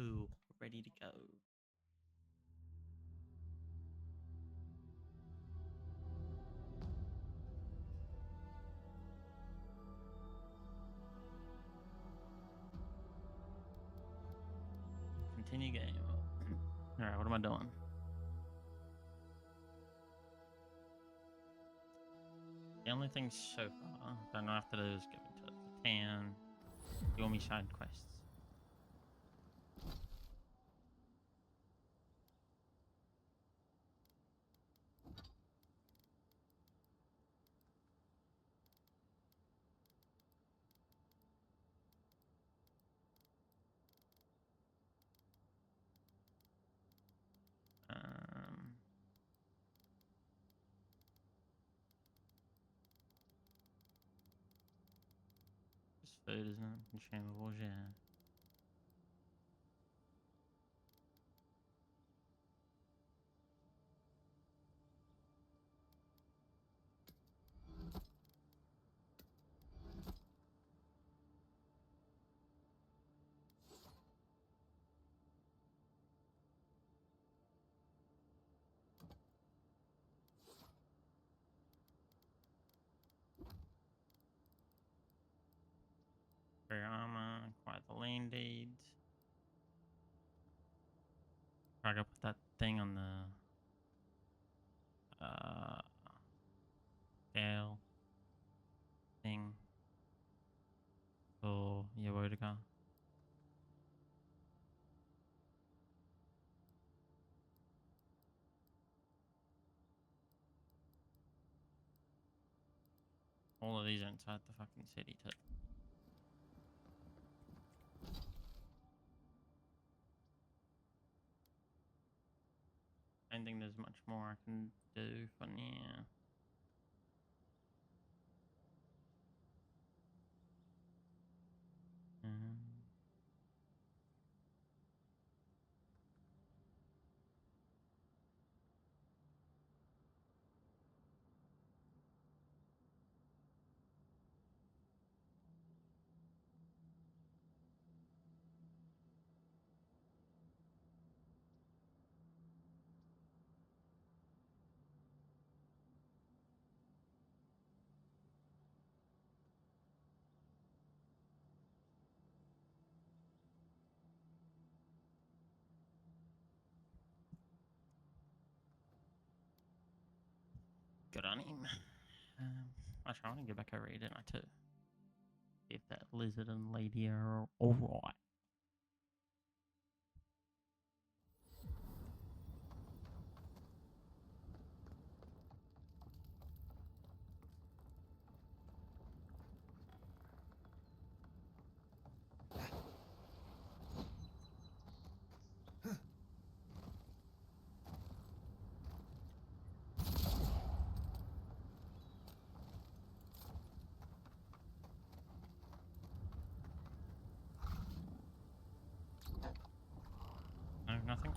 Cool. We're ready to go. Continue game. Alright, what am I doing? The only thing so far that I have to do is get me to the town. Do me side quests. Just food, isn't it? Consumables, yeah. Free armor, acquire the land deeds. I gotta put that thing on the scale thing for Yawotica. All of these are inside the fucking city too. I don't think there's much more I can do for now. Good on him. Actually, I want to get back over here, didn't I, too? See if that lizard and lady are alright. No, nothing?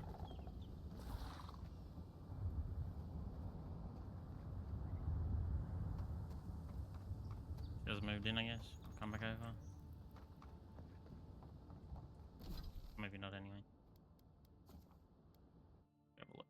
She has moved in, I guess. Come back over. Maybe not anyway. Have a look.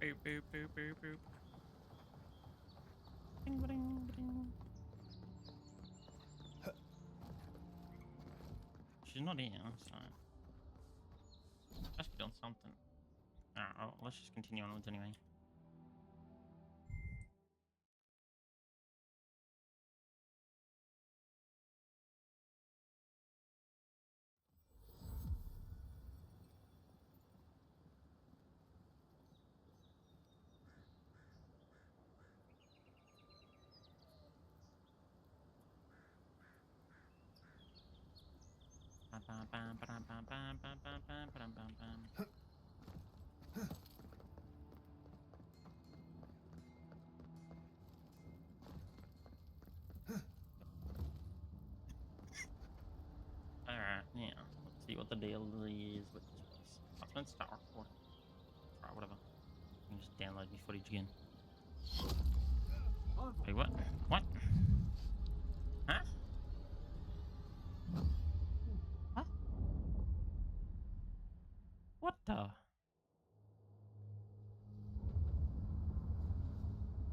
Boop, boop, boop, boop, boop. Bing, bing, bing. She's not here, so I should be doing something. Alright, let's just continue onwards anyway. Alright, yeah. Let's see what the deal is with this place. That's been Star for. Alright, whatever. You can just download me footage again. Wait, what? What? Huh? What? What the?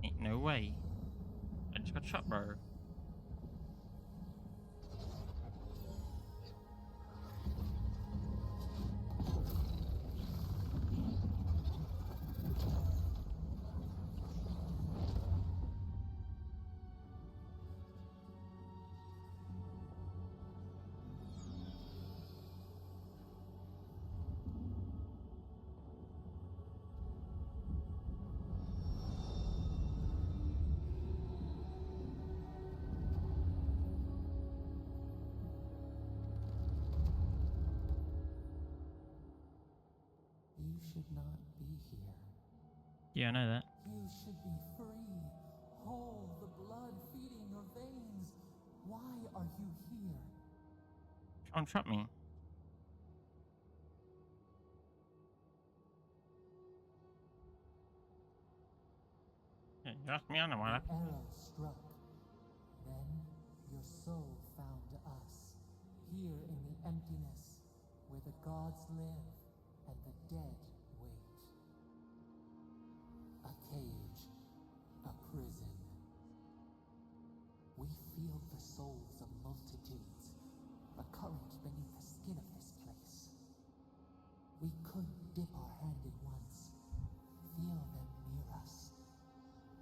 Ain't no way. I just got shot, bro. You should not be here. Yeah, I know that. You should be free, whole, the blood feeding your veins. Why are you here? Don't shot me. Yeah, you asked me, I know what The arrow struck. Then your soul found us, here in the emptiness, where the gods live and the dead wait. A cage, a prison. We feel the souls of multitudes, a current beneath the skin of this place. We could dip our hand in once, feel them near us.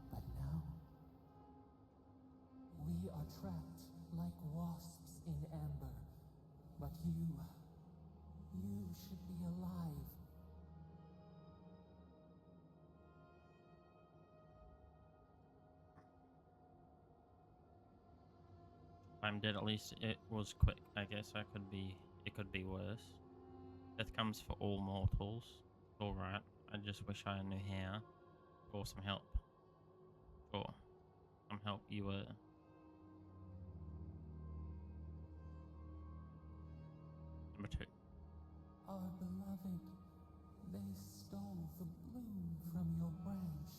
But now, we are trapped like wasps in amber. But you should be alive. I'm dead. At least it was quick. I guess it could be worse. Death comes for all mortals. Alright. I just wish I knew how. Or some help. Or some help you were. Number 2. Our beloved, they stole the bloom from your branch.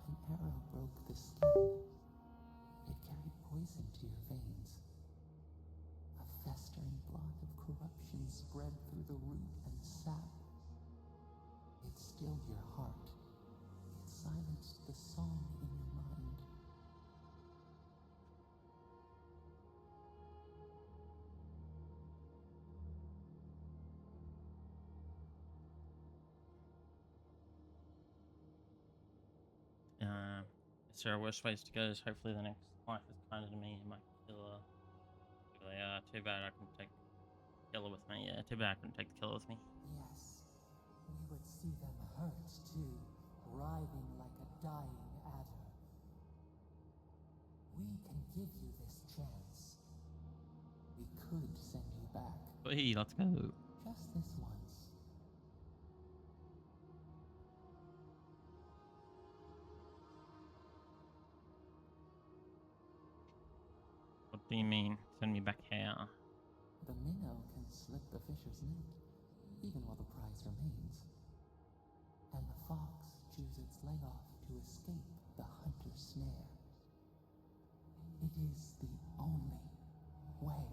An arrow broke the skin. It carried poison to your veins. A festering blot of corruption spread through the root and sap. It stilled your heart. It silenced the song in your mind. Is there a worse ways to go? Is hopefully the next life is kinder to me and might kill her. Too bad I couldn't take the killer with me. Yeah, too bad I couldn't take the killer with me. Yes, we would see them hurt too, writhing like a dying adder. We can give you this chance. We could send you back. Hey, let's go. Just this once. What do you mean? Send me back here? The minnow can slip the fisher's net, even while the prize remains. And the fox chews its leg off to escape the hunter's snare. It is the only way.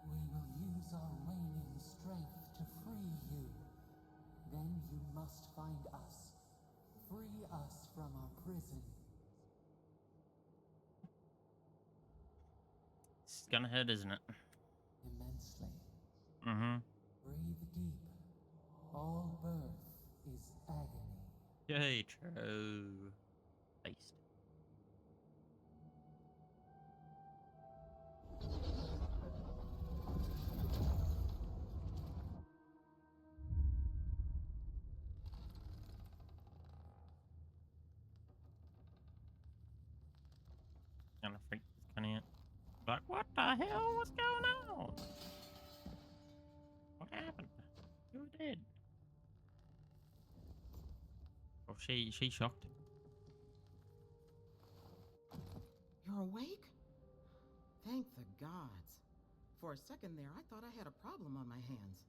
We will use our waning strength to free you. Then you must find us. Free us from our prison. It's gonna hurt, isn't it? Immensely. Mm-hmm. Breathe deep. All birth is agony. Yay, true. Based. Kind of freaked this kind of like, what the hell? What's going on? What happened? Who did? Oh, she shocked. You're awake? Thank the gods. For a second there, I thought I had a problem on my hands.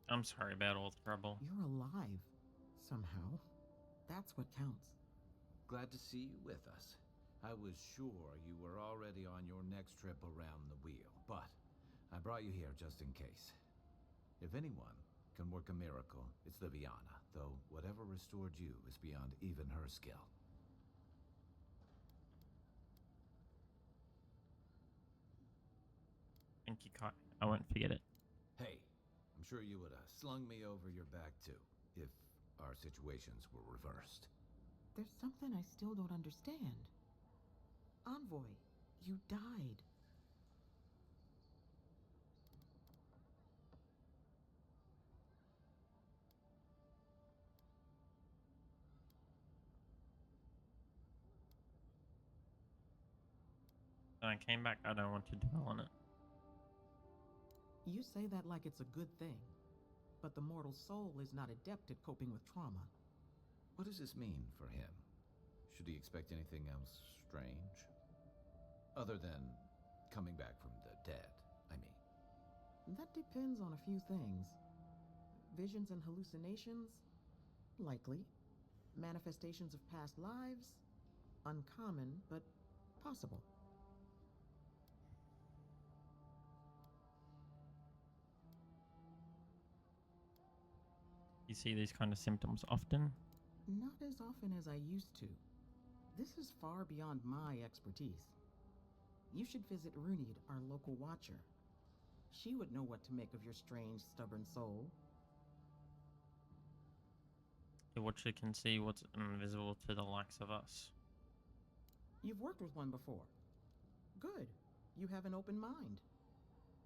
I'm sorry about all the trouble. You're alive. Somehow. That's what counts. Glad to see you with us. I was sure you were already on your next trip around the wheel, but I brought you here just in case. If anyone can work a miracle, it's Liviana, though whatever restored you is beyond even her skill. Thank you, Kai. I won't forget it. Hey, I'm sure you would have slung me over your back too, if our situations were reversed. There's something I still don't understand. Envoy, you died. When I came back, I don't want to dwell on it. You say that like it's a good thing, but the mortal soul is not adept at coping with trauma. What does this mean for him? Should he expect anything else strange? Other than coming back from the dead, I mean. That depends on a few things. Visions and hallucinations? Likely. Manifestations of past lives? Uncommon, but possible. You see these kind of symptoms often? Not as often as I used to. This is far beyond my expertise. You should visit Runid, our local watcher. She would know what to make of your strange, stubborn soul. The Watcher can see what's invisible to the likes of us. You've worked with one before. Good. You have an open mind.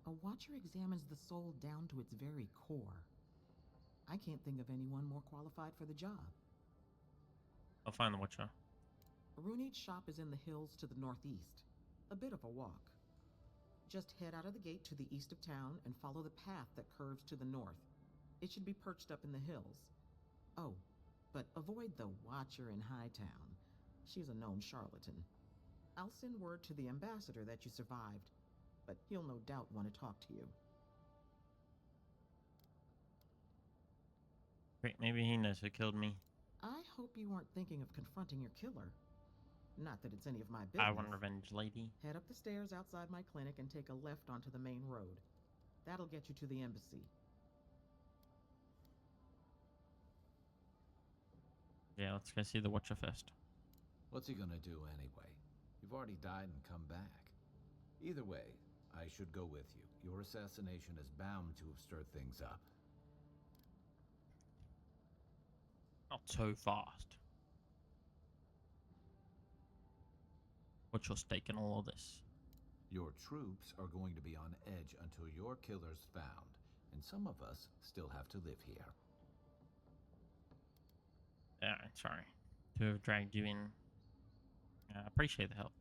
A watcher examines the soul down to its very core. I can't think of anyone more qualified for the job. I'll find the Watcher. Runid's shop is in the hills to the northeast. A bit of a walk. Just head out of the gate to the east of town and follow the path that curves to the north. It should be perched up in the hills. Oh, but avoid the Watcher in Hightown. She's a known charlatan. I'll send word to the ambassador that you survived, but he'll no doubt want to talk to you. Great, maybe he knows who killed me. I hope you weren't thinking of confronting your killer. Not that it's any of my business. I want revenge, lady. Head up the stairs outside my clinic and take a left onto the main road. That'll get you to the embassy. Yeah, let's go see the Watcher first. What's he gonna do anyway? You've already died and come back. Either way, I should go with you. Your assassination is bound to have stirred things up. Not so fast. What's your stake in all of this? Your troops are going to be on edge until your killer's found, and some of us still have to live here. Yeah, sorry to have dragged you in. I appreciate the help.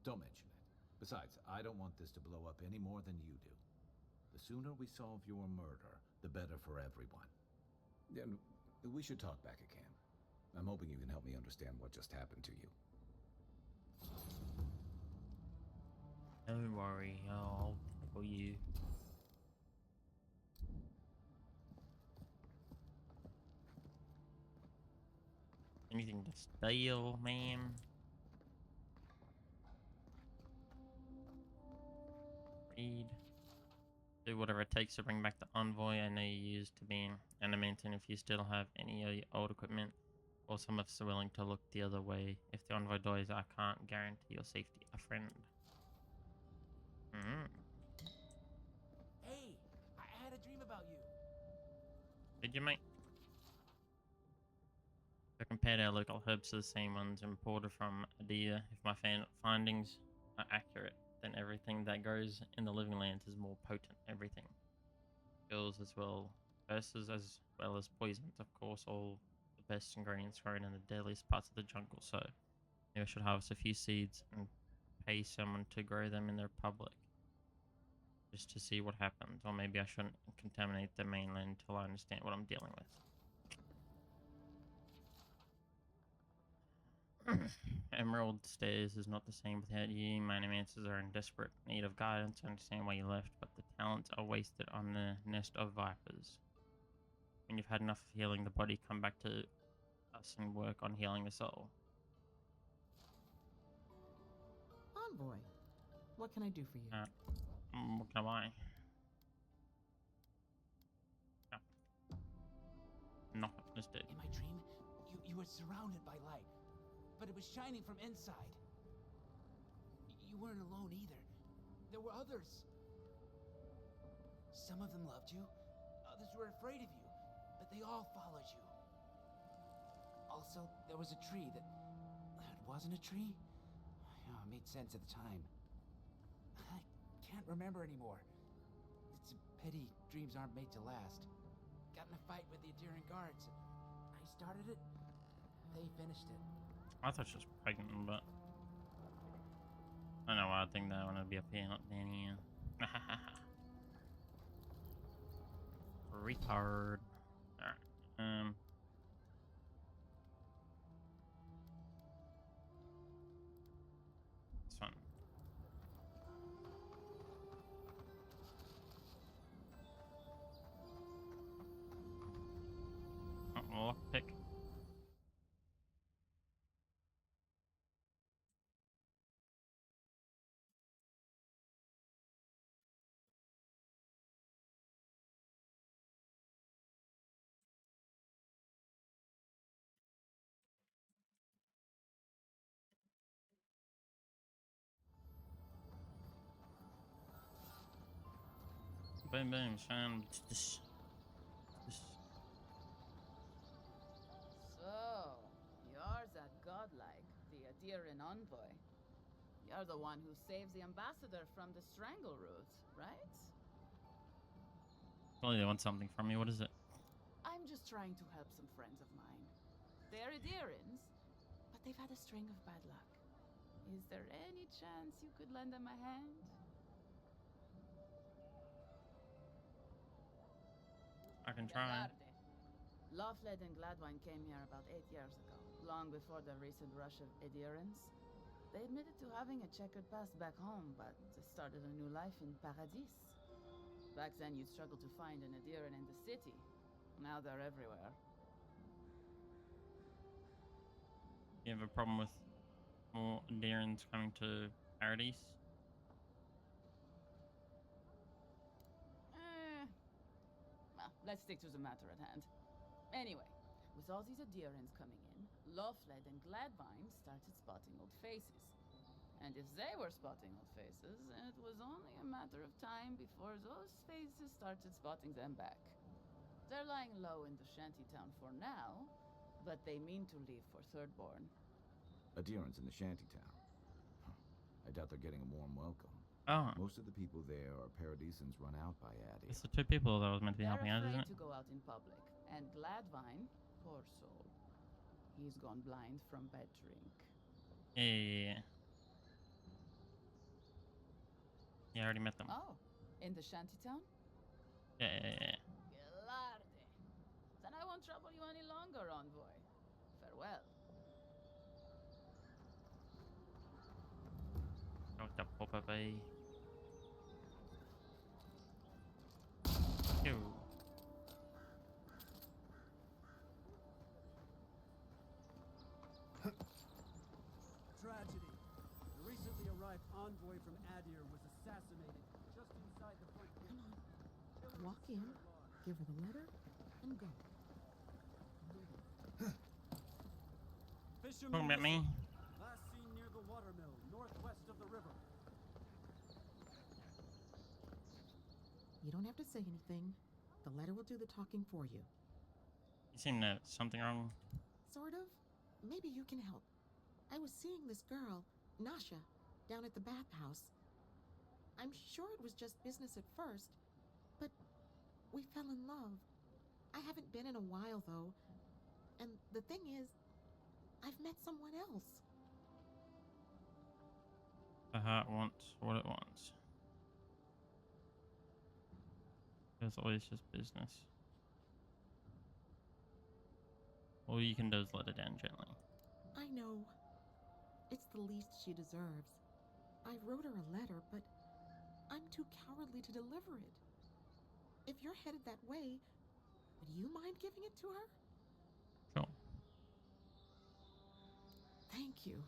Don't mention it. Besides, I don't want this to blow up any more than you do. The sooner we solve your murder, the better for everyone. And we should talk back again. I'm hoping you can help me understand what just happened to you. Don't worry, I'll tackle you. Anything to steal, ma'am? Speed. Do whatever it takes to bring back the envoy I know you used to be animating if you still have any of your old equipment, or some of us are willing to look the other way. If the envoy dies, I can't guarantee your safety. A friend. Hey, I had a dream about you. Did you, mate? If I compared our local herbs to the same ones imported from Adia, if my findings are accurate, then everything that grows in the living lands is more potent. Everything. Kills as well. Curses as well as poisons. Of course, all the best ingredients grown in the deadliest parts of the jungle, so maybe I should harvest a few seeds and pay someone to grow them in their public. Just to see what happens. Or maybe I shouldn't contaminate the mainland until I understand what I'm dealing with. Emerald Stairs is not the same without you. My animators are in desperate need of guidance. I understand why you left, but the talents are wasted on the nest of vipers. When you've had enough of healing the body, come back to us and work on healing the soul. Envoy, what can I do for you? What can I buy? No, just it. In my dream, you were surrounded by light, but it was shining from inside. You weren't alone either. There were others. Some of them loved you, others were afraid of you, but they all followed you. Also, there was a tree that wasn't a tree. Oh, it made sense at the time. I can't remember anymore. It's a pity dreams aren't made to last. Got in a fight with the Adirian guards. I started it, they finished it. I thought she was pregnant, but I don't know why I think that one would be a pain up there. Retard. Alright. This one. Lockpick. Boom, boom, shine. So, you're that godlike, the Adirian envoy. You're the one who saves the ambassador from the Strangleroot, right? Clearly they want something from me. What is it? I'm just trying to help some friends of mine. They're Adirians, but they've had a string of bad luck. Is there any chance you could lend them a hand? I can try. Lofled and Gladwine came here about 8 years ago, long before the recent rush of Adirians. They admitted to having a checkered past back home, but they started a new life in Paradis. Back then, you'd struggle to find an Adirian in the city. Now they're everywhere. You have a problem with more Darrens coming to Paradise? Well, let's stick to the matter at hand. Anyway, with all these Adirians coming in, Lofled and Gladwine started spotting old faces. And if they were spotting old faces, it was only a matter of time before those faces started spotting them back. They're lying low in the shantytown for now, but they mean to leave for Thirdborn. Adherents in the shantytown. Huh. I doubt they're getting a warm welcome. Oh. Most of the people there are Paradisans run out by Addy. It's the two people that was meant to be They're helping out, isn't afraid it? to go out in public. And Gladwine, poor soul, he's gone blind from bad drink. Yeah. Yeah, I already met them. Oh, in the shantytown? Yeah. Gelarde. Then I won't trouble you any longer, envoy. Farewell. Looked up Papa Bay. Yo. Tragedy. The recently arrived envoy from Adir was assassinated just Come on. Walk in, give her the letter, and go. Fisherman Talking about me? last seen near the watermill, northwest of the river. You don't have to say anything. The letter will do the talking for you. You seem to something wrong. Sort of. Maybe you can help. I was seeing this girl, Nasha, down at the bathhouse. I'm sure it was just business at first, but we fell in love. I haven't been in a while, though. And the thing is, I've met someone else. The heart wants what it wants. It's always just business. All you can do is let it down gently. I know. It's the least she deserves. I wrote her a letter, but I'm too cowardly to deliver it. If you're headed that way, would you mind giving it to her? Sure. Thank you.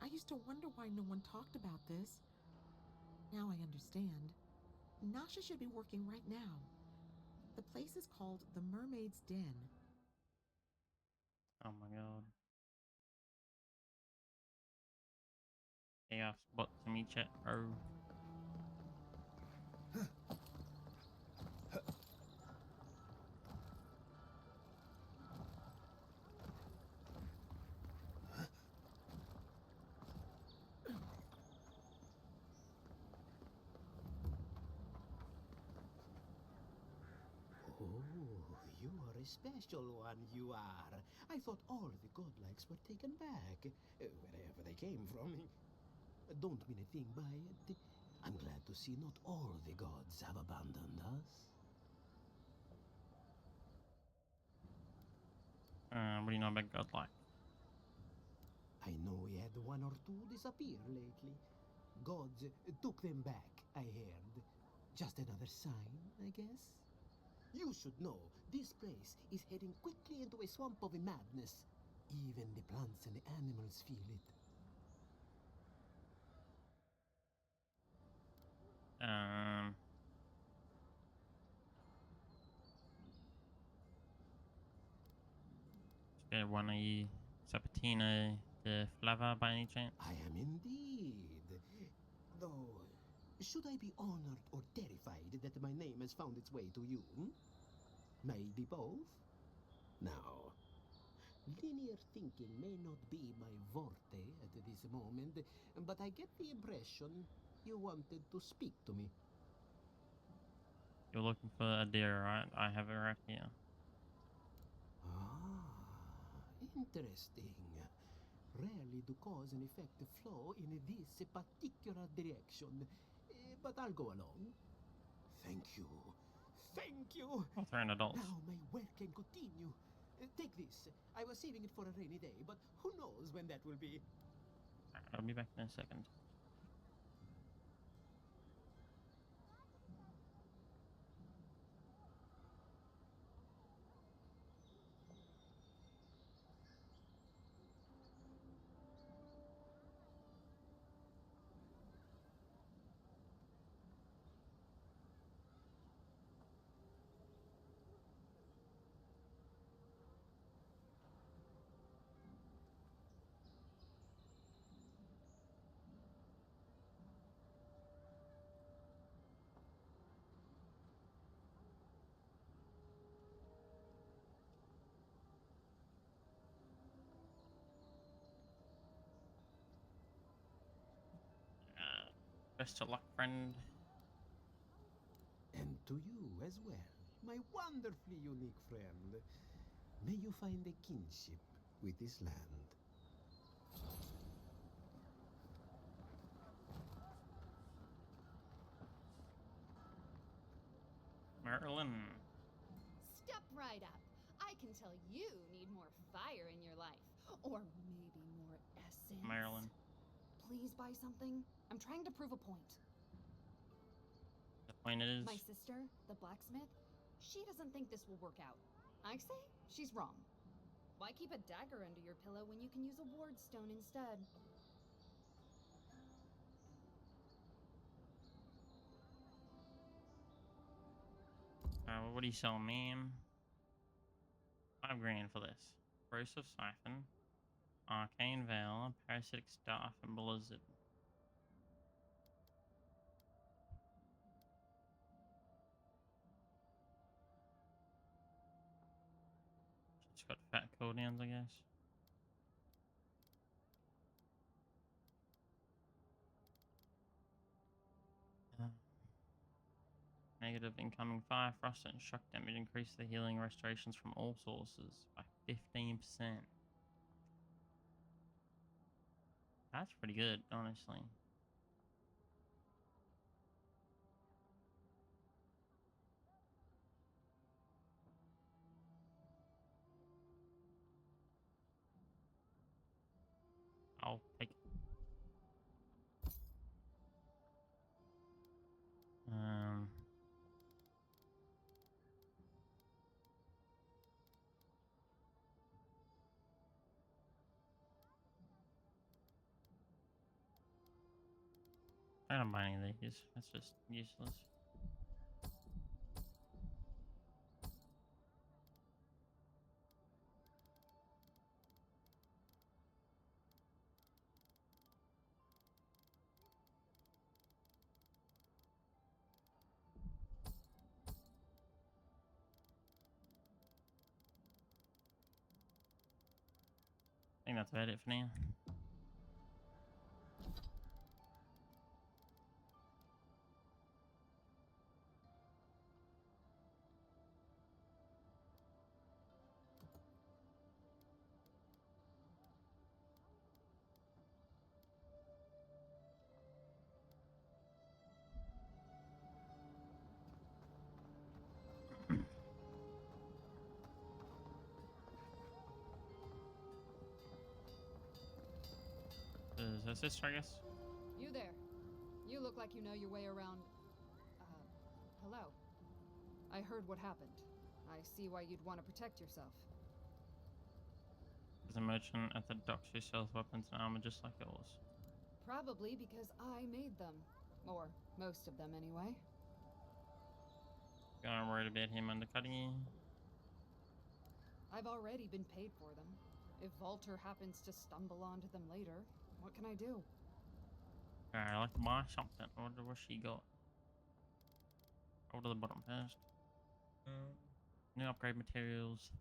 I used to wonder why no one talked about this. Now I understand. Nasha should be working right now. The place is called the Mermaid's Den. Oh my god. Chaos bot to me chat, bro. Oh, you are a special one, you are. I thought all the godlikes were taken back, wherever they came from. Don't mean a thing by it. I'm glad to see not all the gods have abandoned us. What do you know about godlike? I know we had one or two disappear lately. Gods took them back, I heard. Just another sign, I guess. You should know, this place is heading quickly into a swamp of madness. Even the plants and the animals feel it. Spare one of you Sapatina the Flava by any chance? I am indeed. Though, should I be honored or terrified that my name has found its way to you? Maybe both? Now, linear thinking may not be my forte at this moment, but I get the impression you wanted to speak to me. You're looking for a deer, right? I have it right here. Ah, interesting. Rarely do cause and effect flow in this particular direction, but I'll go along. Thank you. Thank you. Oh, 300 dollars. Now my work can continue. Take this. I was saving it for a rainy day, but who knows when that will be. I'll be back in a second. Best of luck, friend. And to you as well, my wonderfully unique friend. May you find a kinship with this land. Marilyn. Step right up. I can tell you need more fire in your life. Or maybe more essence. Marilyn. Please buy something. I'm trying to prove a point. The point is, My sister, the blacksmith, she doesn't think this will work out. I say she's wrong. Why keep a dagger under your pillow when you can use a ward stone instead? Alright, what do you sell, ma'am? 5 grand for this. Corrosive Siphon, Arcane Veil, Parasitic Staff, and Blizzard. Just got fat cooldowns, I guess. Negative incoming fire, frost, and shock damage. Increase the healing restorations from all sources by 15%. That's pretty good, honestly. I'll take it. I don't buy any of these. That's just useless. I think that's about it for now. Is that sister, I guess? You there. You look like you know your way around. Hello. I heard what happened. I see why you'd want to protect yourself. There's a merchant at the docks who sells weapons and armor just like yours. Probably because I made them. Or most of them, anyway. Gonna worry about him undercutting you? I've already been paid for them. If Volter happens to stumble onto them later, what can I do? Alright, I'd like to buy something. I wonder what she got. Go to the bottom first. New upgrade materials.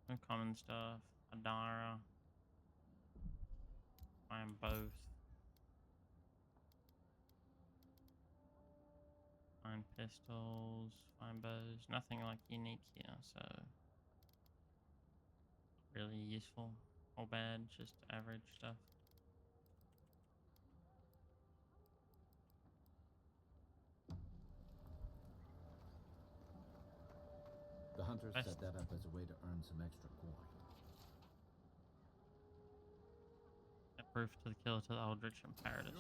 No common stuff. Adara. Find both. Find pistols. Find bows. Nothing like unique here, so really useful or bad, just average stuff. The hunters Best. set that up as a way to earn some extra coin. Proof to the killer to the Eldritch and Paradis.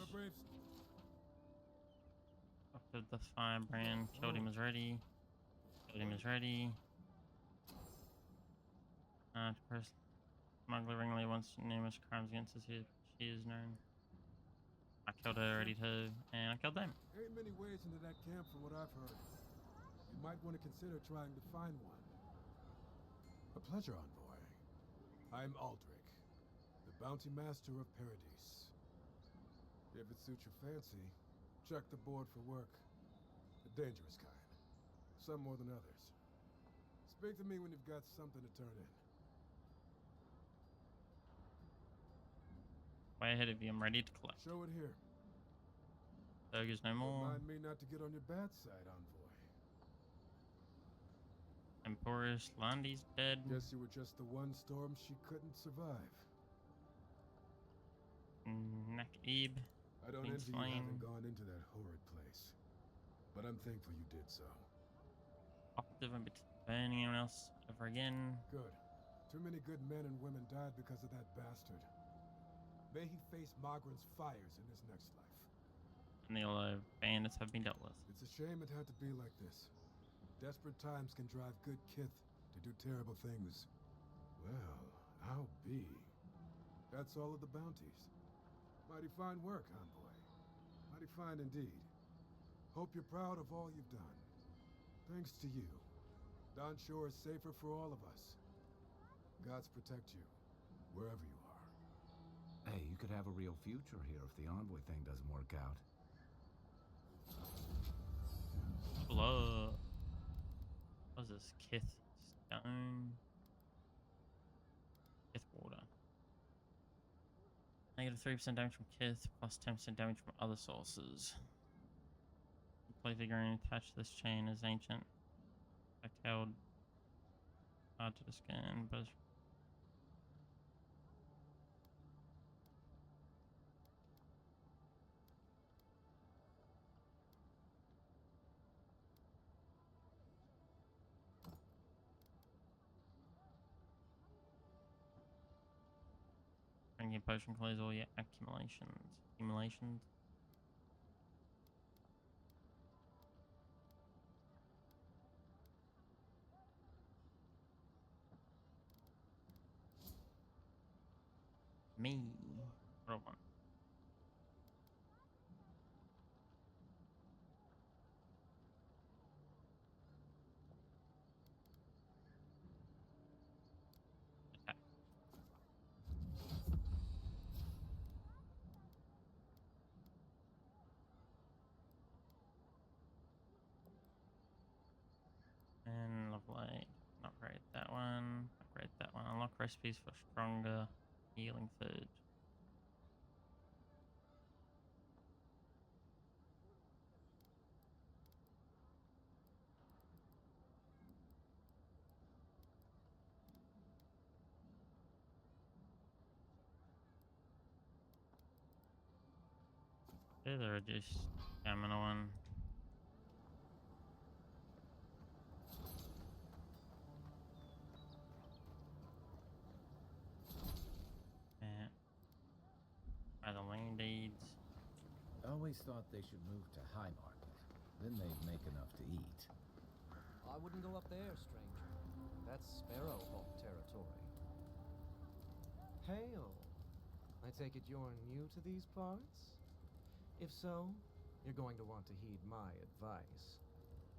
After the firebrand, killed him is ready. Killed him is ready. To press smuggler ringleader wants numerous crimes against us. She is known. I killed her already too, and I killed them. There ain't many ways into that camp from what I've heard. You might want to consider trying to find one. A pleasure, envoy. I'm Aldrich, the bounty master of Paradis. If it suits your fancy, check the board for work. The dangerous kind. Some more than others. Speak to me when you've got something to turn in. Way ahead of you, I'm ready to collect. Show it here. Burgers no more. Remind me not to get on your bad side, envoy. Emporus Landy's dead. Guess you were just the one storm she couldn't survive. Nakib. I don't Being envy you slain. having gone into that horrid place. But I'm thankful you did so. Operative and burning anyone else ever again. Good. Too many good men and women died because of that bastard. May he face Magran's fires in his next life. And the bandits have been dealt with. It's a shame it had to be like this. Desperate times can drive good kith to do terrible things. Well, I'll be. That's all of the bounties. Mighty fine work, envoy. Mighty fine indeed. Hope you're proud of all you've done. Thanks to you, Don Shore is safer for all of us. Gods protect you, wherever you are. Hey, you could have a real future here if the envoy thing doesn't work out. Blood. What's this? Kith stone. Kith water. Negative 3% damage from Kith, plus 10% damage from other sources. The play figurine attached to this chain is ancient. Fact held hard to scan, but drinking potion close all your accumulations. Me. What one? Attack. And lovely. Upgrade that one. Upgrade that one. Unlock recipes for stronger healing food. There's a reduced stamina one. Yeah. By the lane deeds. I always thought they should move to High Market. Then they'd make enough to eat. I wouldn't go up there, stranger. That's Sparrowhawk territory. Hail. I take it you're new to these parts? If so, you're going to want to heed my advice.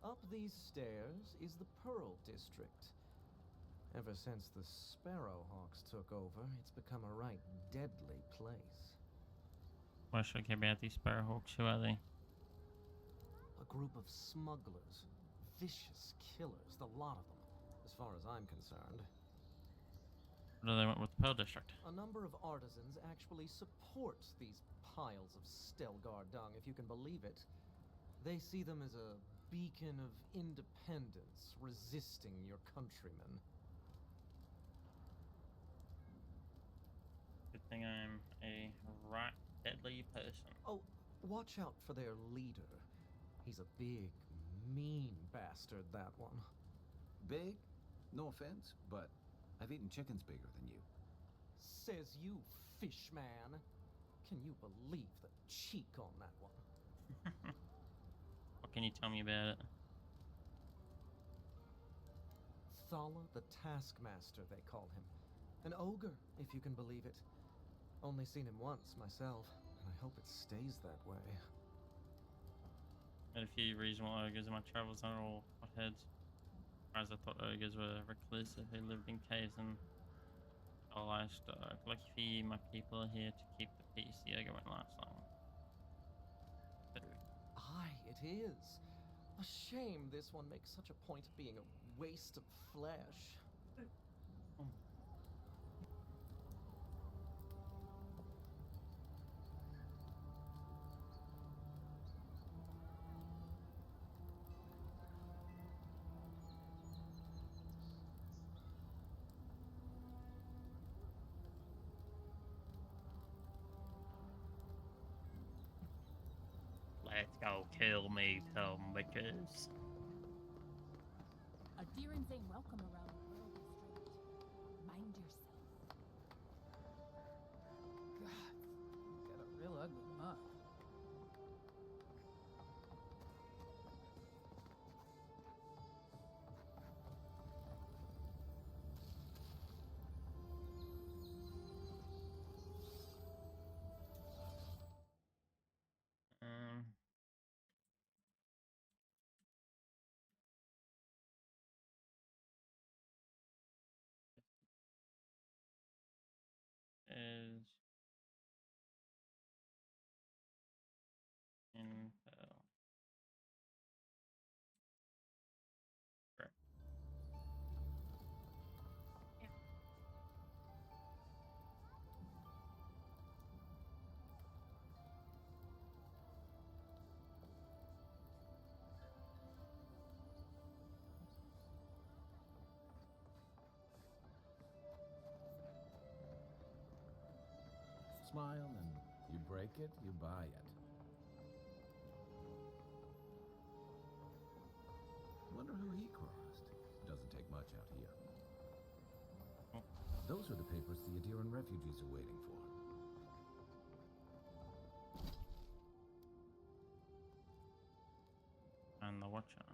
Up these stairs is the Pearl District. Ever since the Sparrowhawks took over, it's become a right deadly place. Why should I care about these Sparrowhawks? Who are they? A group of smugglers. Vicious killers, the lot of them, as far as I'm concerned. What do they want with the Pearl District? A number of artisans actually support these piles of Stelgar dung, if you can believe it. They see them as a beacon of independence, resisting your countrymen. Good thing I'm a right deadly person. Oh, watch out for their leader. He's a big, mean bastard, that one. Big? No offense, but I've eaten chickens bigger than you. Says you, fish man. Can you believe the cheek on that one? What can you tell me about it? Thala the Taskmaster, they call him. An ogre, if you can believe it. Only seen him once, myself, and I hope it stays that way. Had a few reasonable ogres in my travels, are all hotheads. Whereas I thought ogres were reclusive who lived in caves and livestock. Lucky for you, my people are here to keep the peace. The ogre won't last long. But Aye, it is. A shame this one makes such a point of being a waste of flesh. let's go kill me some bitches. A Deerins ain't welcome around the Pearl District. Mind yourself. God, got a real ugly mug. Smile, and you break it, you buy it. Wonder who he crossed. Doesn't take much out here. Oh. Those are the papers the Adiran refugees are waiting for. And the Watcher.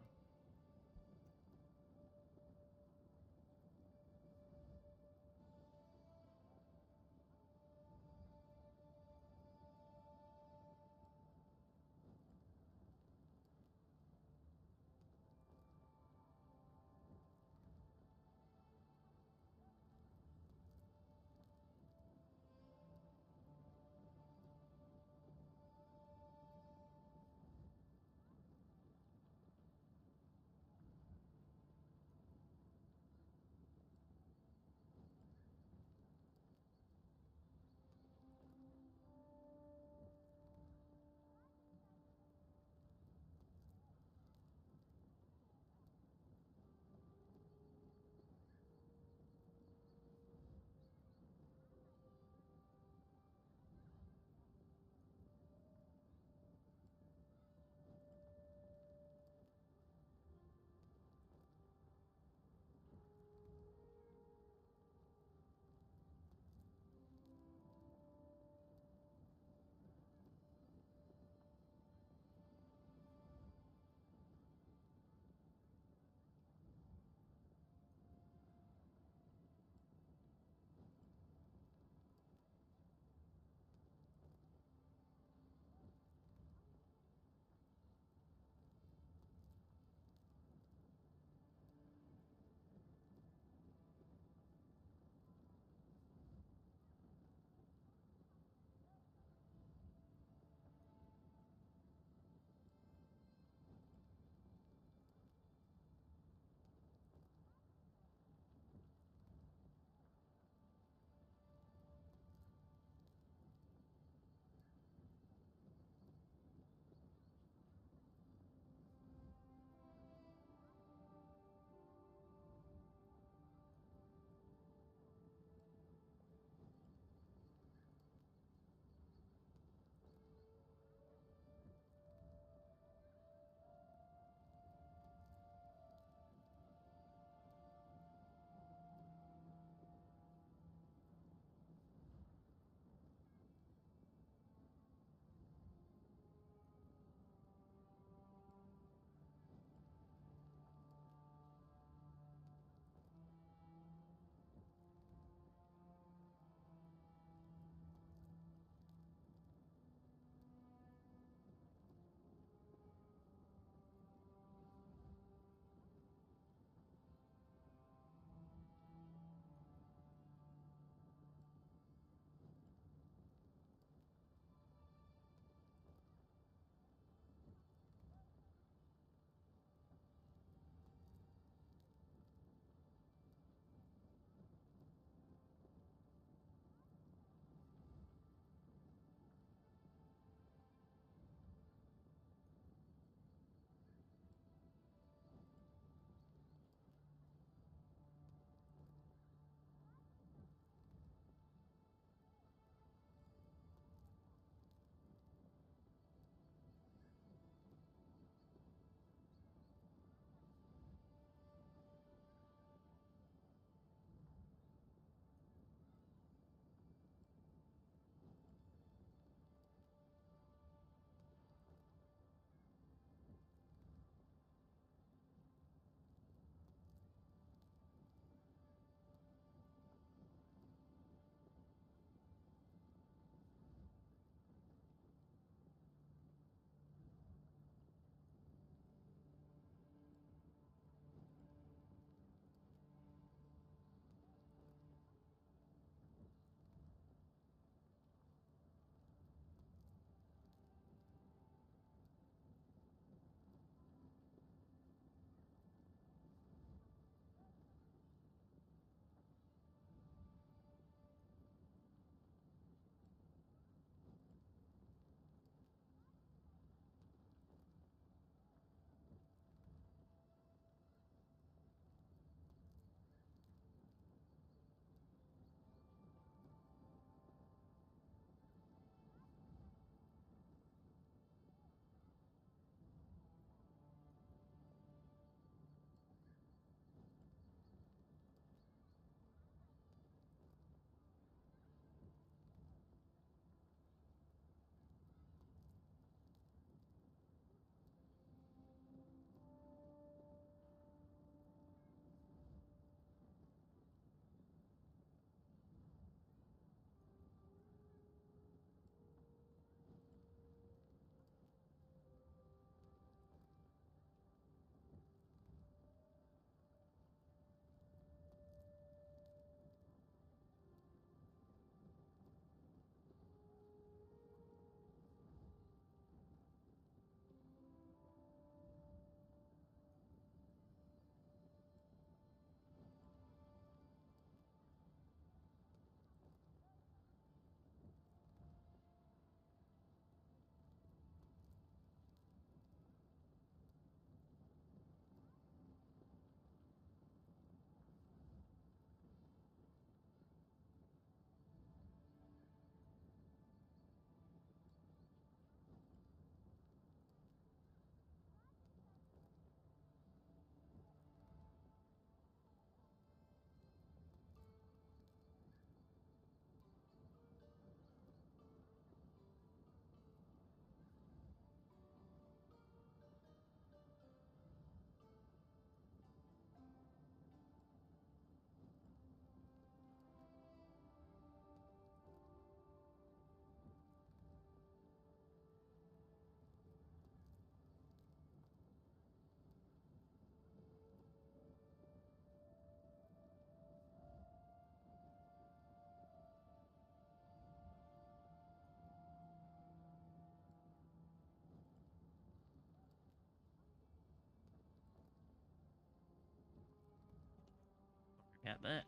Got that.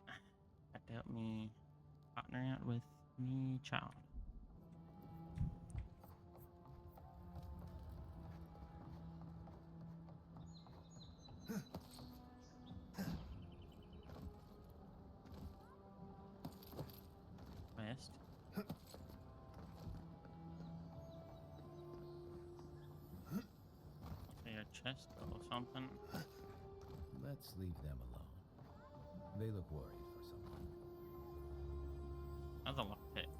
Got to help me partner out with me child. West. See a chest or something. Let's leave them alone. They look worried for someone. Another lockpick.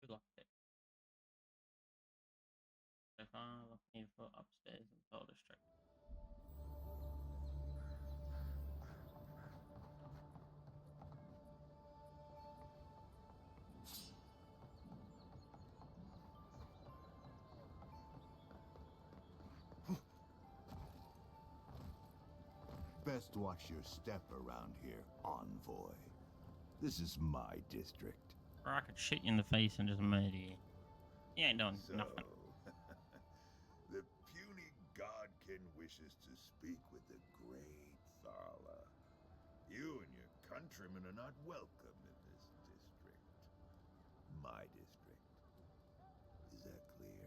Good lockpick. So far, looking for upstairs in Pearl District. Best watch your step around here, envoy. This is my district. Or I could shit you in the face and just murder you. You ain't doing nothing. The puny godkin wishes to speak with the great Thala. You and your countrymen are not welcome in this district. My district. Is that clear?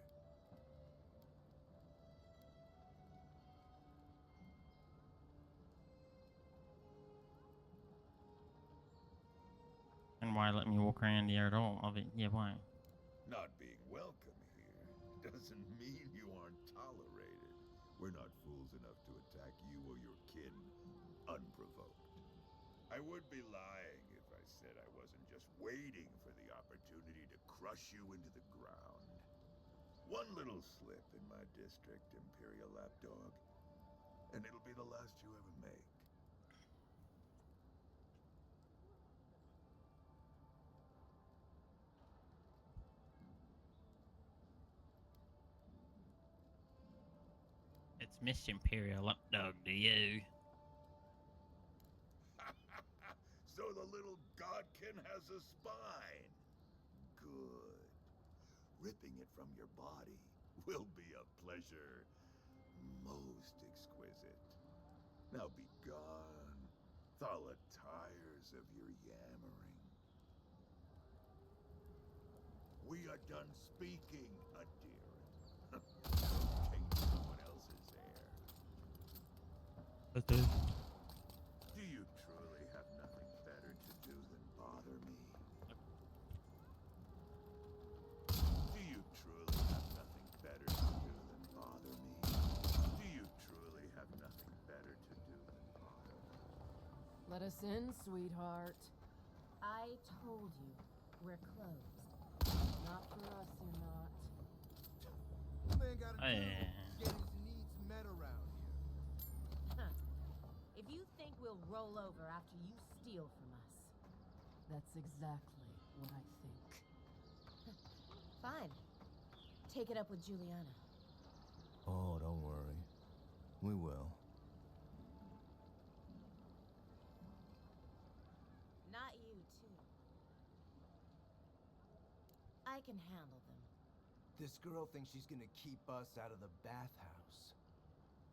And why let me walk around here at all? Yeah, why? Not being welcome here doesn't mean you aren't tolerated. We're not fools enough to attack you or your kin unprovoked. I would be lying if I said I wasn't just waiting for the opportunity to crush you into the ground. One little slip in my district, Imperial Lapdog, and it'll be the last you ever make. It's Miss Imperial Updog to you. So the little godkin has a spine. Good. Ripping it from your body will be a pleasure most exquisite. Now be gone. Thala tires of your yammering. We are done speaking, Adiran. Take someone else's air. Okay. Do you truly have nothing better to do than bother me? Do you truly have nothing better to do than bother me? Do you truly have nothing better to do than bother me? Let us in, sweetheart. I told you, we're closed. Not for us, you're not. Man got a Hey. Getting his needs met around here. If you think we'll roll over after you steal from us, That's exactly what I think. fine. Take it up with Juliana. Oh, don't worry. We will. Not you, too. I can handle them. This girl thinks she's gonna keep us out of the bathhouse.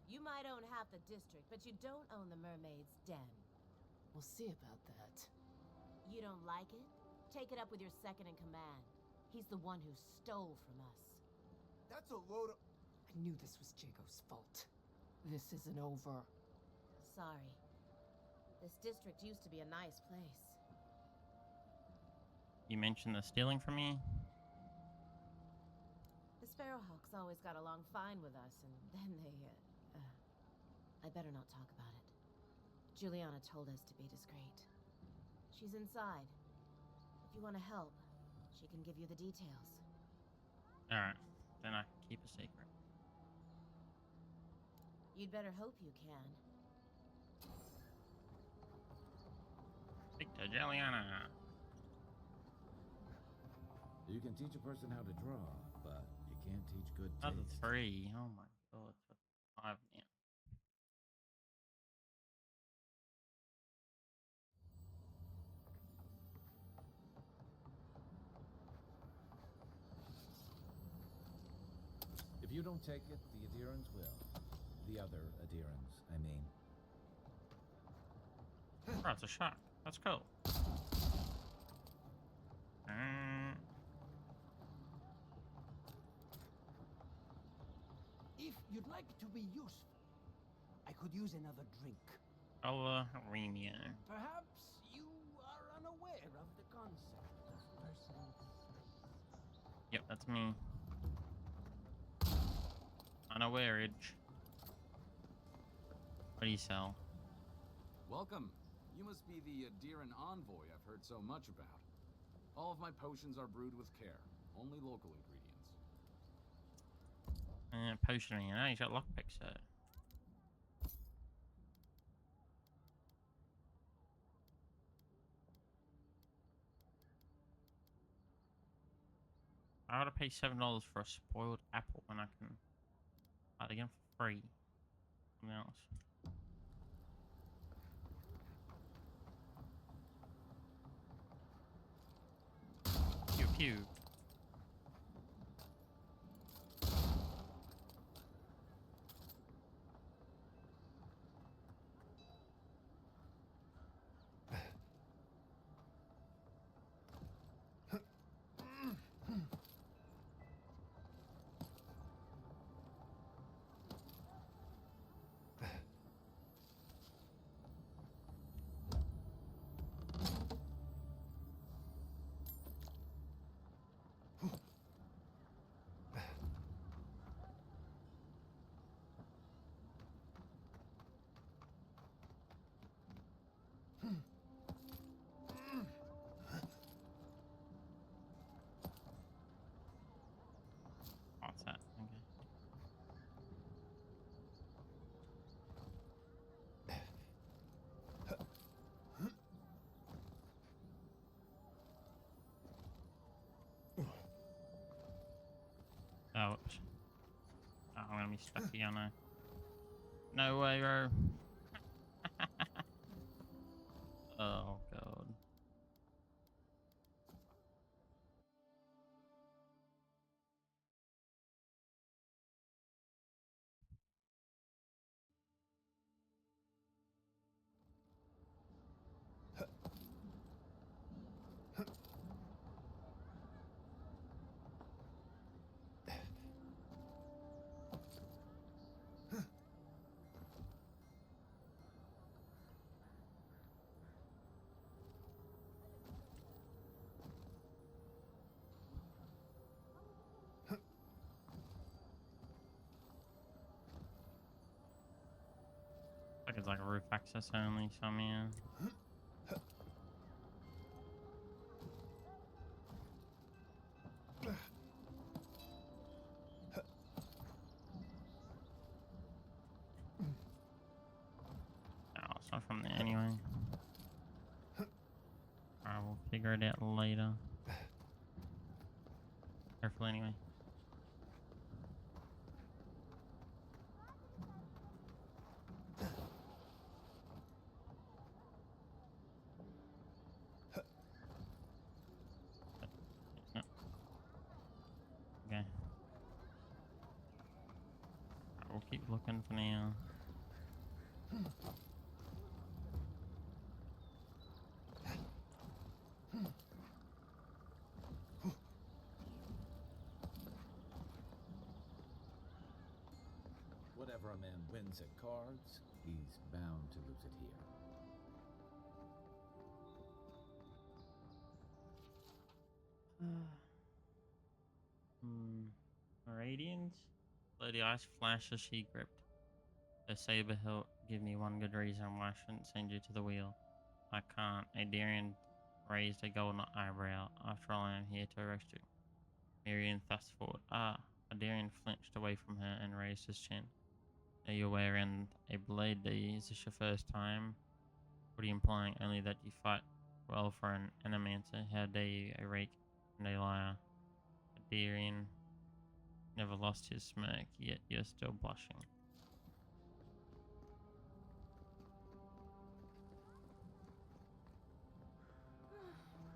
You might own half the district, but you don't own the mermaid's den. We'll see about that. You don't like it? Take it up with your second in command. He's the one who stole from us. That's a load of... I knew this was Jago's fault. This isn't over. Sorry. This district used to be a nice place. You mentioned the stealing from me? The Sparrowhawks always got along fine with us, and then they, I better not talk about it. Juliana told us to be discreet. She's inside. If you want to help, she can give you the details. Alright, then I can keep a secret. You'd better hope you can. Speak to Juliana. You can teach a person how to draw, but you can't teach good Another taste. 3. Oh my god, for 5 now. If you you don't take it, the Adirans will. The other Adirans, I mean. Oh, it's a shark. That's cool. If you'd like to be useful, I could use another drink. Coloremia. Perhaps you are unaware of the concept of personal space. Yep, that's me. Unawareage. What do you sell? Welcome. You must be the Adiran envoy I've heard so much about. All of my potions are brewed with care. Only local ingredients. Potioning. Oh, he's got lockpicks there. I gotta pay $7 for a spoiled apple when I can buy it again for free. Something else. Pew pew. What's that? Okay. Oh, oops. Oh, I'm gonna be stuck here now. No way, bro. Oh, God. Like it's like a roof access only, so yeah. Oh, it's not from there anyway. Alright, we'll figure it out later. Careful anyway. Okay. We'll keep looking for now. Whatever a man wins at cards, he's bound to lose it here. Radiance? Lady Ice flashes she gripped. The saber hilt give me one good reason why I shouldn't send you to the wheel. I can't. Adarian raised a golden eyebrow. After all, I am here to arrest you. Miriam thrust forward. Ah! Adarian flinched away from her and raised his chin. Are you wearing a blade? Is this your first time? What are you implying? Only that you fight well for an animancer. How dare you, a rake and a liar. Adarian never lost his smirk, yet you're still blushing.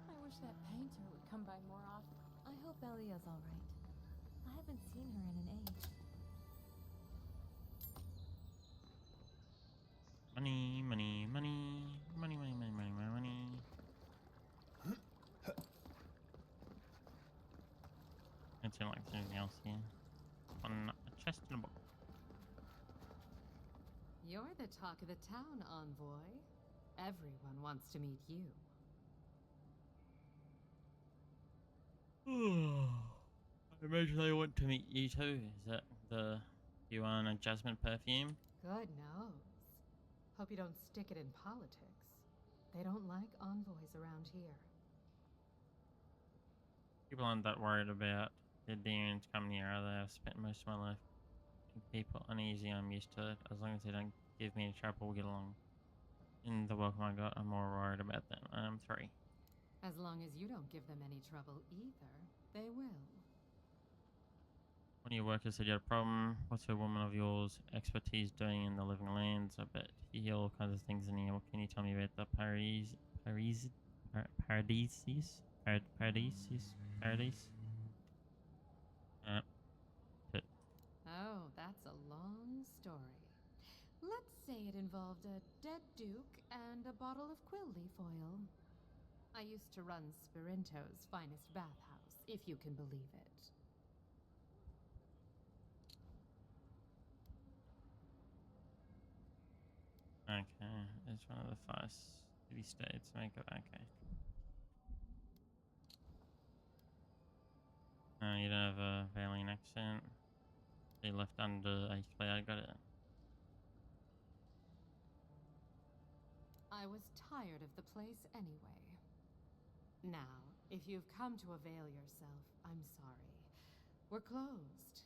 I wish that painter would come by more often. I hope Elia's all right. I haven't seen her in an age. Money, money, money, money, money, money, money, money, money. It seems like there's anything else here. On a chest and a book. You're the talk of the town, envoy. Everyone wants to meet you. I imagine they want to meet you too. Is that the Yuan and Jasmine perfume? Good knows. Hope you don't stick it in politics. They don't like envoys around here. People aren't that worried about the demons coming here, are they? I've spent most of my life making people uneasy. I'm used to it. As long as they don't give me any trouble, we'll get along. In the welcome I got, I'm more worried about them. I'm 3. As long as you don't give them any trouble either, they will. One of your workers said you had a problem. What's a woman of yours expertise doing in the living lands? I bet you hear all kinds of things in here. What can you tell me about the paradises? Oh, that's a long story. Let's say it involved a dead duke and a bottle of quill leaf oil. I used to run Spirinto's finest bathhouse, if you can believe it. Okay, it's one of the 5 city states. Make it okay. No, you don't have a Valiant accent. They left under a cloud. Got it. I was tired of the place anyway. Now, if you've come to avail yourself, I'm sorry. We're closed.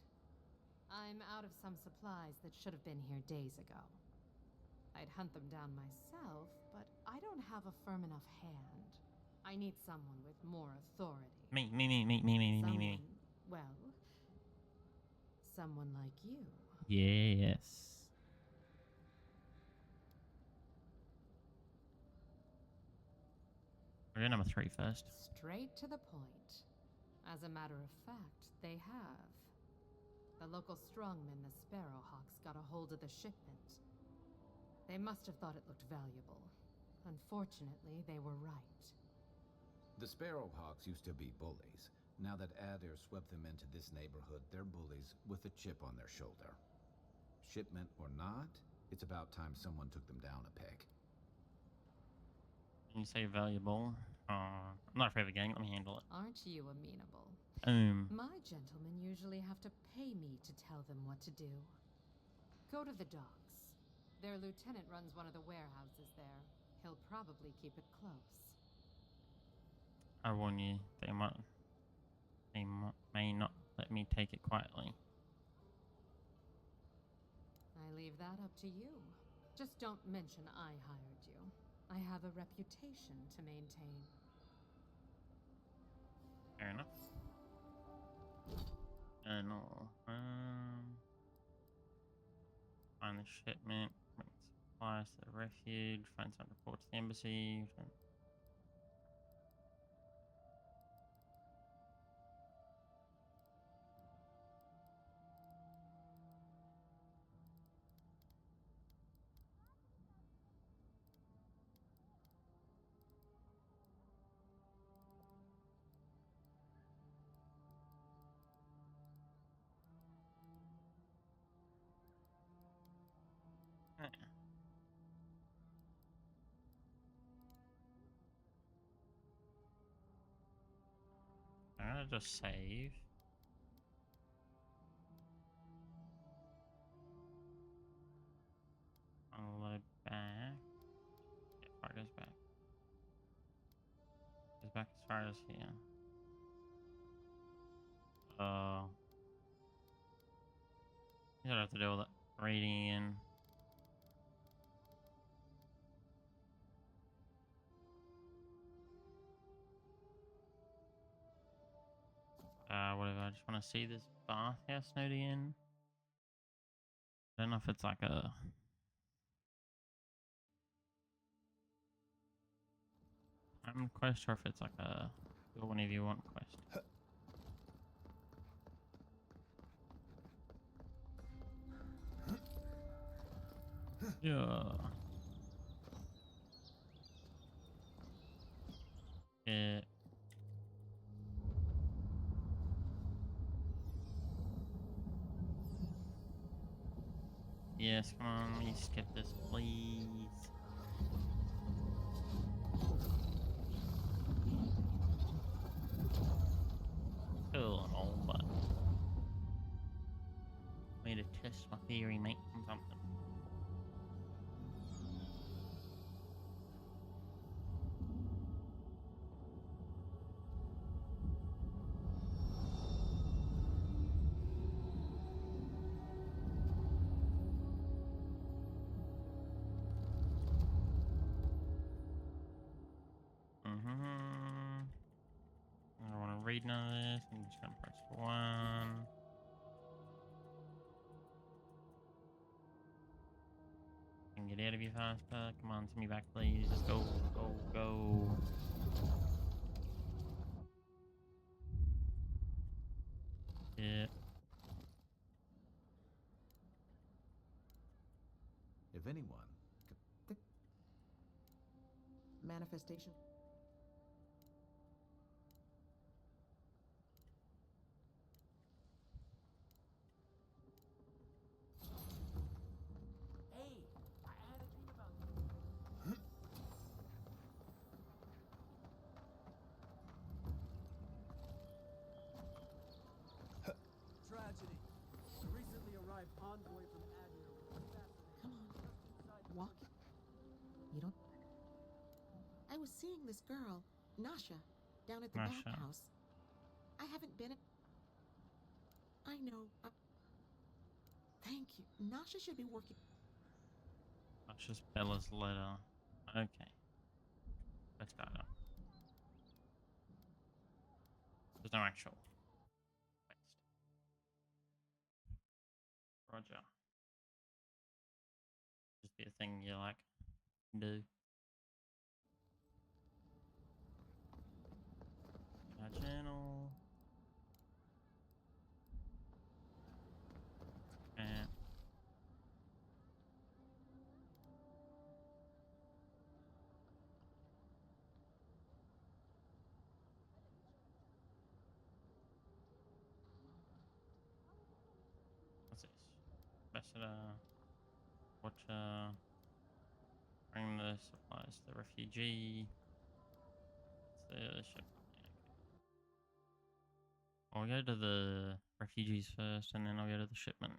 I'm out of some supplies that should have been here days ago. I'd hunt them down myself, but I don't have a firm enough hand. I need someone with more authority. Me. Someone, well, someone like you. Yes. We're going number 3 first. Straight to the point. As a matter of fact, they have. The local strongmen, the Sparrowhawks, got a hold of the shipment. They must have thought it looked valuable. Unfortunately, they were right. The Sparrowhawks used to be bullies. Now that Adair swept them into this neighborhood, they're bullies with a chip on their shoulder. Shipment or not, it's about time someone took them down a peg. When you say valuable, I'm not afraid of the gang. Let me handle it. Aren't you amenable? My gentlemen usually have to pay me to tell them what to do. Go to the docks. Their lieutenant runs one of the warehouses there. He'll probably keep it close. I warn you, they may not let me take it quietly. I leave that up to you. Just don't mention I hired you. I have a reputation to maintain. Fair enough. No. Find the shipment, bring supplies to the refuge, find some report to the embassy. I'm gonna just save. Unload back. Yeah, far goes back. Goes back as far as here. You don't have to deal with it. Reading in. Whatever. I just want to see this bathhouse note again. I don't know if it's like a. Quest or if it's like a. Do whenever you want quest. Yeah. Yeah. Yes, come on, let me skip this, please. Cool and all, but I need to test my theory, mate, on something. I don't want to read none of this. I'm just gonna press 1. Can get out of here faster. Come on, send me back, please. Just go, go, go. Yeah. If anyone Manifestation. Hey, I had a dream about you. Tragedy. The recently arrived envoy from Admir was assassinated. Come on. Just inside the Walk. You don't. I was seeing this girl, Nasha, down at the Nasha. bathhouse. I haven't been at. I know. Thank you. Nasha should be working. That's just Bella's letter. Okay. Let's go. There's no actual quest. Roger. Just be a thing you like do. Our channel. And what's this? Ambassador. Watch bring the supplies to the refugee. It's the ship. I'll go to the refugees first and then I'll go to the shipment.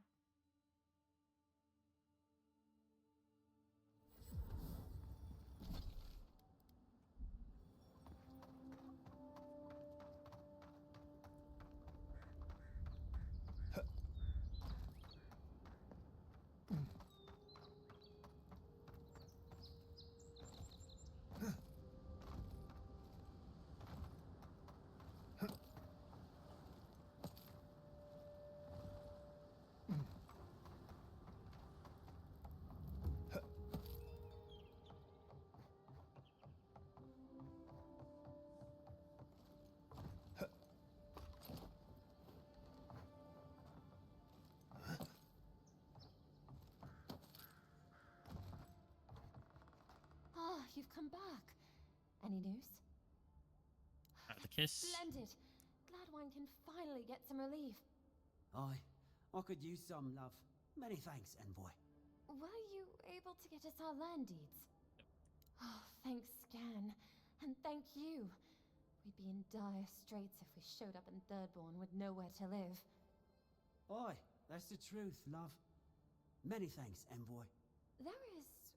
Ah, you've come back. Any news? Have the kiss. Splendid. Gladwine can finally get some relief. I could use some love. Many thanks, envoy. Were you able to get us our land deeds? Oh, thanks, Scan. And thank you. We'd be in dire straits if we showed up in Thirdborn with nowhere to live. Aye, that's the truth, love. Many thanks, envoy. There is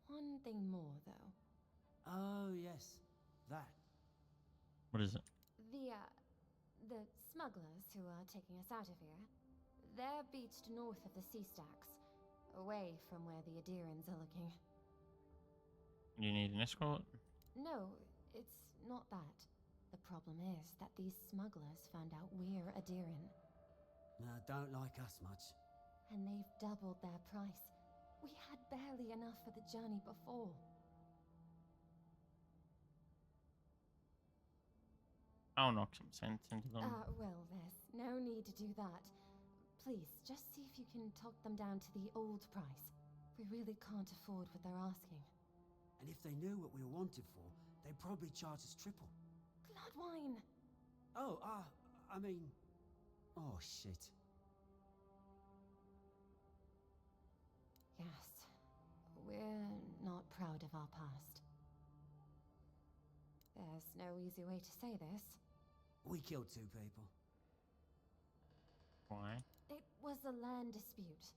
one thing more, though. Oh, yes. That. What is it? The smugglers who are taking us out of here, they're beached north of the sea stacks, away from where the Adirans are looking. You need an escort? No, it's not that. The problem is that these smugglers found out we're Adiran. Don't like us much. And they've doubled their price. We had barely enough for the journey before. I'll knock some sense into them. Well, there's no need to do that. Please, just see if you can talk them down to the old price. We really can't afford what they're asking. And if they knew what we were wanted for, they'd probably charge us triple. Oh, I mean... Oh, shit. Yes. We're not proud of our past. There's no easy way to say this. We killed 2 people. Why? It was a land dispute.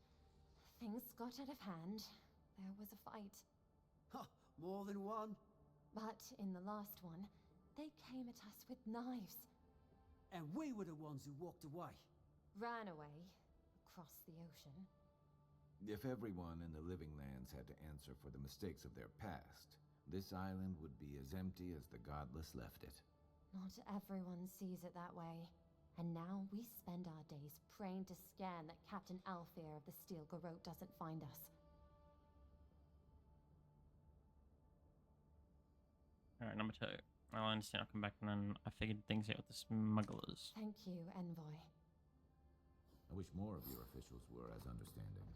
Things got out of hand. There was a fight. Huh, more than one? But in the last one, they came at us with knives. And we were the ones who walked away. Ran away. Across the ocean. If everyone in the living lands had to answer for the mistakes of their past, this island would be as empty as the godless left it. Not everyone sees it that way. And now we spend our days praying to scan that Captain Alfear of the Steel Garrote doesn't find us. Alright, number 2. I understand I'll come back and then I figured things out with the smugglers. Thank you, Envoy. I wish more of your officials were as understanding.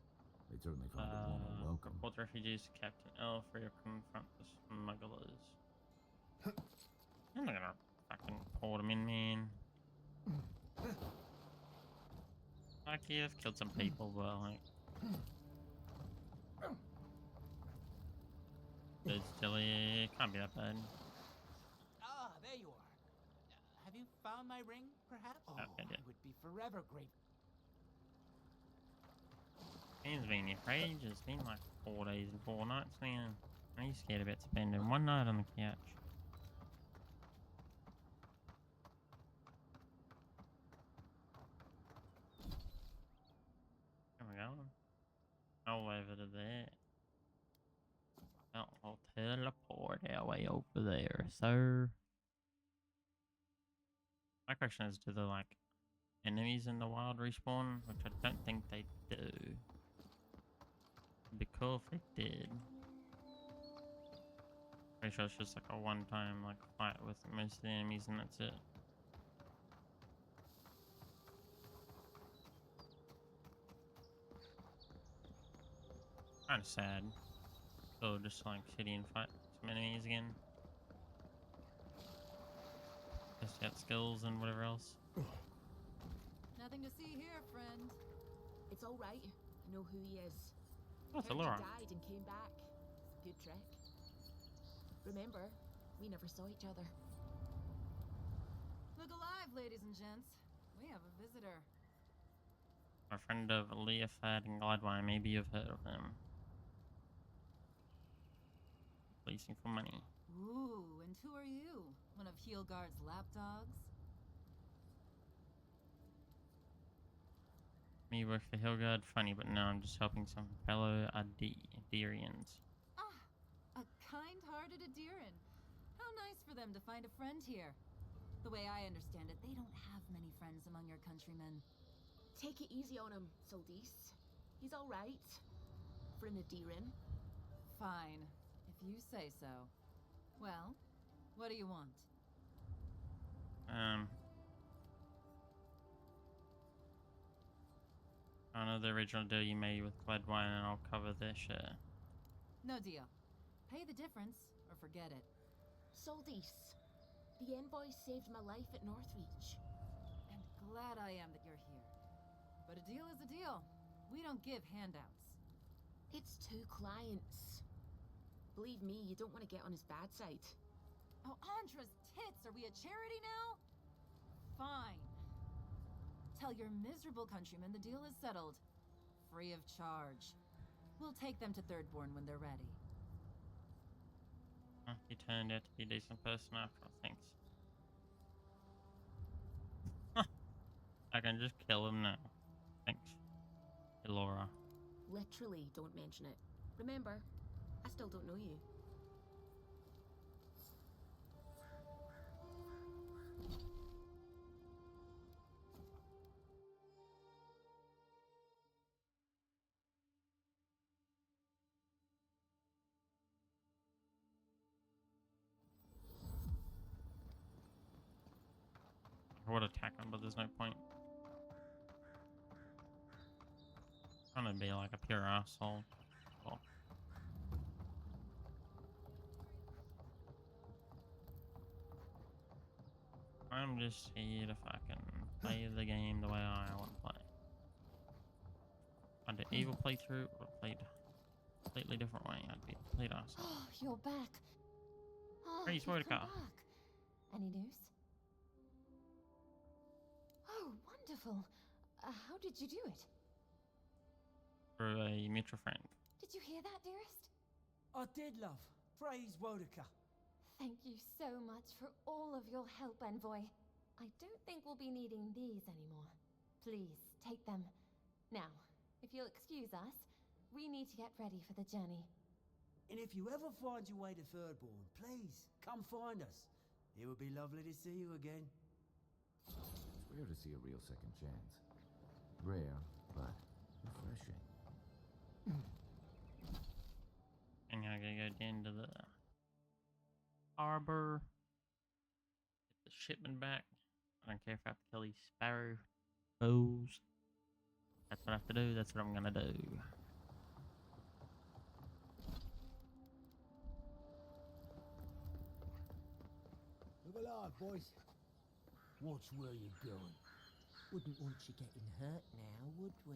They'd certainly find a warmer welcome. Report refugees to Captain Alfear, confront the smugglers. I'm not gonna fucking port them in, man. Like, yeah, I've killed some people, but like... It's silly, it can't be that bad. Ah, there you are. Have you found my ring, perhaps? Oh, I I would be forever grateful. Man's been here for ages. It's been like 4 days and 4 nights now. Are you scared about spending one night on the couch? Where am I going? Oh, over to there. Well, I'll teleport our way over there, sir. My question is, do the like enemies in the wild respawn? Which I don't think they do. It'd be cool if they did. Pretty sure it's just like a one-time like fight with most of the enemies and that's it. Kinda sad. So just like city and fight some enemies again. Test out skills and whatever else. Nothing to see here, friend. It's all right. I know who he is. Oh, it's Heard you Allura. died and came back. Good trick. Remember, we never saw each other. Look alive, ladies and gents. We have a visitor. A friend of Leofad and Gladwine. Maybe you've heard of them. Leasing for money. Ooh, and who are you? One of Heelgard's lapdogs? Me work for Hilgard, funny, but no, I'm just helping some fellow Adirians. Ah, a kind-hearted Adiran. How nice for them to find a friend here. The way I understand it, they don't have many friends among your countrymen. Take it easy on him, Soldis. He's all right. For an Adiran. Fine, if you say so. Well, what do you want? I know the original deal you made with Gladwine and I'll cover their share. No deal. Pay the difference, or forget it. Soldis, the envoy saved my life at Northreach. And glad I am that you're here. But a deal is a deal. We don't give handouts. It's 2 clients. Believe me, you don't want to get on his bad side. Oh, Andra's tits! Are we a charity now? Fine. Tell your miserable countrymen the deal is settled. Free of charge. We'll take them to Thirdborn when they're ready. You turned out to be a decent person after all, thanks. I can just kill him now. Thanks, Laura. Literally, don't mention it. Remember, I still don't know you. I would attack him, but there's no point. I'm gonna be like a pure asshole. Well, I'm just here to fucking play the game the way I want to play. I did evil playthrough or played a completely different way. I'd be a complete awesome. Oh, you're back. Oh, Hey, you've swear to come God. back. Any news? Oh, wonderful. How did you do it? Through a mutual friend. Did you hear that, dearest? I did, love. Praise Wodaka. Thank you so much for all of your help, Envoy. I don't think we'll be needing these anymore. Please, take them. Now, if you'll excuse us, we need to get ready for the journey. And if you ever find your way to Thirdborn, please, come find us. It would be lovely to see you again. It's rare to see a real second chance. Rare, but refreshing. And I gotta go down to the harbor. Get the shipment back. I don't care if I have to kill these sparrow bows. That's what I have to do. That's what I'm gonna do. Look alive, boys. Watch where you're going. Wouldn't want you getting hurt now, would we?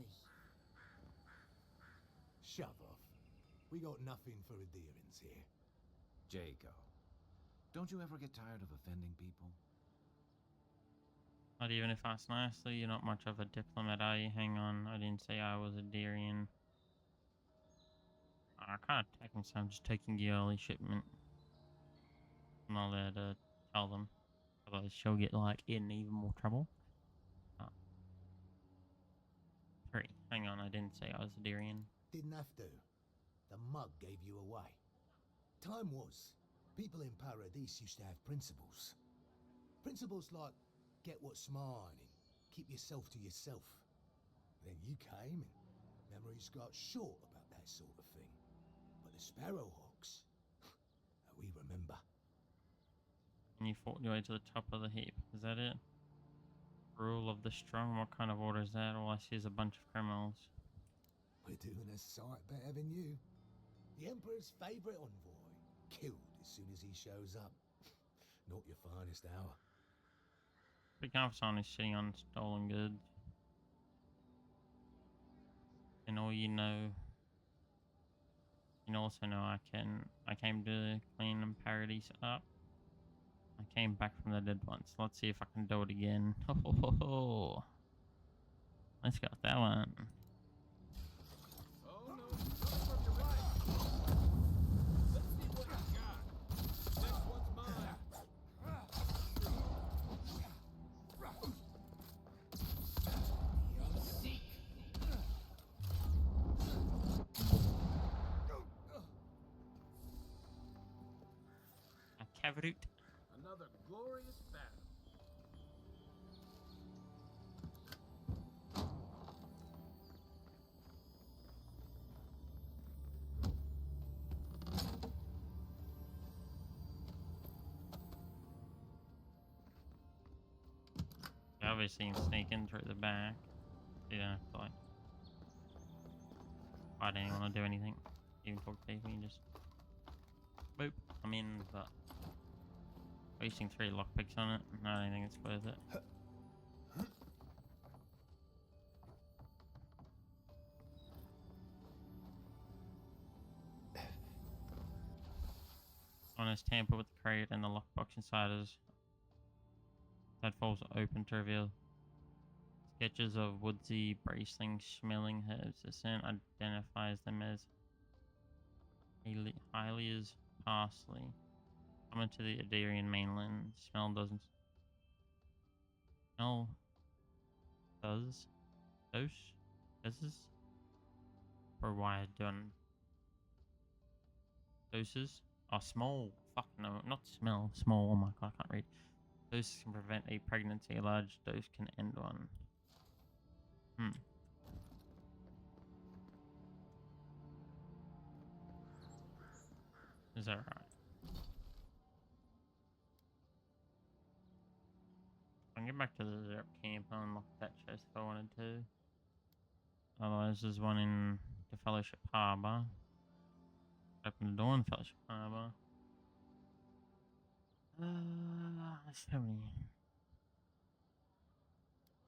Shove off. We got nothing for adherence here. Jacob, don't you ever get tired of offending people? Not even if I ask nicely, you're not much of a diplomat, are you? Hang on, I didn't say I was a Darian. I can't attack him, so I'm just taking the early shipment. I'm not allowed to tell them. Otherwise she'll get, like, in even more trouble. 3. Hang on, I didn't say I was a Darian. Didn't have to. The mug gave you away. Time was. People in Paradise used to have principles. Principles like get what's mine and keep yourself to yourself. Then you came and memories got short about that sort of thing. But the Sparrowhawks, we remember. And you fought your way to the top of the heap. Is that it? Rule of the strong? What kind of order is that? All I see is a bunch of criminals. We're doing a sight better than you. The Emperor's favourite envoy, killed as soon as he shows up. Not your finest hour. Pretty confident he's sitting on stolen goods. And all you know, you also know I came to clean Paradise up. I came back from the dead once. Let's see if I can do it again. Ho. Let's go with that one. Oh no, coming from your right. Let's see what you got. Next one's mine. A cavalry. Another glorious battle. Obviously, you can sneak in through the back. You don't have to, like, I don't even want to do anything. Even talk to people, you just boop. I'm in, but wasting 3 lockpicks on it, I don't think it's worth it. Honest tamper with the crate and the lockbox inside is that falls open to reveal sketches of woodsy, bracing, smelling herbs. The scent identifies them as Hylia's parsley. Common to the Adarian mainland. Smell doesn't. Smell does. Dose? Doses? For why done? Doses? Oh, small. Fuck no, not smell. Small. Oh my god, I can't read. Doses can prevent a pregnancy. A large dose can end one. Is that right? I can get back to the Zerp camp and unlock that chest if I wanted to. Otherwise, there's one in the Fellowship Harbor. Open the door in the Fellowship Harbor. So many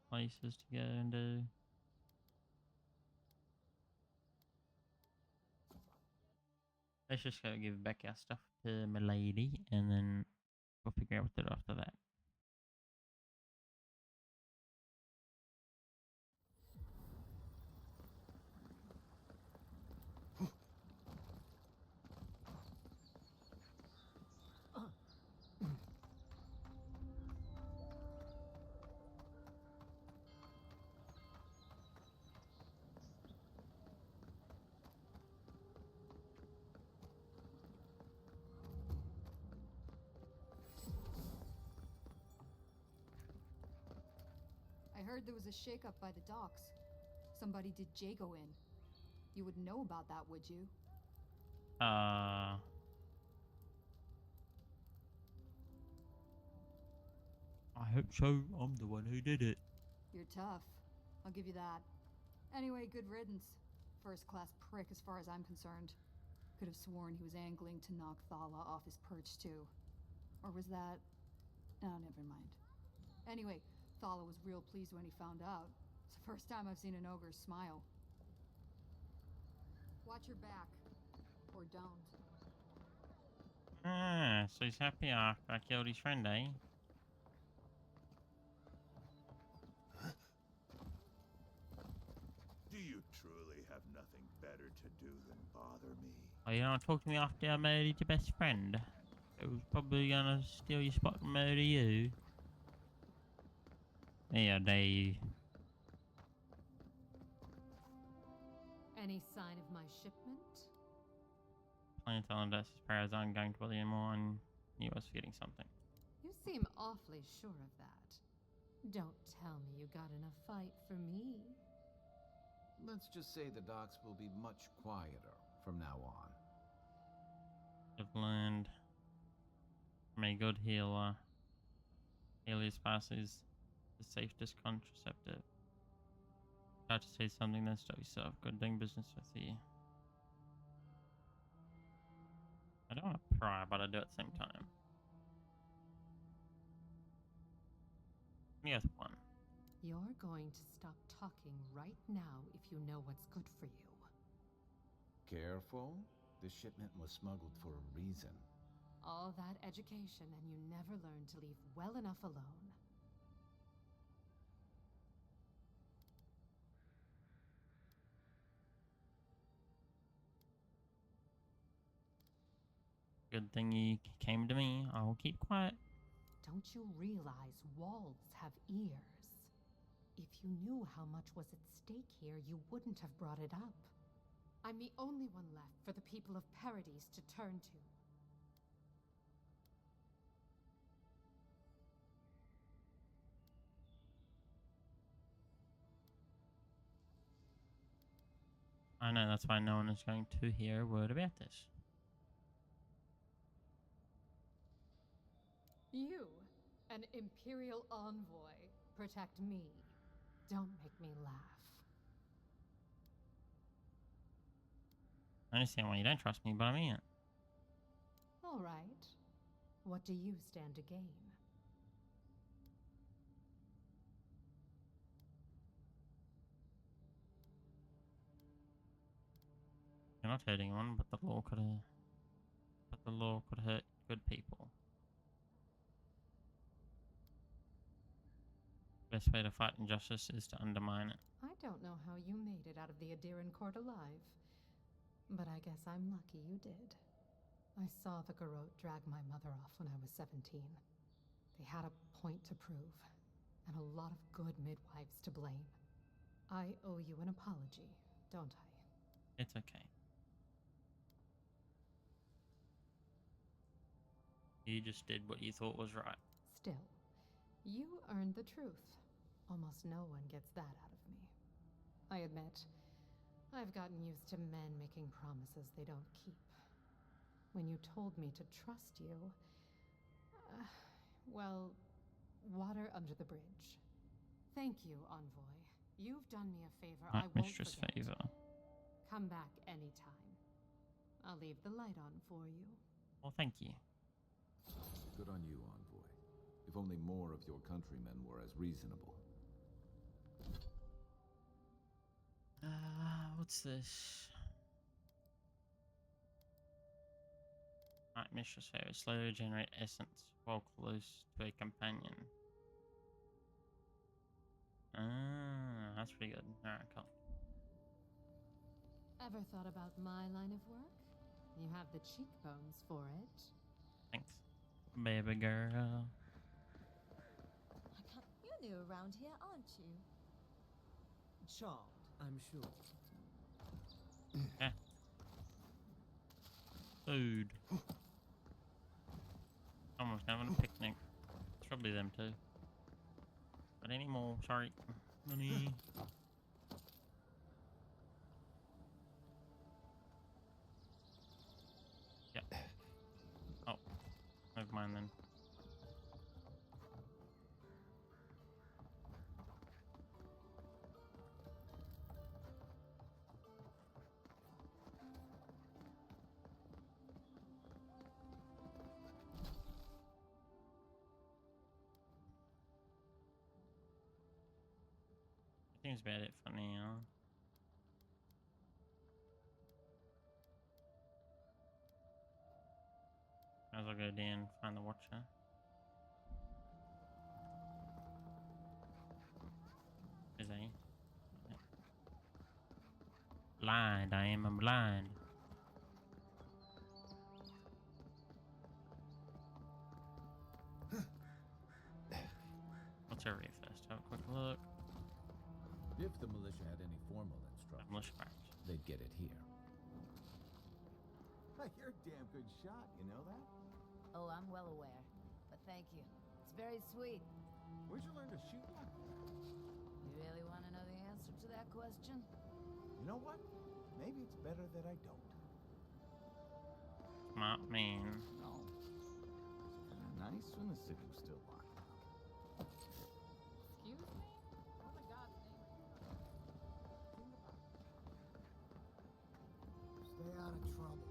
places to go and do. Let's just go give back our stuff to my lady, and then we'll figure out what to do after that. I heard there was a shakeup by the docks. Somebody did Jago in. You wouldn't know about that, would you? I hope so. I'm the one who did it. You're tough. I'll give you that. Anyway, good riddance. First-class prick as far as I'm concerned. Could have sworn he was angling to knock Thala off his perch, too. Or was that... Oh, never mind. Anyway, Thala was real pleased when he found out. It's the first time I've seen an ogre smile. Watch your back. Or don't. Ah, so he's happy after I killed his friend, eh? Do you truly have nothing better to do than bother me? Oh, you don't talk to me after I murdered your best friend? It was probably gonna steal your spot and murder you. Yeah, they... Any sign of my shipment? Plain telling us as far as I'm going to bother you more and you was forgetting something. You seem awfully sure of that. Don't tell me you got enough fight for me. Let's just say the docks will be much quieter from now on. I've learned from a good healer. Heliospace is the safest contraceptive. Try to say something, then stop yourself. Good doing business with you. I don't want to pry, but I do at the same time. Yes, one. You're going to stop talking right now if you know what's good for you. Careful. This shipment was smuggled for a reason. All that education and you never learned to leave well enough alone. Good thing you came to me. I will keep quiet. Don't you realize walls have ears? If you knew how much was at stake here, you wouldn't have brought it up. I'm the only one left for the people of Paradise to turn to. I know, that's why no one is going to hear a word about this. You, an Imperial envoy, protect me. Don't make me laugh. I understand why you don't trust me, but I mean it. All right. What do you stand to gain? You're not hurting anyone, but the law could hurt good people. Best way to fight injustice is to undermine it. I don't know how you made it out of the Adiran court alive, but I guess I'm lucky you did. I saw the Garrote drag my mother off when I was 17. They had a point to prove, and a lot of good midwives to blame. I owe you an apology, don't I? It's okay. You just did what you thought was right. Still, you earned the truth. Almost no one gets that out of me. I admit, I've gotten used to men making promises they don't keep. When you told me to trust you, well, water under the bridge. Thank you, Envoy. You've done me a favor I won't Mistress forget. Favor. Come back anytime. I'll leave the light on for you. Well, thank you. Good on you, Envoy. If only more of your countrymen were as reasonable. What's this? Night Mistress Hair. Slowly generate essence while close to a companion. Ah, that's pretty good. Alright, cool. Ever thought about my line of work? You have the cheekbones for it. Thanks, baby girl. You're new around here, aren't you? Charmed, I'm sure. Yeah. Food. Someone's having a picnic. It's probably them too. But anymore, sorry. Money. Yep. Oh. Never mind then. I think it's about it for now. Might as well go down and find the watcher. Is he? Blind, I am blind. What's over here first? Have a quick look. If the militia had any formal Militia instructions, craft. they'd get it here. You're a damn good shot, you know that? Oh, I'm well aware. But thank you. It's very sweet. Where'd you learn to shoot like that? You really want to know the answer to that question? You know what? Maybe it's better that I don't. Smart man. No. It's kind of nice when the city was still locked down. Excuse me? Oh my God. Stay out of trouble.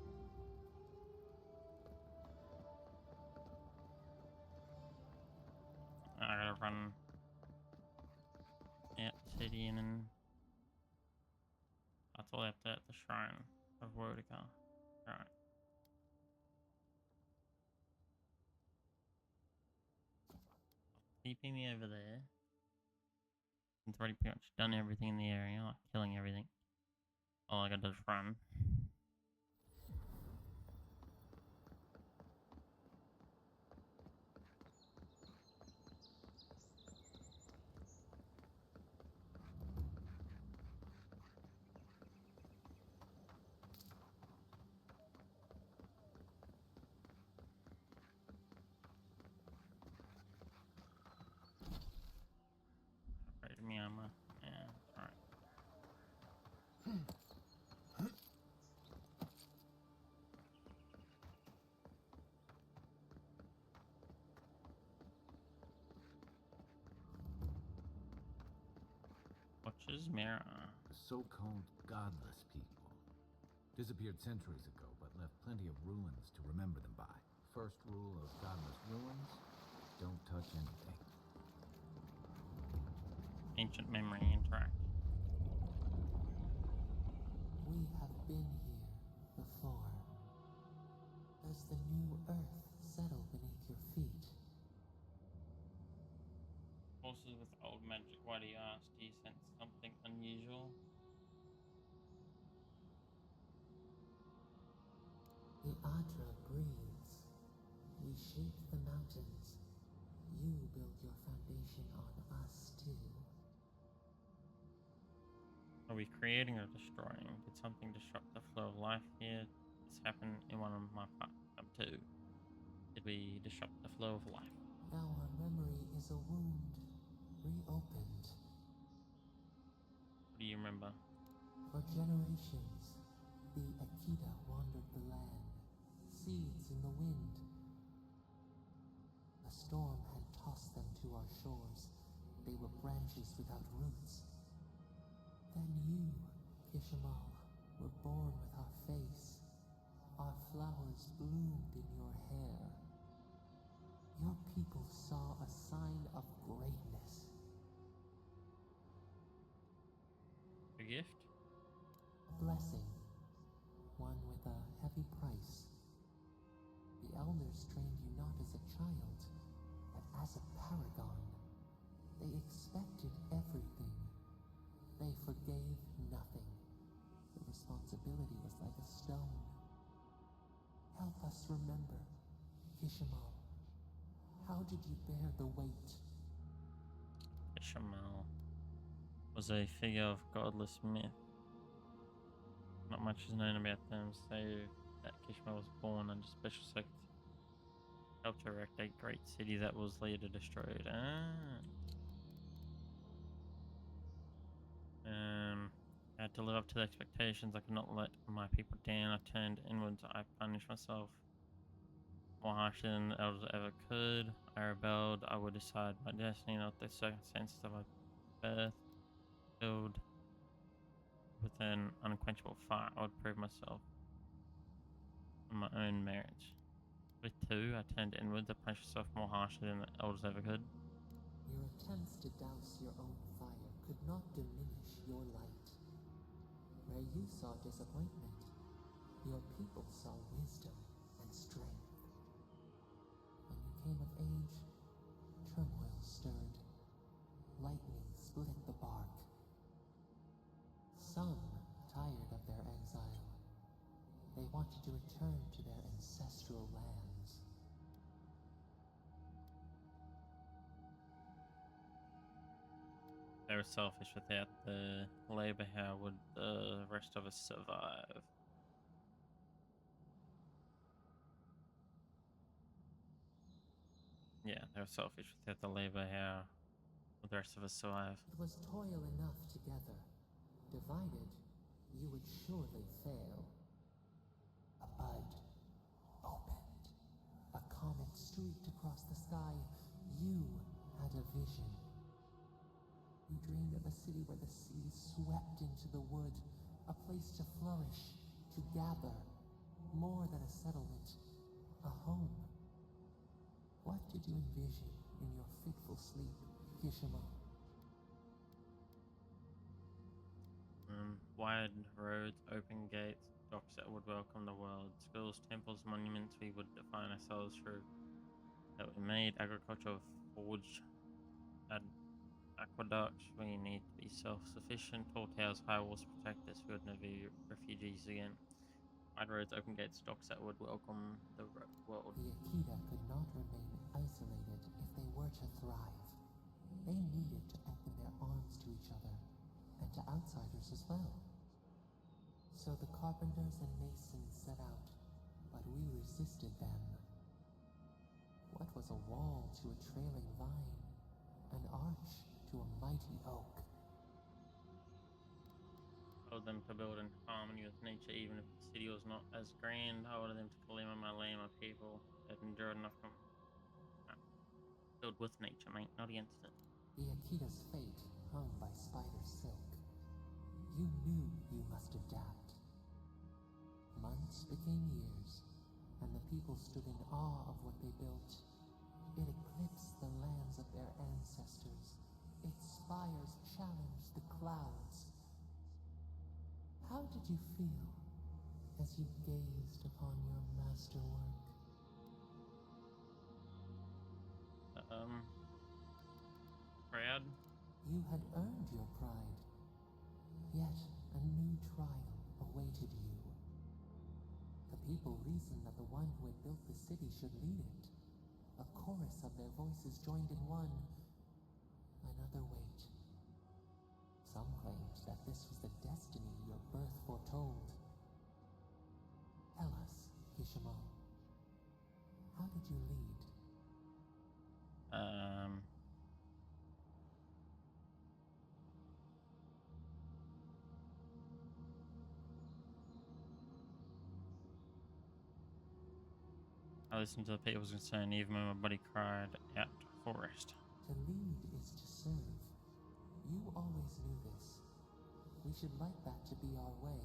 I gotta run out city and then that's all after at the shrine of Wodica. Right. Keeping me over there. It's already pretty much done everything in the area, like killing everything. All I gotta do is run. Right, me armor. Yeah, alright. Watch's mirror. The so-called godless people. Disappeared centuries ago, but left plenty of ruins to remember them by. First rule of godless ruins, don't touch anything. Ancient memory interact. We have been here before. Does the new earth settle beneath your feet? Forces with old magic, why do you ask? Do you sense something unusual? The Adra breathes. We shape the mountains. You build your foundation on us too. Are we creating or destroying? Did something disrupt the flow of life here? This happened in one of my parts too. Did we disrupt the flow of life? Now our memory is a wound, reopened. What do you remember? For generations, the Akita wandered the land, seeds in the wind. A storm had tossed them to our shores. They were branches without roots. Then you, Kishimal, were born with our face. Our flowers bloomed in your hair. Your people saw a sign of greatness. A gift? blessing, one with a heavy price. The elders trained you not as a child, but as a paragon. They expected everything. They forgave nothing. The responsibility was like a stone. Help us remember, Kishimal. How did you bear the weight? Kishimal was a figure of godless myth. Not much is known about them, save that Kishimal was born under special circumstances. Helped to erect a great city that was later destroyed. I had to live up to the expectations. I could not let my people down. I turned inwards. I punished myself more harshly than the elders ever could. I rebelled. I would decide my destiny, not the circumstances of my birth. Filled with an unquenchable fire, I would prove myself on my own merits. With two, I turned inwards. I punished myself more harshly than the elders ever could. Your attempts to douse your own fire could not diminish your light. Where you saw disappointment, your people saw wisdom and strength. When you came of age, turmoil stirred. Lightning split the bark. Some tired of their exile. They wanted to return to their ancestral lands. They were selfish. Without the labor, how would the rest of us survive? Yeah, they were selfish. Without the labor, how would the rest of us survive? It was toil enough together. Divided, you would surely fail. A bud opened. A comet streaked across the sky. You had a vision. You dreamed of a city where the sea swept into the wood, a place to flourish, to gather, more than a settlement, a home. What did you envision in your fitful sleep, Kishimal? Wide roads, open gates, docks that would welcome the world, schools, temples, monuments we would define ourselves through, that we made agriculture, forged, aqueducts, we need to be self-sufficient, tall towers, high walls to protect us, we would never be refugees again. Wide roads, open gates, docks that would welcome the world. The Akita could not remain isolated if they were to thrive. They needed to open their arms to each other, and to outsiders as well. So the carpenters and masons set out, but we resisted them. What was a wall to a trailing vine? An arch to a mighty oak. I ordered them to build in harmony with nature, even if the city was not as grand. I ordered them to claim my land, my people, that endured enough from filled with nature, mate, not against it. The Akita's fate hung by spider silk. You knew you must adapt. Months became years, and the people stood in awe of what they built. It eclipsed the lands of their ancestors. Its spires challenged the clouds. How did you feel as you gazed upon your masterwork? Proud? You had earned your pride. Yet a new trial awaited you. The people reasoned that the one who had built the city should lead it. A chorus of their voices joined in one. Another wait. Some claimed that this was the destiny your birth foretold. Tell us, Kishimal, how did you lead? I listened to the people's concern even when my body cried out for rest. To lead is to serve. You always knew this. We should like that to be our way.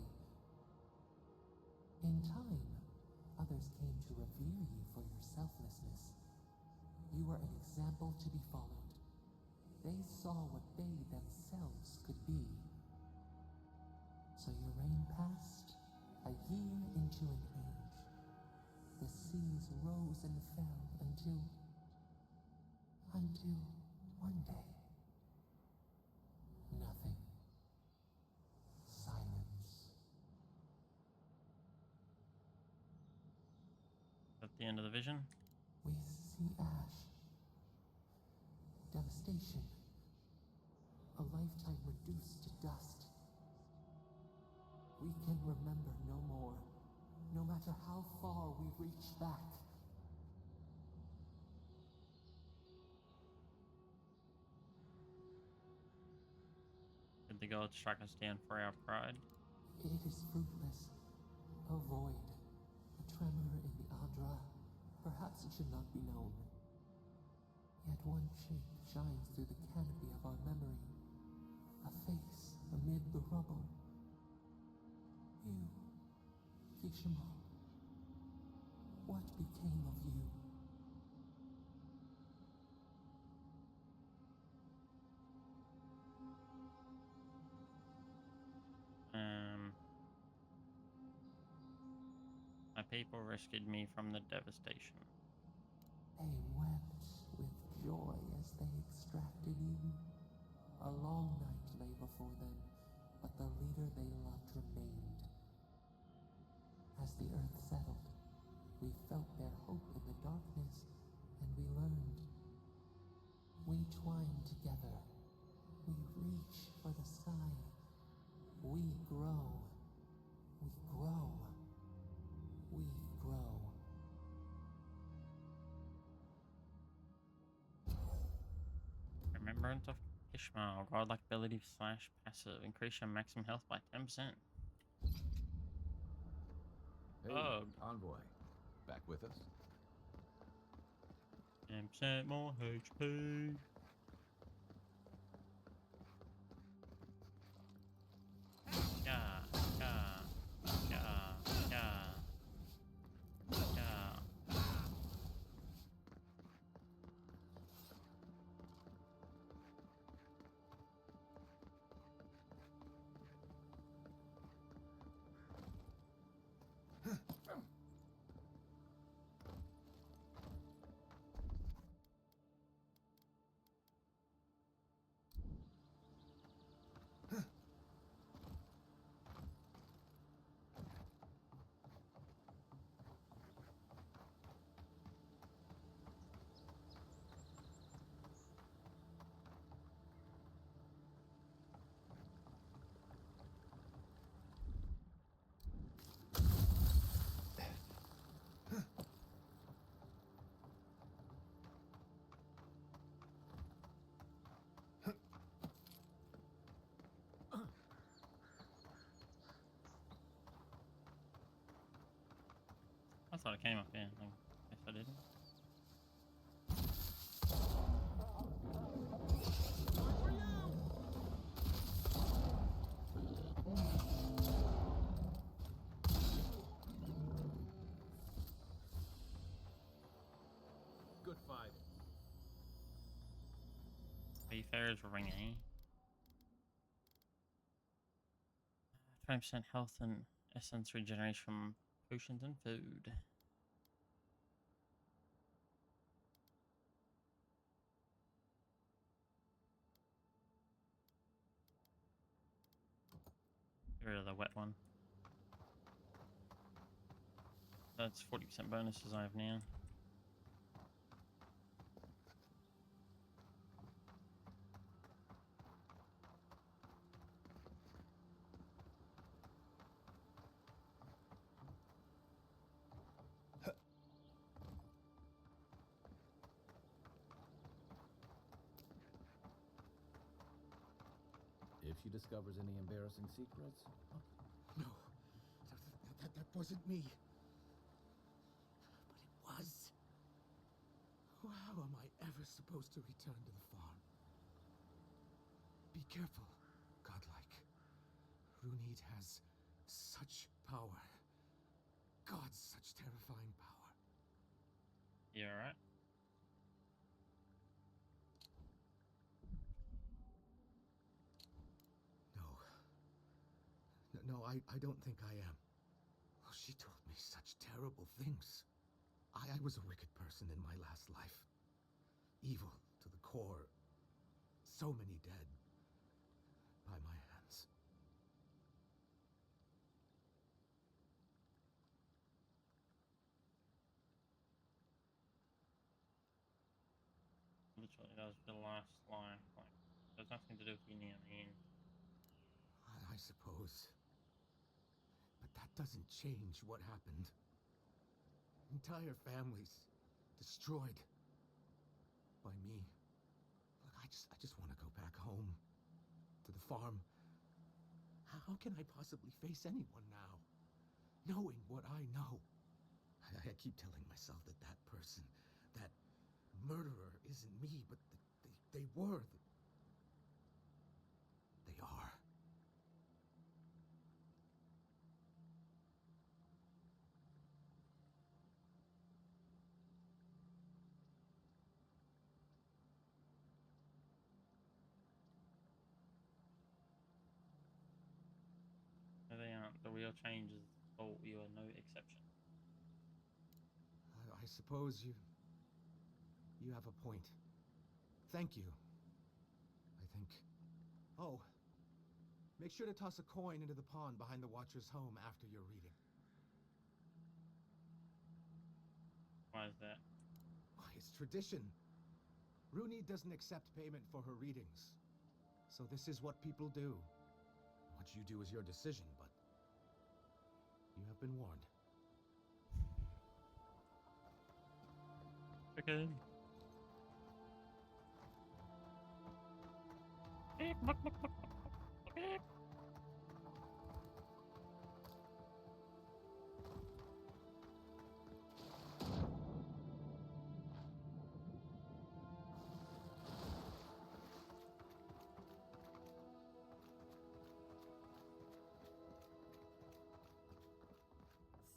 In time, others came to revere you for your selflessness. You were an example to be followed. They saw what they themselves could be. So your reign passed. ensuing age, the seas rose and fell until one day, nothing. Silence. At the end of the vision? We see ash. Devastation. A lifetime reduced to dust. We can remember no more, no matter how far we reach back. Did the gods strike us down for our pride? It is fruitless. A void. A tremor in the Adra. Perhaps it should not be known. Yet one shape shines through the canopy of our memory. A face amid the rubble. You, Kishima. What became of you? My people rescued me from the devastation. They wept with joy as they extracted you. A long night lay before them, but the leader they loved remained. As the earth settled, we felt their hope in the darkness, and we learned. We twine together. We reach for the sky. We grow. We grow. We grow. Remembrance of Ishmael, godlike ability slash passive. Increase your maximum health by 10%. Hey, Oh. Envoy. Back with us? 10% more HP. Yeah, yeah, yeah, yeah, yeah. I thought it came up here. I guess I didn't. Good fight. Wayfarer's ring, eh? 20% health and essence regeneration from potions and food. Get rid of the wet one. That's 40% bonuses I have now. If she discovers any embarrassing secrets, No, that wasn't me. But it was. How am I ever supposed to return to the farm? Be careful, godlike. Runid has such power. God's such terrifying power. You alright? No, I don't think I am. Well, she told me. me such terrible things. I was a wicked person in my last life. Evil to the core. So many dead. By my hands. Literally, that was the last line. Like, there's nothing to do with you near me. I suppose. But that doesn't change what happened. Entire families destroyed by me. Look, I just want to go back home to the farm. How can I possibly face anyone now, knowing what I know? I keep telling myself that that person, that murderer isn't me, but they were. They are. No, they aren't. The real change is oh, you are no exception. I suppose you have a point. Thank you. I think. Oh, make sure to toss a coin into the pond behind the Watcher's home after your reading. Why is that? Why, it's tradition. Rooney doesn't accept payment for her readings. So this is what people do. What you do is your decision, but you have been warned. Okay.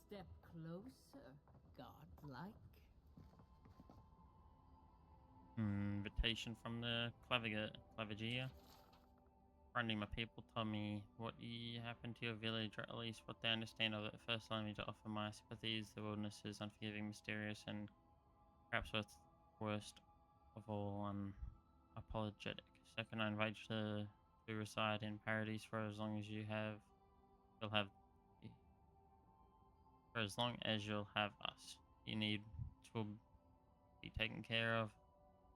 Step closer, godlike. Invitation from the Claviger. Friendly, my people told me what happened to your village, or at least what they understand of it. First, allow me to offer my sympathies. The wilderness is unforgiving, mysterious, and perhaps what's worst of all, unapologetic. Second, I invite you to reside in paradise for as long as you'll have, for as long as you'll have us. You need to be taken care of.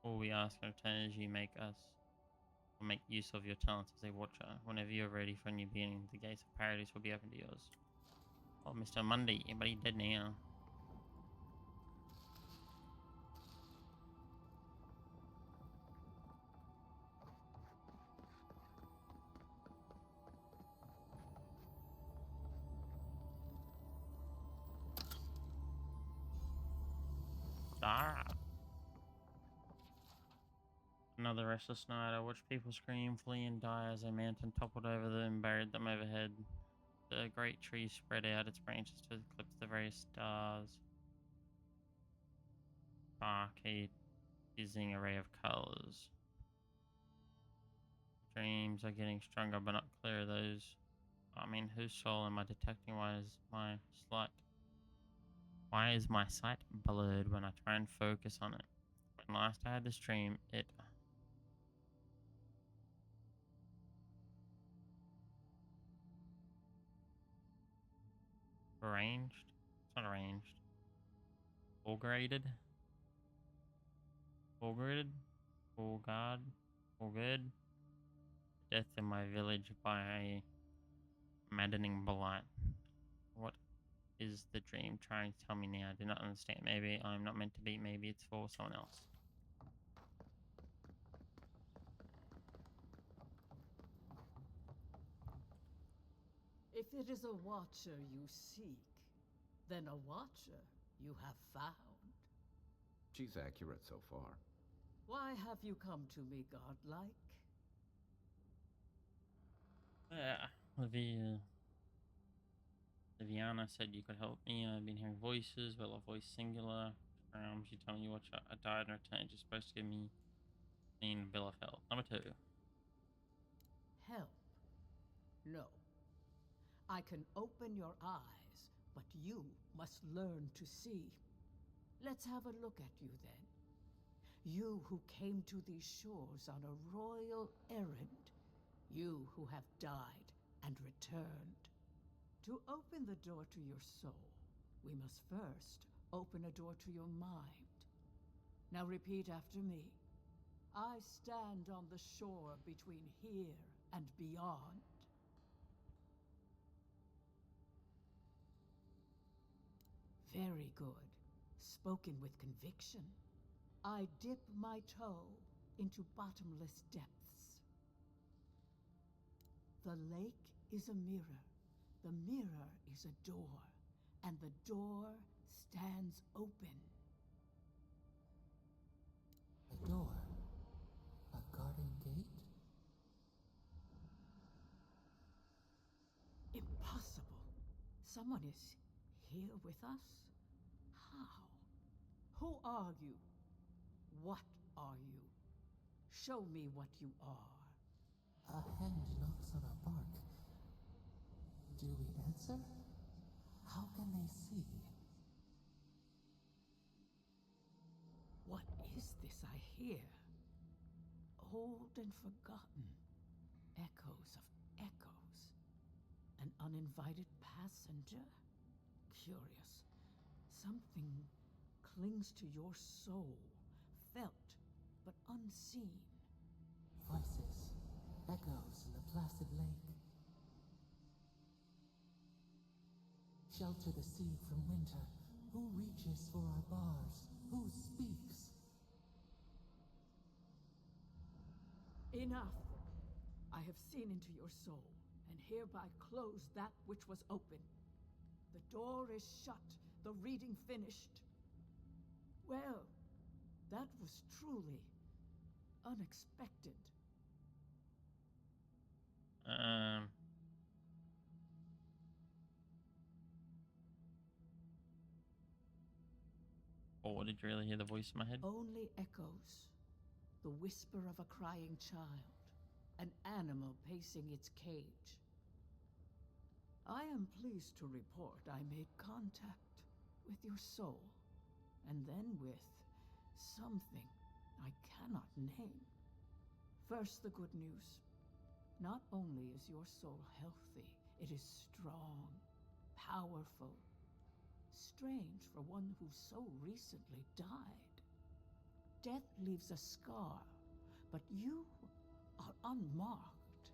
All we ask in return is you make use of your talents as a watcher. Whenever you're ready for a new beginning, the gates of paradise will be open to yours. Oh, Mr. Monday, but he dead now. Ah. Another restless night. I watched people scream, flee, and die as a mountain toppled over them and buried them overhead. The great tree spread out its branches to eclipse the very stars. Spark a dizzying array of colors. Dreams are getting stronger but not clear. Whose soul am I detecting? Why is my sight blurred when I try and focus on it? When last I had this dream, it arranged? It's not arranged. Fulgurated? Fulgurated? Full God? Full good? Death in my village by a maddening blight. What is the dream trying to tell me now? I do not understand. Maybe I'm not meant to be. Maybe it's for someone else. If it is a watcher you seek, then a watcher you have found. She's accurate so far. Why have you come to me, godlike? Viviana said you could help me. I've been hearing voices, well, a voice singular. She told me you watch I died in return. You're supposed to give me clean bill of health. Number 2. Help? No. I can open your eyes, But you must learn to see. Let's have a look at you then. You who came to these shores on a royal errand. You who have died and returned. To open the door to your soul, we must first open a door to your mind. Now repeat after me. I stand on the shore between here and beyond. Very good. Spoken with conviction. I dip my toe into bottomless depths. The lake is a mirror. The mirror is a door. And the door stands open. A door? A garden gate? Impossible. Someone is here with us? How? Who are you? What are you? Show me what you are. A hand knocks on our bark. Do we answer? How can they see? What is this I hear? Old and forgotten. Echoes of echoes. An uninvited passenger? Curious. Something clings to your soul, felt but unseen. Voices, echoes in the placid lake. Shelter the sea from winter. Who reaches for our bars? Who speaks? Enough! I have seen into your soul, and hereby close that which was open. The door is shut, the reading finished. Well, that was truly unexpected. Or did you really hear the voice in my head? Only echoes. The whisper of a crying child. An animal pacing its cage. I am pleased to report I made contact with your soul. And then with something I cannot name. First, the good news. Not only is your soul healthy, it is strong, powerful. Strange for one who so recently died. Death leaves a scar, but you are unmarked.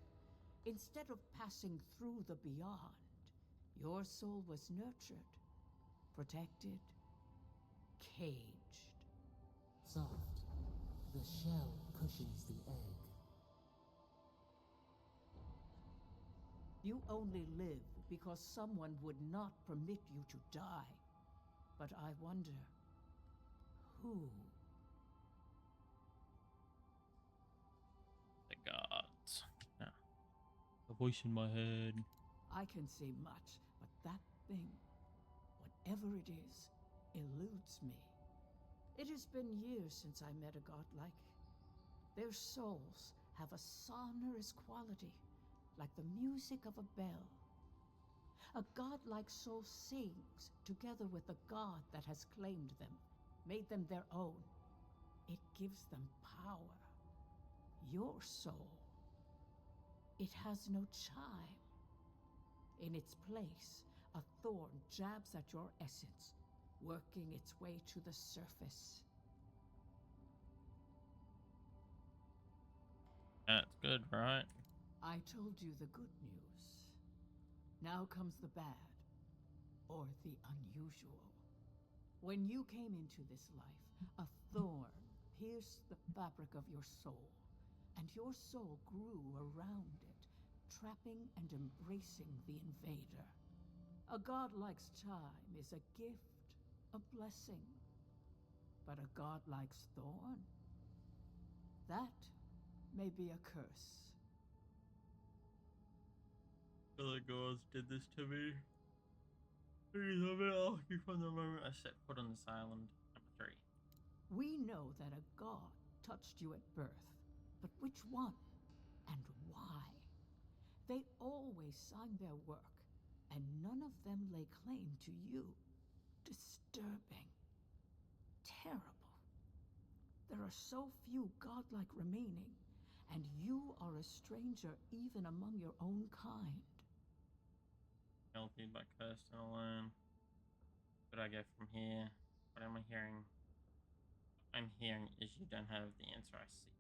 Instead of passing through the beyond, your soul was nurtured, protected, caged. Soft. The shell cushions the egg. You only live because someone would not permit you to die. But I wonder, who? The gods. Yeah. The voice in my head. I can say much, but that thing, whatever it is, eludes me. It has been years since I met a godlike. Their souls have a sonorous quality, like the music of a bell. A godlike soul sings together with the god that has claimed them, made them their own. It gives them power. Your soul, it has no chime. In its place, a thorn jabs at your essence, working its way to the surface. That's good, right? I told you the good news. Now comes the bad, or the unusual. When you came into this life, a thorn pierced the fabric of your soul, and your soul grew around it, trapping and embracing the invader. A godlike's chime is a gift, a blessing. But a godlike's thorn? That may be a curse. The gods did this to me. Please, I've been asking from the moment I set foot on this island. Number 3. We know that a god touched you at birth, but which one and why? They always sign their work, and none of them lay claim to you. Disturbing. Terrible. There are so few godlike remaining, and you are a stranger even among your own kind. Guilty but cursed and alone. Where do I go from here? What am I hearing? What I'm hearing is you don't have the answer I seek.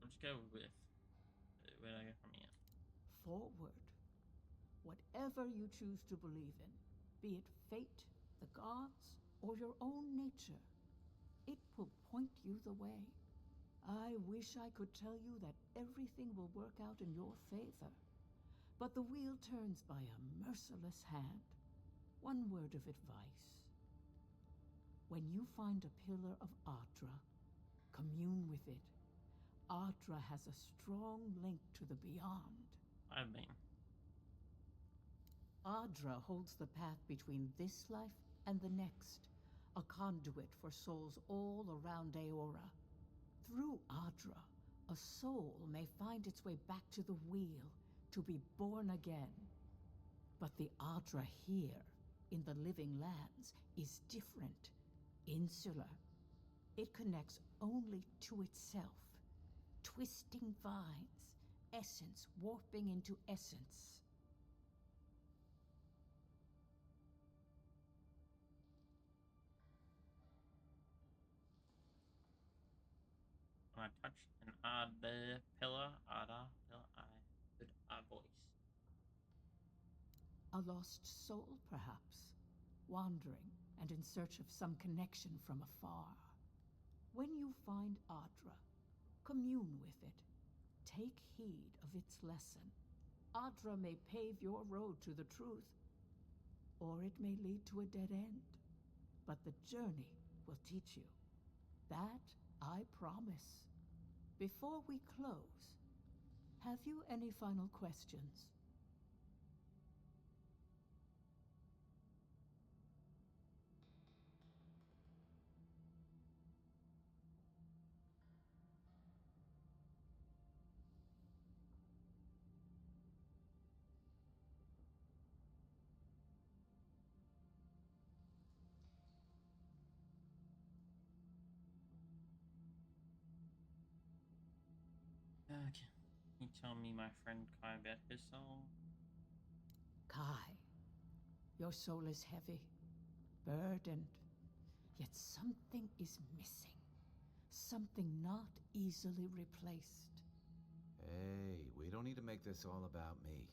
I'll just go with where do I go from here? Forward. Whatever you choose to believe in, be it fate, the gods, or your own nature, it will point you the way. I wish I could tell you that everything will work out in your favor, but the wheel turns by a merciless hand. One word of advice. When you find a pillar of Ardra, commune with it. Ardra has a strong link to the beyond. I mean, Ardra holds the path between this life and the next, a conduit for souls all around Aora. Through Ardra, a soul may find its way back to the wheel to be born again. But the Ardra here, in the Living Lands, is different, insular. It connects only to itself. Twisting vines, essence warping into essence. when I touch an odd pillar, I heard a voice. A lost soul, perhaps, wandering and in search of some connection from afar. When you find Ardra, commune with it. Take heed of its lesson. Ardra may pave your road to the truth, or it may lead to a dead end. But the journey will teach you. That I promise. Before we close, have you any final questions? Okay. Can you tell me, my friend Kai, about his soul? Kai, your soul is heavy, burdened, yet something is missing. Something not easily replaced. Hey, we don't need to make this all about me.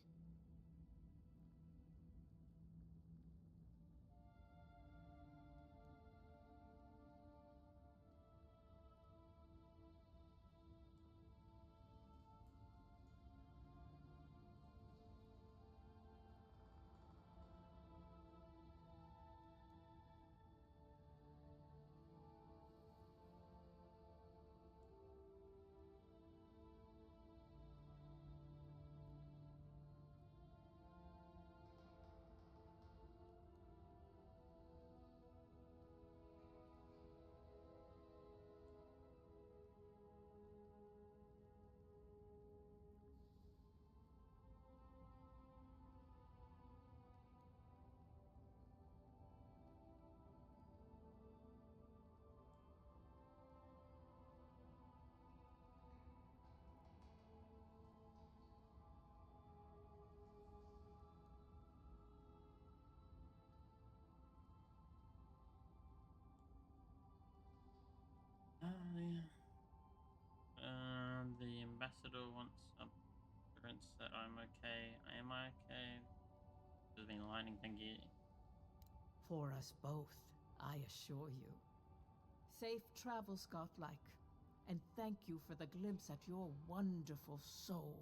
Yeah. The ambassador wants assurance that I'm okay. Am I okay? There's been lightning thingy. For us both, I assure you. Safe travels, godlike, and thank you for the glimpse at your wonderful soul.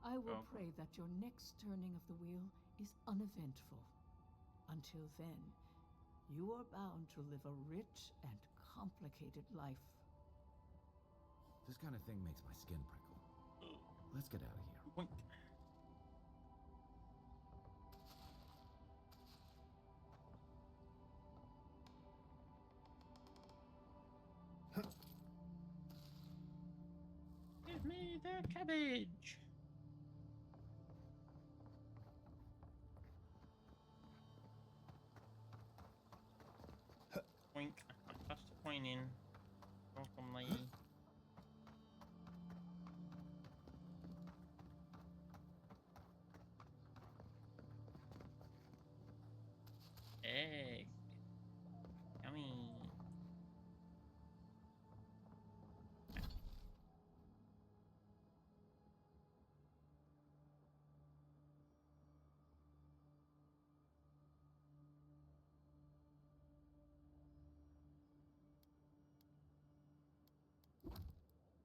I will pray that your next turning of the wheel is uneventful. Until then, you are bound to live a rich and complicated life. This kind of thing makes my skin prickle. Let's get out of here. Boink. Give me the cabbage. Oink. I touched the point in. Welcome, lady. Egg. Yummy.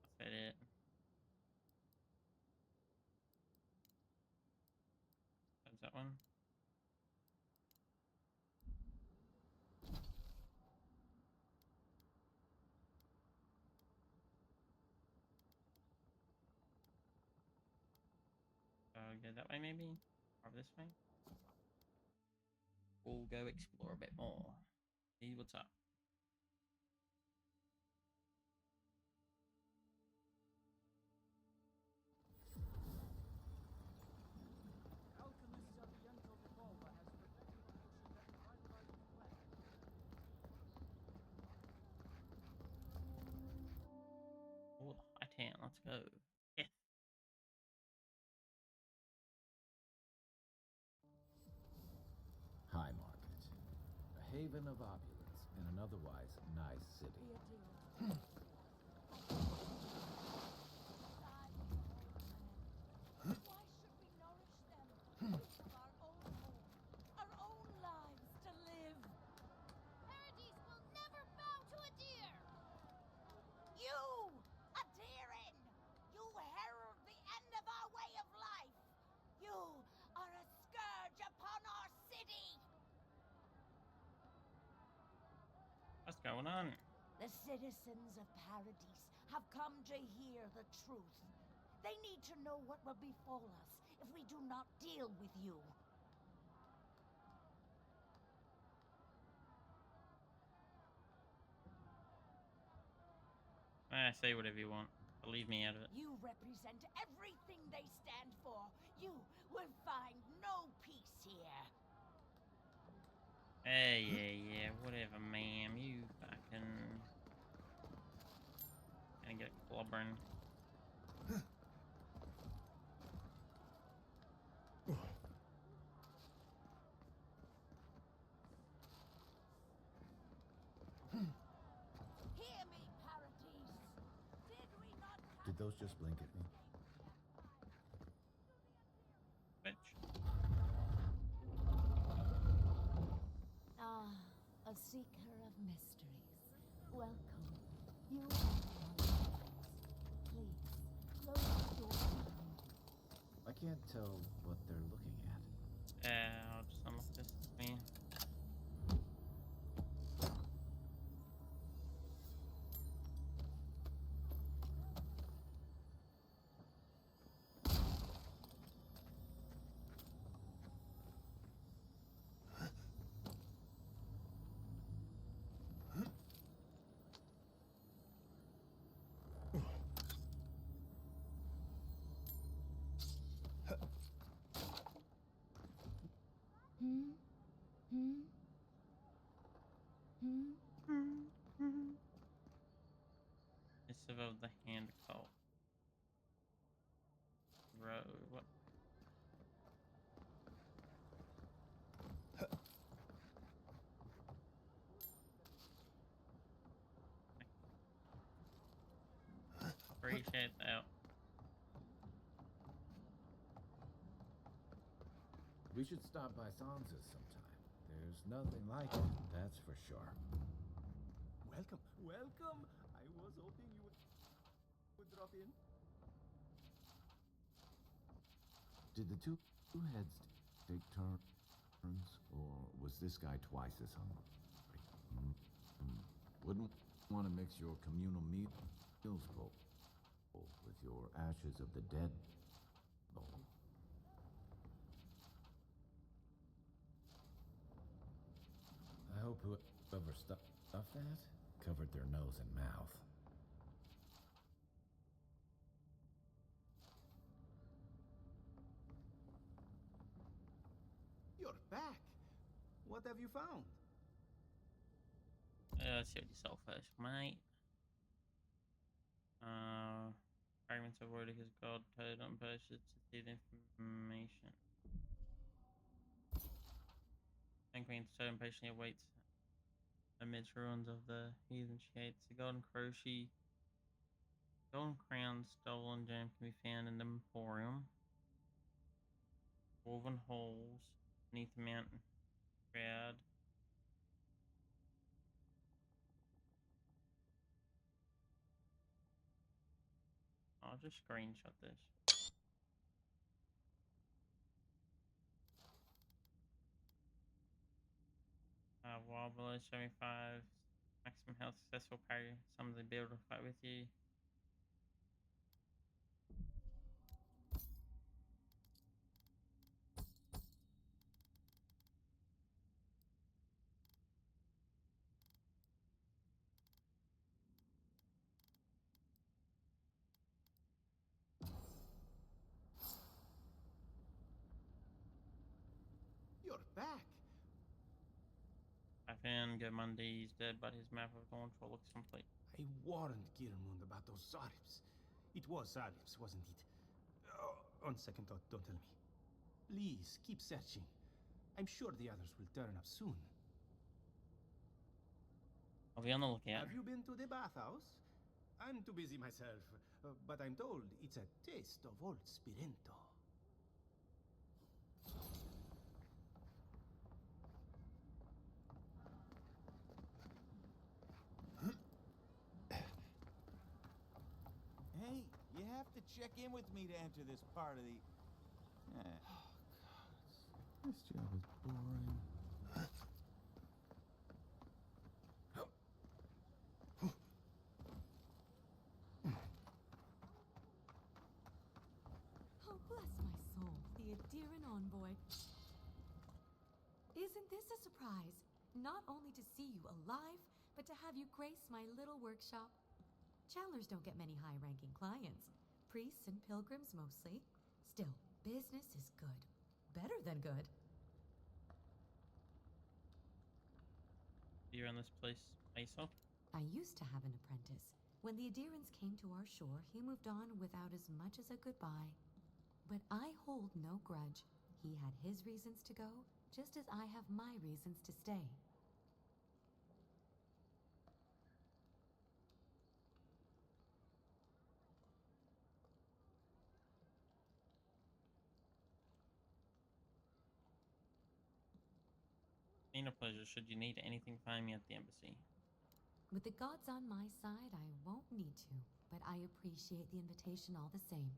Is that it? That's that one. Go that way maybe? Or this way? We'll go explore a bit more. See what's up. Oh, the high tan, let's go. Yeah. High Market, a haven of opulence in an otherwise nice city. Our own lives to live. Paradise will never bow to a deer. You, a deerin! You herald the end of our way of life. You are a scourge upon our city. What's going on? The citizens of Paradise have come to hear the truth. They need to know what will befall us if we do not deal with you. Say whatever you want. But leave me out of it. You represent everything they stand for. You will find no peace here. Hey, yeah, whatever, ma'am. You fucking... Gonna get clobbering. Hear me, Paradise. Did we not... Did those just blink at me? Bitch. Ah, a seeker of mysteries. Welcome. You are welcome. Please, close the door behind you. I can't tell what they're looking at. I'll just unlock this for me. Missive of the Hand Cult. Road, what? Appreciate that. We should stop by Sansa's sometime. There's nothing like it, that's for sure. Welcome, welcome. I was hoping you would drop in. Did the two heads take turns, or was this guy twice as hungry? Wouldn't want to mix your communal meals bowl with your ashes of the dead bowl. I hope whoever stuffed that covered their nose and mouth. You're back. What have you found? let's see what you sell first, mate. Fragments of Woodica's God totem purchased to see the information. And Queen's totem patiently awaits amidst ruins of the heathen she hates. The golden crown stolen gem can be found in the Emporium. Woven holes beneath the mountain shroud. I'll just screenshot this. While below 75, maximum health, successful parry. Some of the build will fight with you. You're back. I found Germundi. He's dead, but his map of Dawnfall looks complete. I warned Girmund about those Zarims. It was Zarims, wasn't it? Oh, on second thought, don't tell me. Please, keep searching. I'm sure the others will turn up soon. I'll be on the lookout. Have you been to the bathhouse? I'm too busy myself, but I'm told it's a taste of old Spirento. Hey, you have to check in with me to enter this part of the... Oh, God. This job is boring. Oh, bless my soul. The Adiran envoy. Isn't this a surprise? Not only to see you alive, but to have you grace my little workshop. Chandlers don't get many high-ranking clients. Priests and pilgrims mostly. Still, business is good. Better than good. You run this place, Aesop? I used to have an apprentice. When the Adirans came to our shore, he moved on without as much as a goodbye. But I hold no grudge. He had his reasons to go, just as I have my reasons to stay. Been a pleasure. Should you need anything, find me at the embassy. With the gods on my side, I won't need to, but I appreciate the invitation all the same.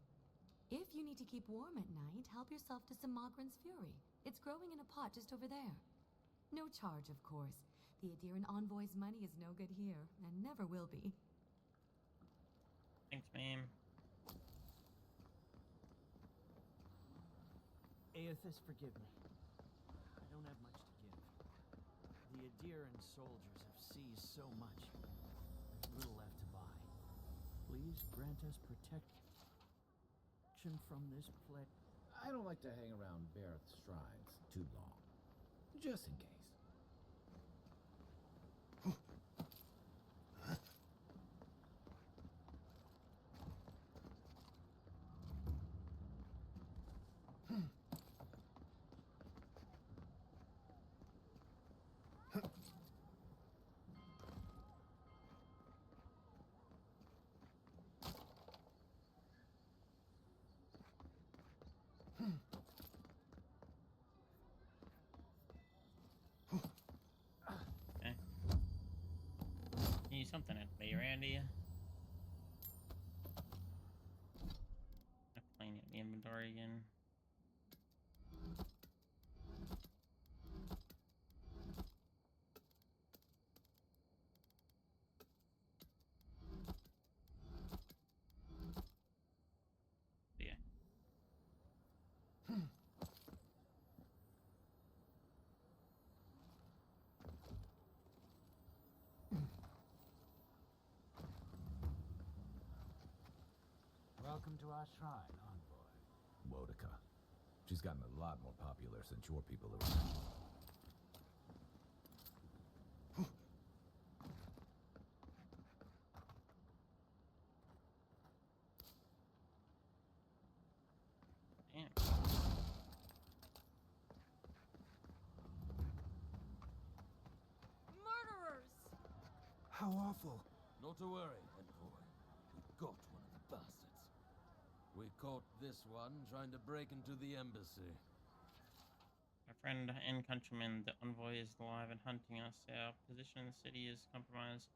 If you need to keep warm at night, help yourself to some Mogren's Fury. It's growing in a pot just over there. No charge, of course. The Adiran envoy's money is no good here, and never will be. Thanks, ma'am. Aethys, forgive me. I don't have much to give. The Adiran soldiers have seized so much. There's little left to buy. Please grant us protection from this plague. I don't like to hang around Bareth's shrines too long. Just in case. Okay. Need something to be around here. Clean up the inventory again. Yeah. Welcome to our shrine, envoy. Wodica. She's gotten a lot more popular since your people are around. How awful. Not to worry, Envoy. We got one of the bastards. We caught this one trying to break into the embassy. My friend and countryman, the envoy is alive and hunting us. Our position in the city is compromised.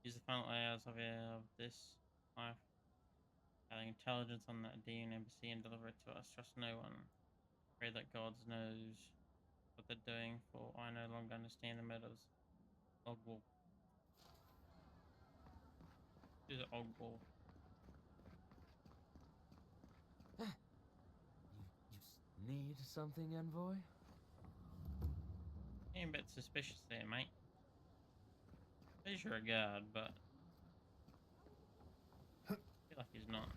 Use the final hours of this life. Gathering intelligence on that Dean embassy and deliver it to us. Trust no one. Pray that God knows what they're doing, for I no longer understand the motives. Ogwal. Who's Ogwal? You need something, Envoy? You're a bit suspicious there, mate. Says you're a guard, but I feel like he's not.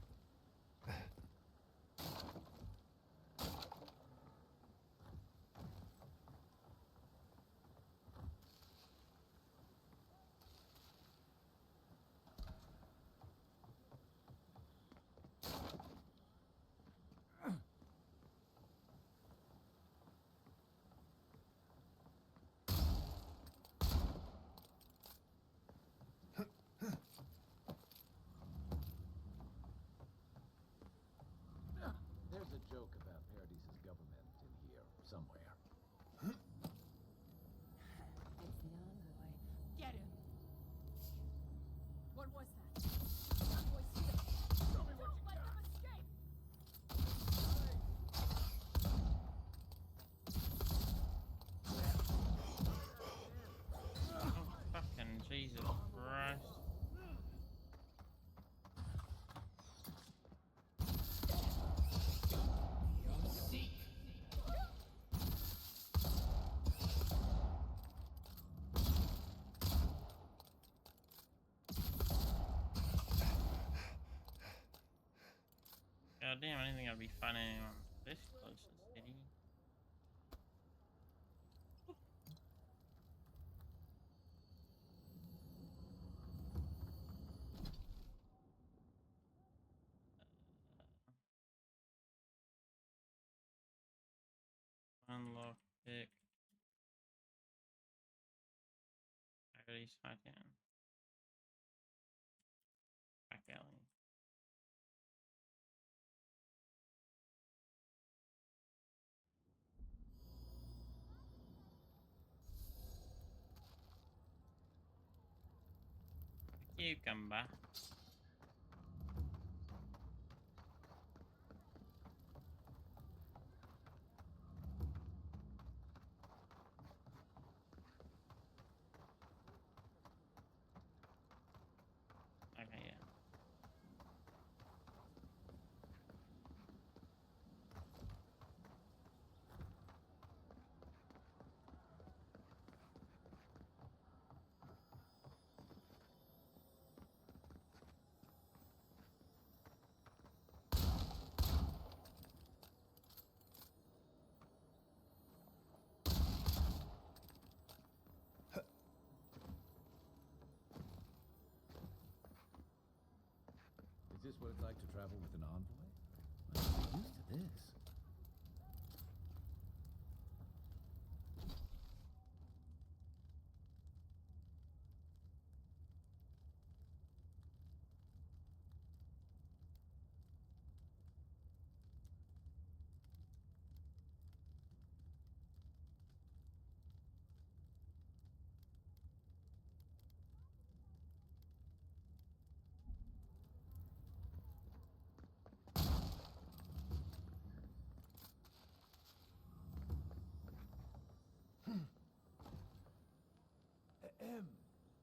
There's a joke about Paradis's government in here somewhere. It's the envoy. Get him! What was that? Envoy's here! Show me what you got! Don't let him escape! Oh, fucking Jesus Christ. God damn, I didn't think I'd be finding anyone this close to the city. Unlock pick. Activity side down. Back alley. Cucumber. Okay, yeah. Is this what it's like to travel with an envoy? I'm used to this.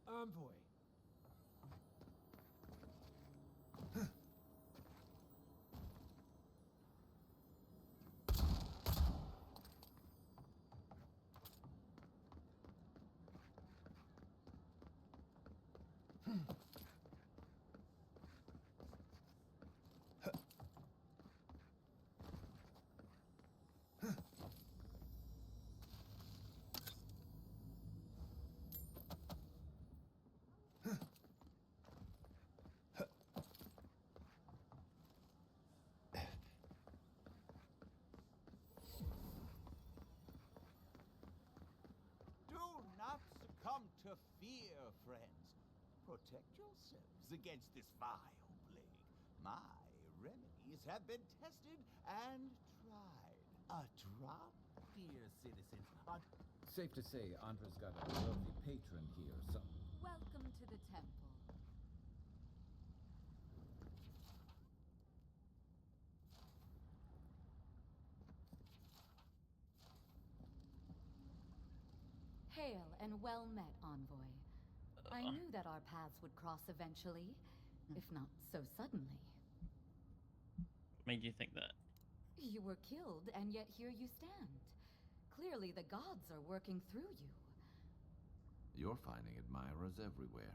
Envoy. Do not succumb to fear, friends. protect yourselves against this vile plague. My remedies have been tested and tried. A drop? Dear citizens, Safe to say, Andra's got a wealthy patron here, so... Welcome to the temple. Hail and well met, Envoy. I knew that our paths would cross eventually, if not so suddenly. What made you think that? You were killed, and yet here you stand. Clearly the gods are working through you. You're finding admirers everywhere.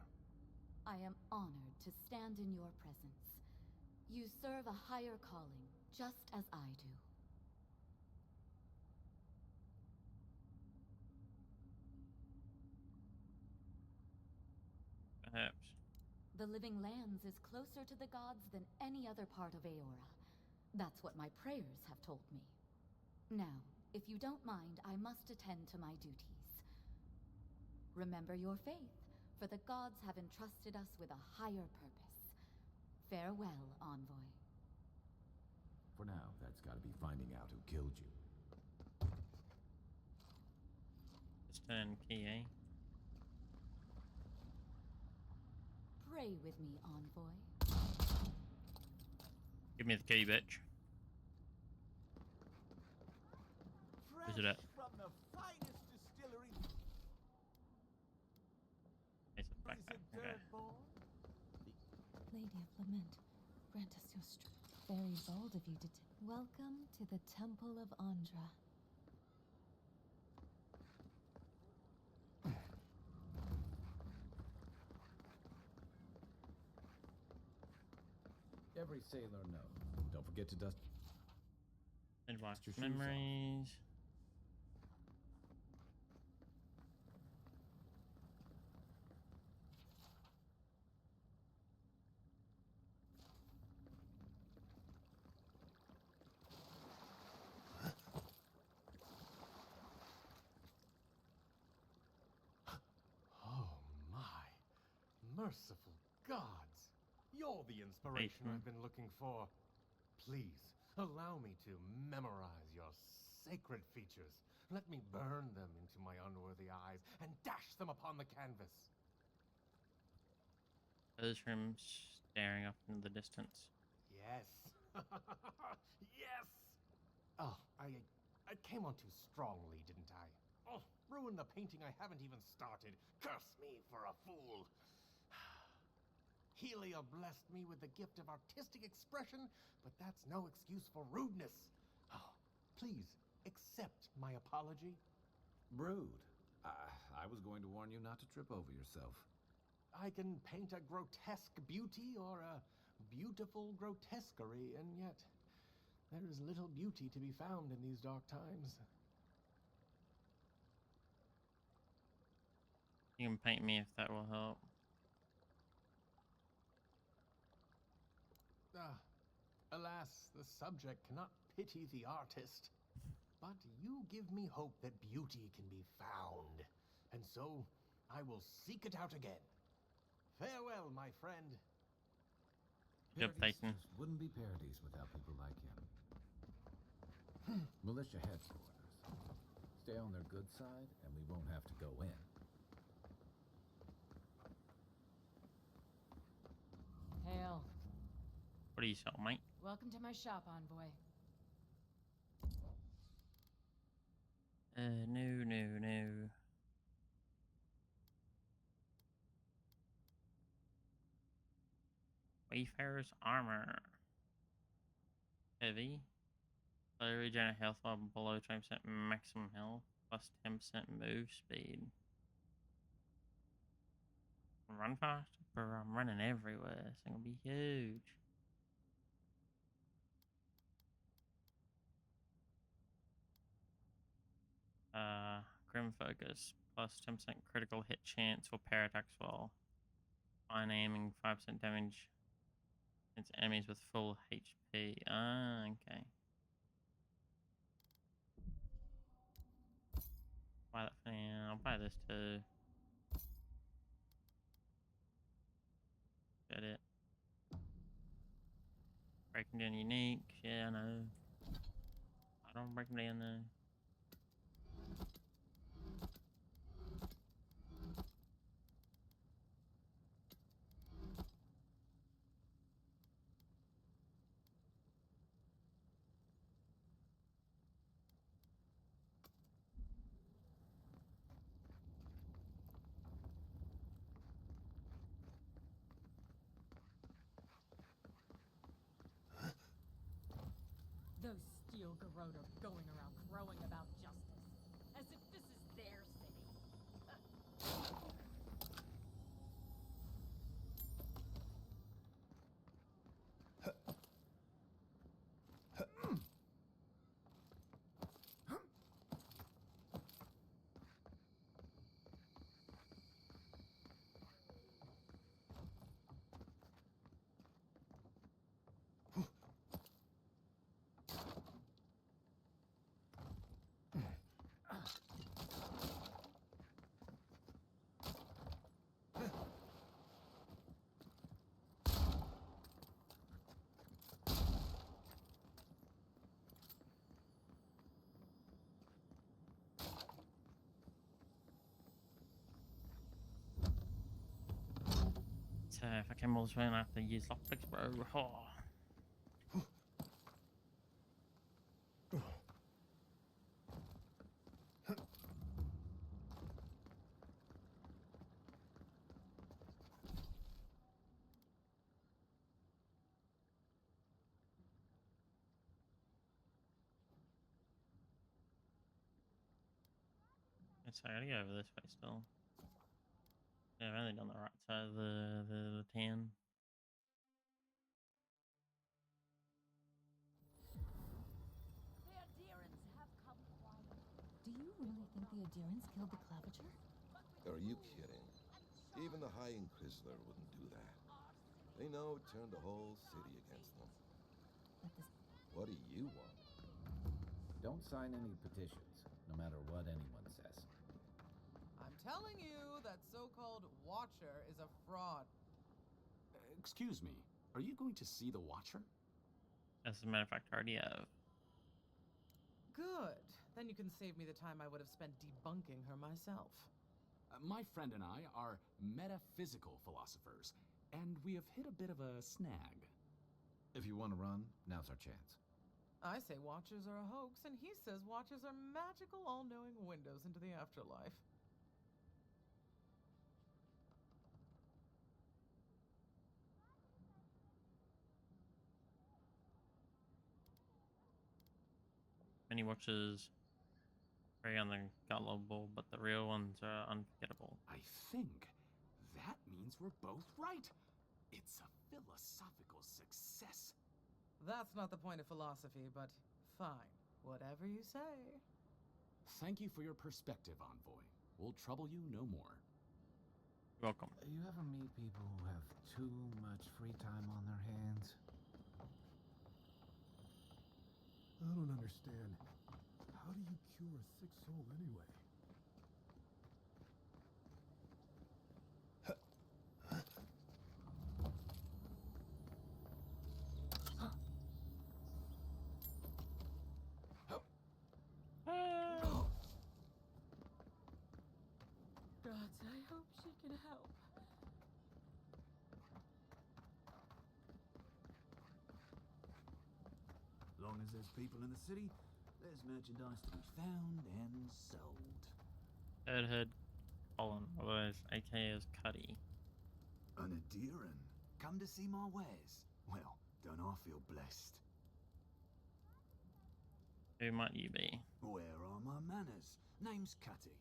I am honored to stand in your presence. You serve a higher calling, just as I do. Perhaps. The Living Lands is closer to the gods than any other part of Aora. That's what my prayers have told me. Now, if you don't mind, I must attend to my duties. Remember your faith, for the gods have entrusted us with a higher purpose. Farewell, Envoy. For now, that's gotta be finding out who killed you. Just turn key, eh? Pray with me, Envoy. Give me the key, bitch. Where's it at? From the finest distillery. It's a backpack. Okay. Lady of Lament, grant us your strength. Very bold of you to welcome to the Temple of Andra. Every sailor knows. Don't forget to dust Advanced your shoes off. memories. Oh my. Merciful gods. You're the inspiration I've been looking for. Please, allow me to memorize your sacred features. Let me burn them into my unworthy eyes and dash them upon the canvas. Those from staring off into the distance. Yes. Yes! Oh, I came on too strongly, didn't I? Oh, ruined the painting I haven't even started. Curse me for a fool. Helia blessed me with the gift of artistic expression, but that's no excuse for rudeness. Oh, please, accept my apology. Rude. I was going to warn you not to trip over yourself. I can paint a grotesque beauty or a beautiful grotesquerie, and yet there is little beauty to be found in these dark times. You can paint me if that will help. Alas, the subject cannot pity the artist. But you give me hope that beauty can be found, and so I will seek it out again. Farewell, my friend. Good Parodies painting. just wouldn't be parodies without people like him. Militia headquarters. Stay on their good side, and we won't have to go in. Hail. What do you sell, mate? Welcome to my shop, Envoy. No. Wayfarer's armor. Heavy. Slow regenerate health while below 20% maximum health, plus 10% move speed. Run fast? Bro, I'm running everywhere. It's gonna be huge. Grim Focus, plus 10% critical hit chance for pair attacks while fine aiming, 5% damage against enemies with full HP. Ah, okay. Buy that for now. I'll buy this too. Again, unique. Yeah, I know. I don't break them down there. Those steel garrote are going around crowing about justice, as if this is their city. So if I came all this way, I have to use lockpicks, bro. Oh. So I gotta go over this way still. Yeah, I've only done the right side of the town. The adherents have come quiet. Do you really think the adherents killed the Claviger? Are you kidding? Even the High Inquisitor wouldn't do that. They know it turned the whole city against them. What do you want? Don't sign any petitions, no matter what anyone says. I'm telling you that so-called Watcher is a fraud. Excuse me, are you going to see the Watcher? As a matter of fact, I already have. Good. Then you can save me the time I would have spent debunking her myself. My friend and I are metaphysical philosophers, and we have hit a bit of a snag. If you want to run, now's our chance. I say Watchers are a hoax, and he says Watchers are magical, all-knowing windows into the afterlife. Many watches very ungullible, but the real ones are unforgettable. I think that means we're both right. It's a philosophical success. That's not the point of philosophy, but fine. Whatever you say. Thank you for your perspective, Envoy. We'll trouble you no more. Welcome. You ever meet people who have too much free time on their hands? I don't understand. How do you cure a sick soul anyway? Gods, I hope she can help. Long as there's people in the city, there's merchandise to be found and sold. Head Colin, otherwise AKA as Cuddy. An Adiran, come to see my wares. Well, don't I feel blessed? Who might you be? Where are my manners? Name's Cutty.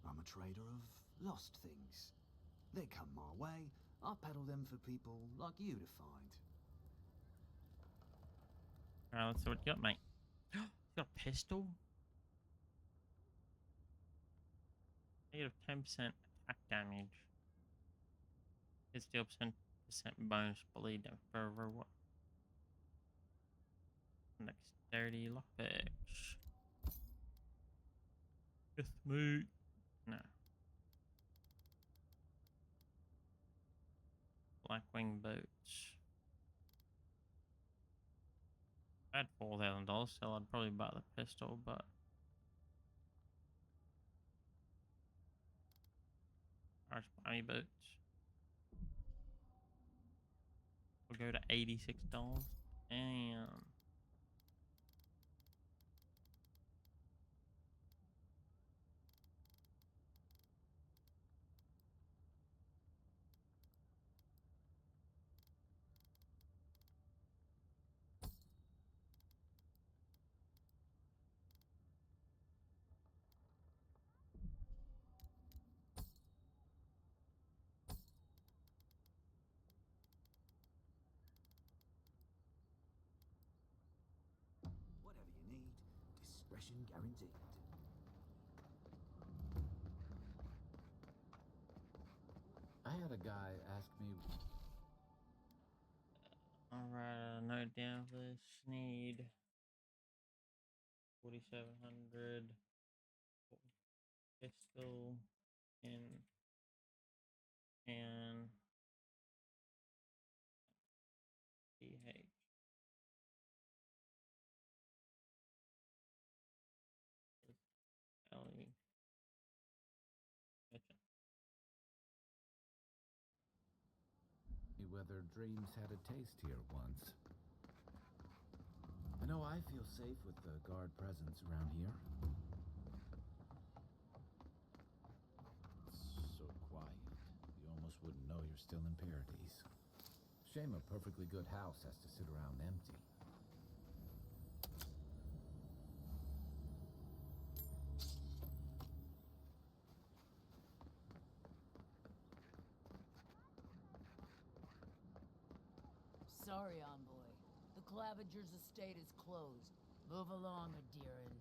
I'm a trader of lost things. They come my way, I peddle them for people like you to find. Alright, let's see what you got, mate. You got a pistol? Negative 10% attack damage. It's still percent bonus bleed for what? Dexterity lockpicks. With me. No. Blackwing boots. I had $4,000 still, I'd probably buy the pistol, but alright, buy me boots. We'll go to $86. Damn. Whatever you need, discretion guaranteed. I had a guy ask me. Alright, note down this. Need 4,700 pistol and PH. Ellie. Whether dreams had a taste here once. I know I feel safe with the guard presence around here. It's so quiet, you almost wouldn't know you're still in Paradise. Shame a perfectly good house has to sit around empty. Sorry, envoy. The Clavigers' estate is closed. Move along, Adirin.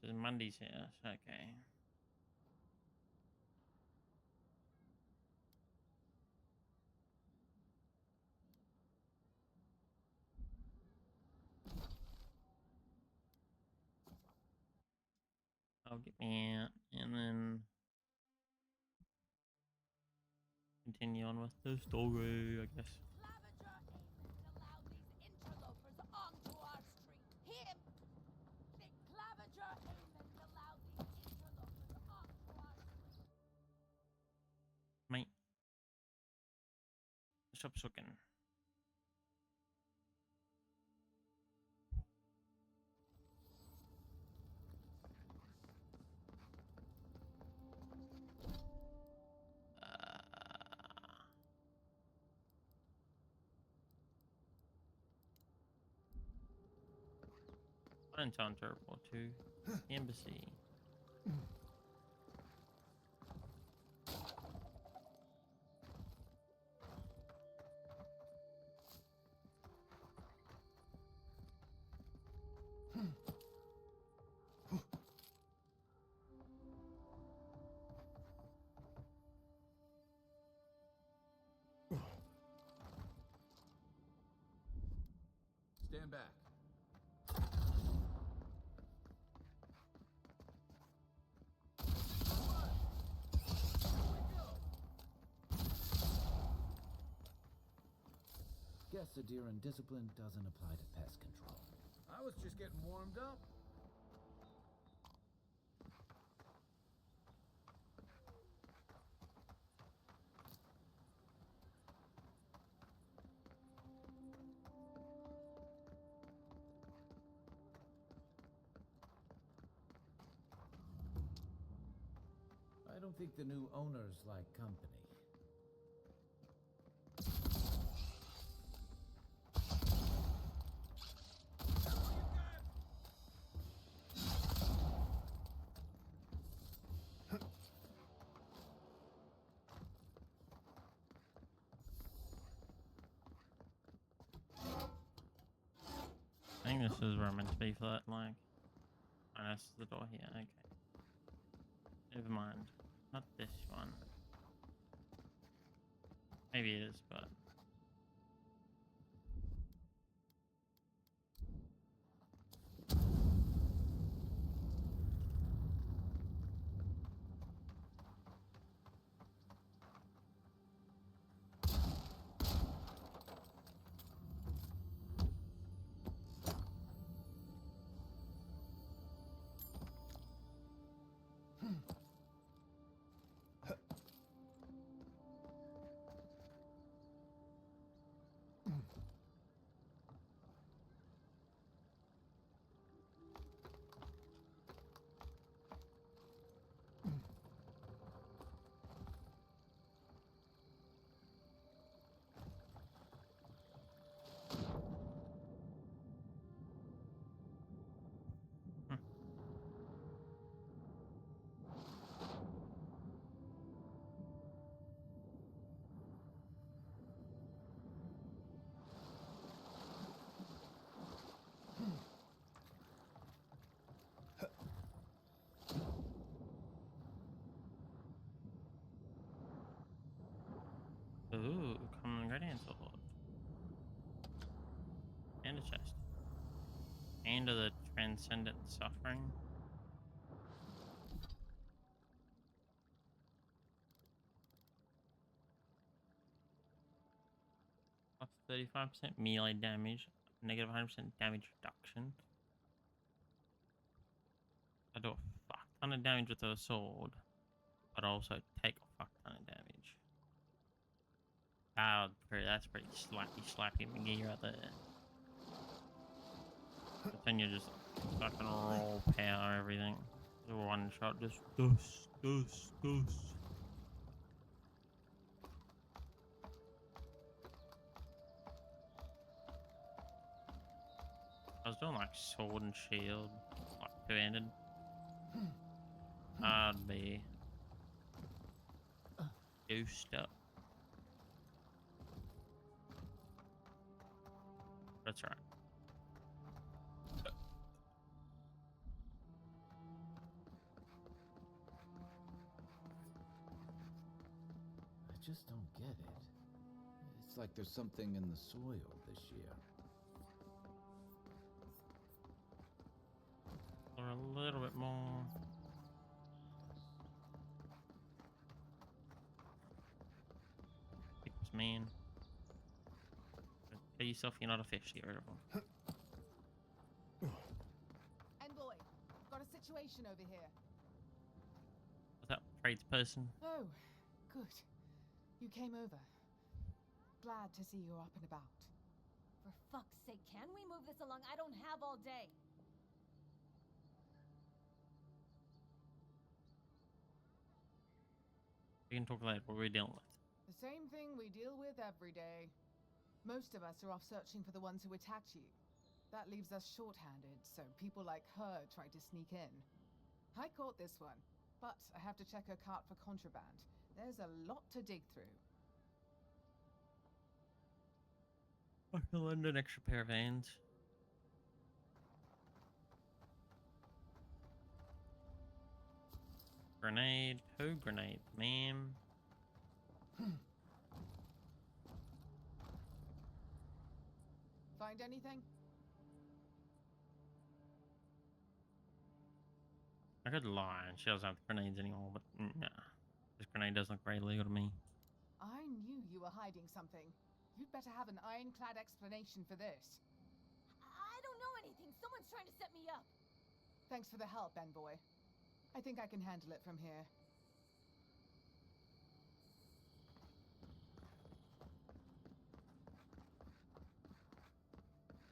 This is Mundy's house, okay. I'll get me out and then continue on with the story, I guess. Interlopers onto our street. Him! Claviger Haymond allowed these interlopers onto our street. Mate. Stop sucking. That didn't sound terrible too. Embassy. Stand back. Guess Adiran discipline doesn't apply to pest control. I was just getting warmed up. I don't think the new owners like company. I think this is where I'm meant to be for that, like. Oh, that's the door here, okay. Never mind. Not this one. Maybe it is, but... And a chest. Hand of the transcendent suffering. Plus 35% melee damage, negative 100% damage reduction. I do a fuck ton of damage with a sword, but also take a fuck ton of damage. That's pretty slappy McGee right there. But then you just fucking raw power everything. One shot, just dust. I was doing like sword and shield, like two-handed. I'd be juiced up. That's right. I just don't get it. It's like there's something in the soil this year. Or a little bit more. Pickles, man. Tell yourself you're not a fish, get rid of them. Envoy, got a situation over here. What's up, tradesperson? Oh, good. You came over. Glad to see you're up and about. For fuck's sake, can we move this along? I don't have all day. We can talk later. What are we dealing with? The same thing we deal with every day. Most of us are off searching for the ones who attacked you. That leaves us short-handed, so people like her try to sneak in. I caught this one, but I have to check her cart for contraband. There's a lot to dig through. I can lend an extra pair of hands. Grenade, who grenade, ma'am? Find anything? I could lie, and she doesn't have grenades anymore, but nah. This grenade doesn't look very legal to me. I knew you were hiding something. You'd better have an ironclad explanation for this. I don't know anything. Someone's trying to set me up. Thanks for the help, Envoy. I think I can handle it from here.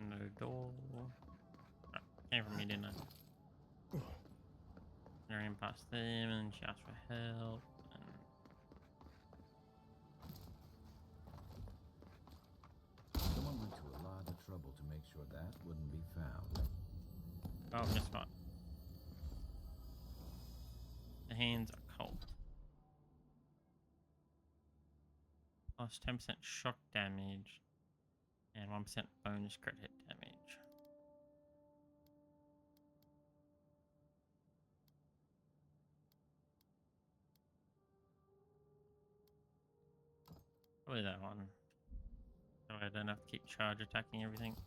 No door. Oh, came from me, didn't I? I ran past them, and she asked for help. Someone went to a lot of trouble to make sure that wouldn't be found. Oh, guess what? The hands are cold. Plus 10% shock damage and 1% bonus crit hit damage. Probably that one. So I don't have to keep charge attacking everything.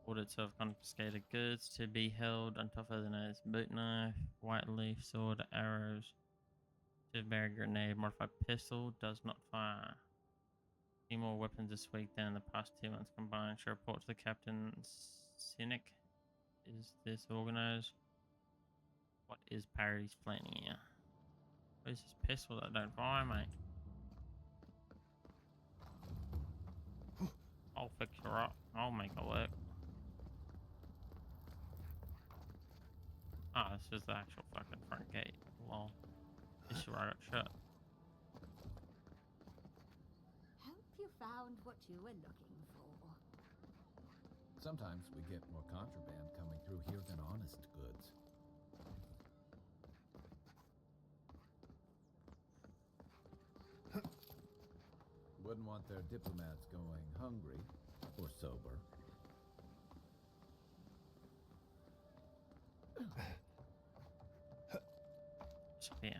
Audits of confiscated goods to be held on top of the nose. Boot knife, white leaf, sword, arrows. Two barrel grenade, modified pistol, does not fire. 2 more weapons this week than in the past 2 months combined. Should report to the captain. Cynic. Is this organized? What is Parody's planning here? What is this pistol that don't fire, mate? I'll fix her up. I'll make it work. Ah, this is the actual fucking front gate. Lol. This is where I got shut. Hope you found what you were looking for. Sometimes we get more contraband coming through here than honest goods. Wouldn't want their diplomats going hungry or sober. So yeah.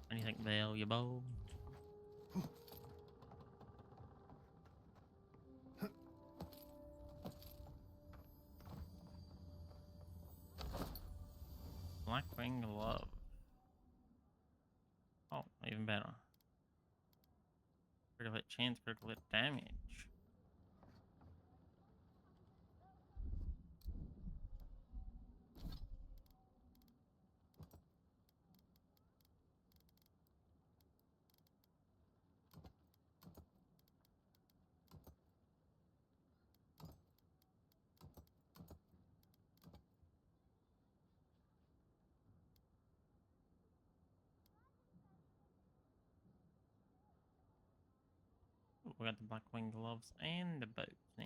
Anything valuable? Even better. Critical hit chance, critical hit damage. We got the black wing gloves and the boat now.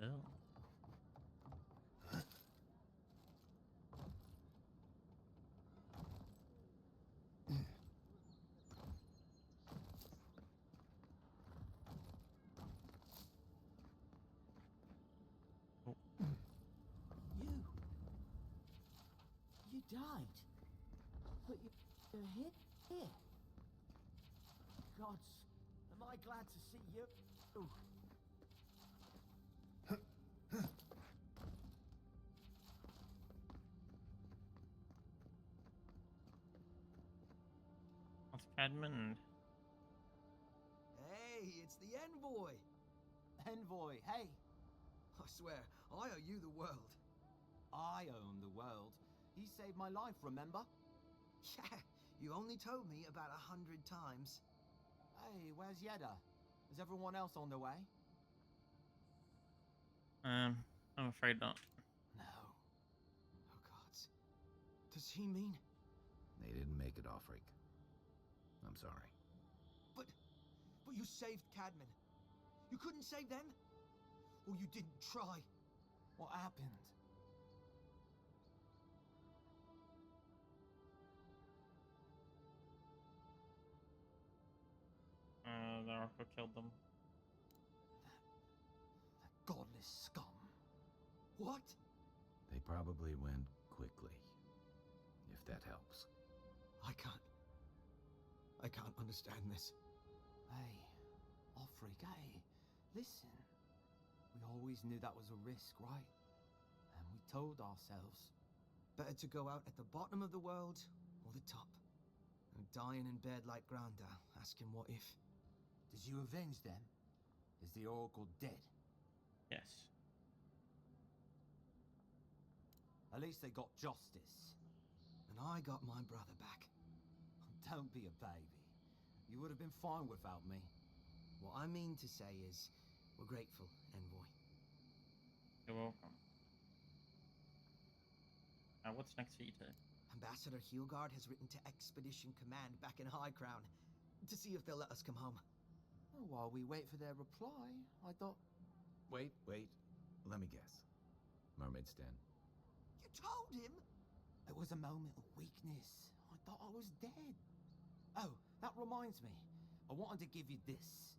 Oh. You died. But you're here. Gods, am I glad to see you. What's Cadmond? Hey, it's the envoy. Envoy, hey. I swear, I owe you the world. I own the world. He saved my life, remember? Yeah, you only told me about 100 times. Hey, where's Yeda? Is everyone else on their way? I'm afraid not. No. Oh, gods. Does he mean... They didn't make it, Offreak. I'm sorry. But you saved Cadman. You couldn't save them? Or you didn't try? What happened? The Oracle killed them. That godless scum. What? They probably went quickly, if that helps. I can't understand this. Hey, Offreak, hey, listen. We always knew that was a risk, right? And we told ourselves. Better to go out at the bottom of the world or the top. And dying in bed like Granda, asking what if. Did you avenge them? Is the Oracle dead? Yes. At least they got justice. And I got my brother back. Don't be a baby. You would have been fine without me. What I mean to say is, we're grateful, Envoy. You're welcome. Now, what's next for you two? Ambassador Heelgard has written to Expedition Command back in High Crown to see if they'll let us come home. Oh, while we wait for their reply, I thought... Wait. Let me guess. Mermaid's Den. You told him? It was a moment of weakness. I thought I was dead. Oh, that reminds me. I wanted to give you this.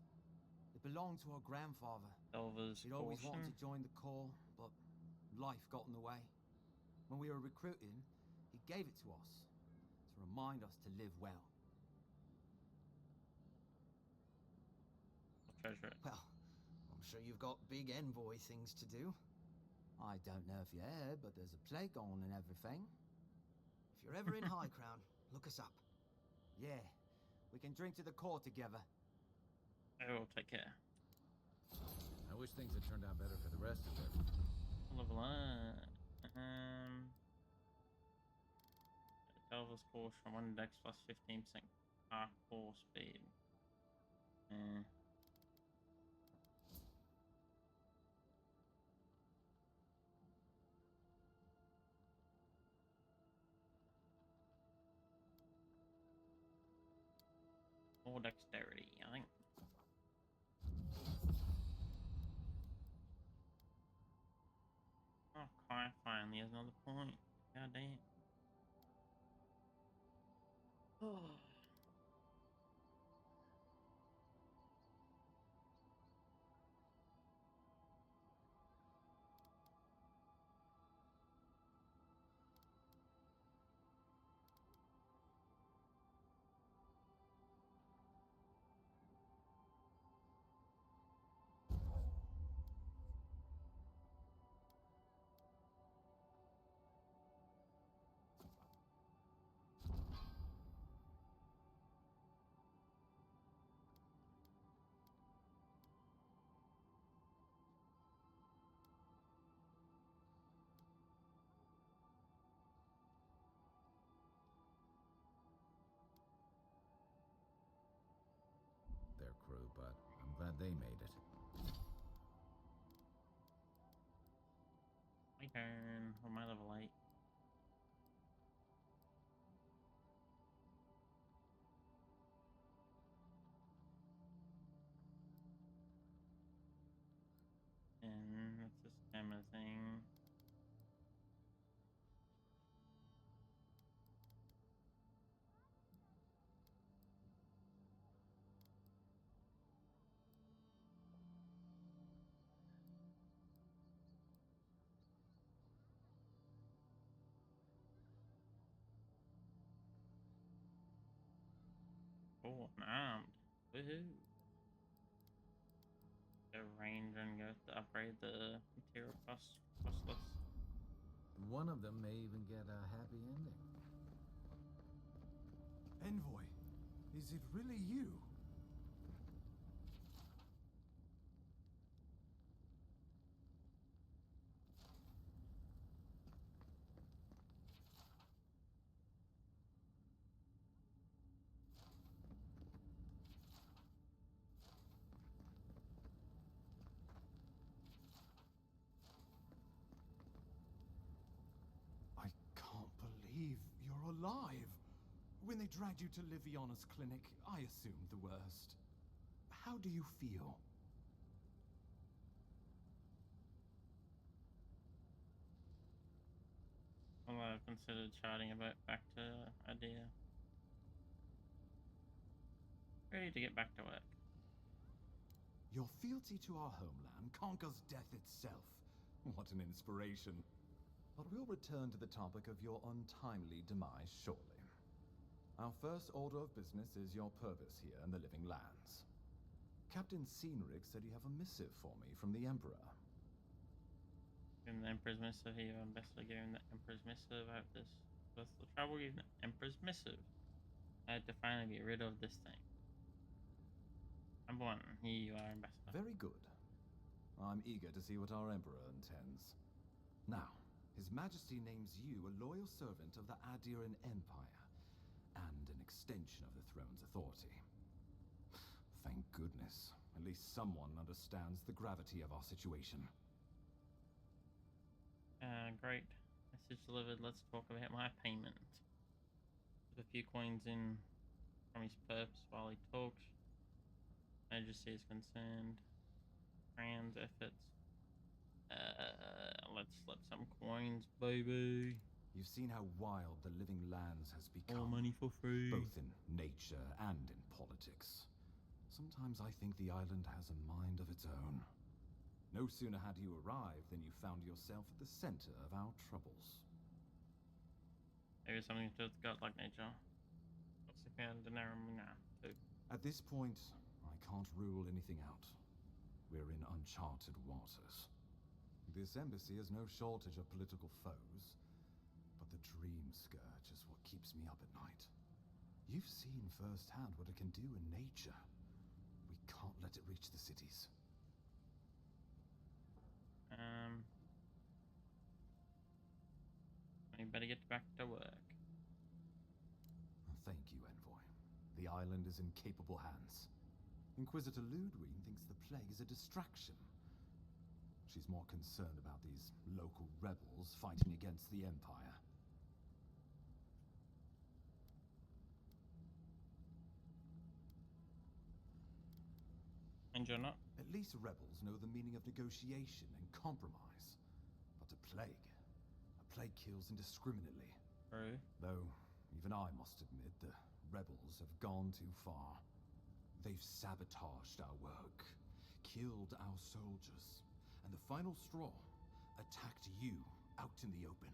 It belonged to our grandfather. Elva's He'd always portion. wanted to join the Corps, but life got in the way. When we were recruiting, he gave it to us to remind us to live well. I'll treasure it. Well, I'm sure you've got big Envoy things to do. I don't know if you heard, but there's a plague on and everything. If you're ever in High Crown, look us up. Yeah, we can drink to the Corps together. I will take care. I wish things had turned out better for the rest of it. Level up. Elva's portion, 1 dex plus 15% hardcore speed. More dexterity, I think. Oh, Kai finally has another point. God damn. Oh. Your turn. Or my level 8. And that's a stamina thing. Oh, I'm armed. Woohoo. Go range and go to upgrade the material costless. One of them may even get a happy ending. Envoy, is it really you? I can't believe you're alive. When they dragged you to Liviana's clinic, I assumed the worst. How do you feel? Well, I've considered charting a boat back to Idea. Ready to get back to work. Your fealty to our homeland conquers death itself. What an inspiration. But we'll return to the topic of your untimely demise shortly. Our first order of business is your purpose here in the Living Lands. Captain Cynric said you have a missive for me from the Emperor. Giving the Emperor's Missive here, I'm best giving the Emperor's Missive. I have this. What's the trouble giving the Emperor's Missive? I had to finally get rid of this thing. Number 1, here you are, Ambassador. Very good. I'm eager to see what our Emperor intends. Now, His Majesty names you a loyal servant of the Adiran Empire, and an extension of the throne's authority. Thank goodness. At least someone understands the gravity of our situation. Great. Message delivered. Let's talk about my payment. Put a few coins in from his purse while he talks. Majesty is concerned. Trans efforts. Let's slip some coins, baby. You've seen how wild the Living Lands has become. All money for free. Both in nature and in politics. Sometimes I think the island has a mind of its own. No sooner had you arrived than you found yourself at the center of our troubles. Maybe something to do with godlike nature. What's the kind of now, too? At this point, I can't rule anything out. We're in uncharted waters. This embassy has no shortage of political foes, but the Dream Scourge is what keeps me up at night. You've seen firsthand what it can do in nature. We can't let it reach the cities. We better get back to work. Thank you, Envoy. The island is in capable hands. Inquisitor Ludwig thinks the plague is a distraction. She's more concerned about these local rebels fighting against the Empire. And you're not? At least rebels know the meaning of negotiation and compromise. But a plague kills indiscriminately. True. Though, even I must admit, the rebels have gone too far. They've sabotaged our work, killed our soldiers, and the final straw, attacked you out in the open.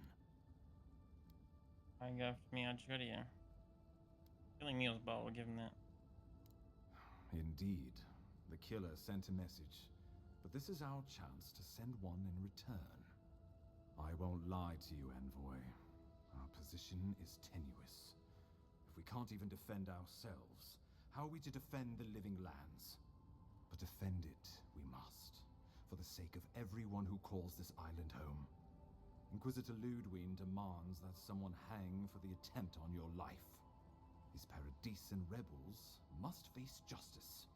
I got me out here. Killing me was bold, given that. Indeed. The killer sent a message, but this is our chance to send one in return. I won't lie to you, Envoy. Our position is tenuous. If we can't even defend ourselves, how are we to defend the Living Lands? But defend it we must, for the sake of everyone who calls this island home. Inquisitor Ludwig demands that someone hang for the attempt on your life. These Paradisen rebels must face justice.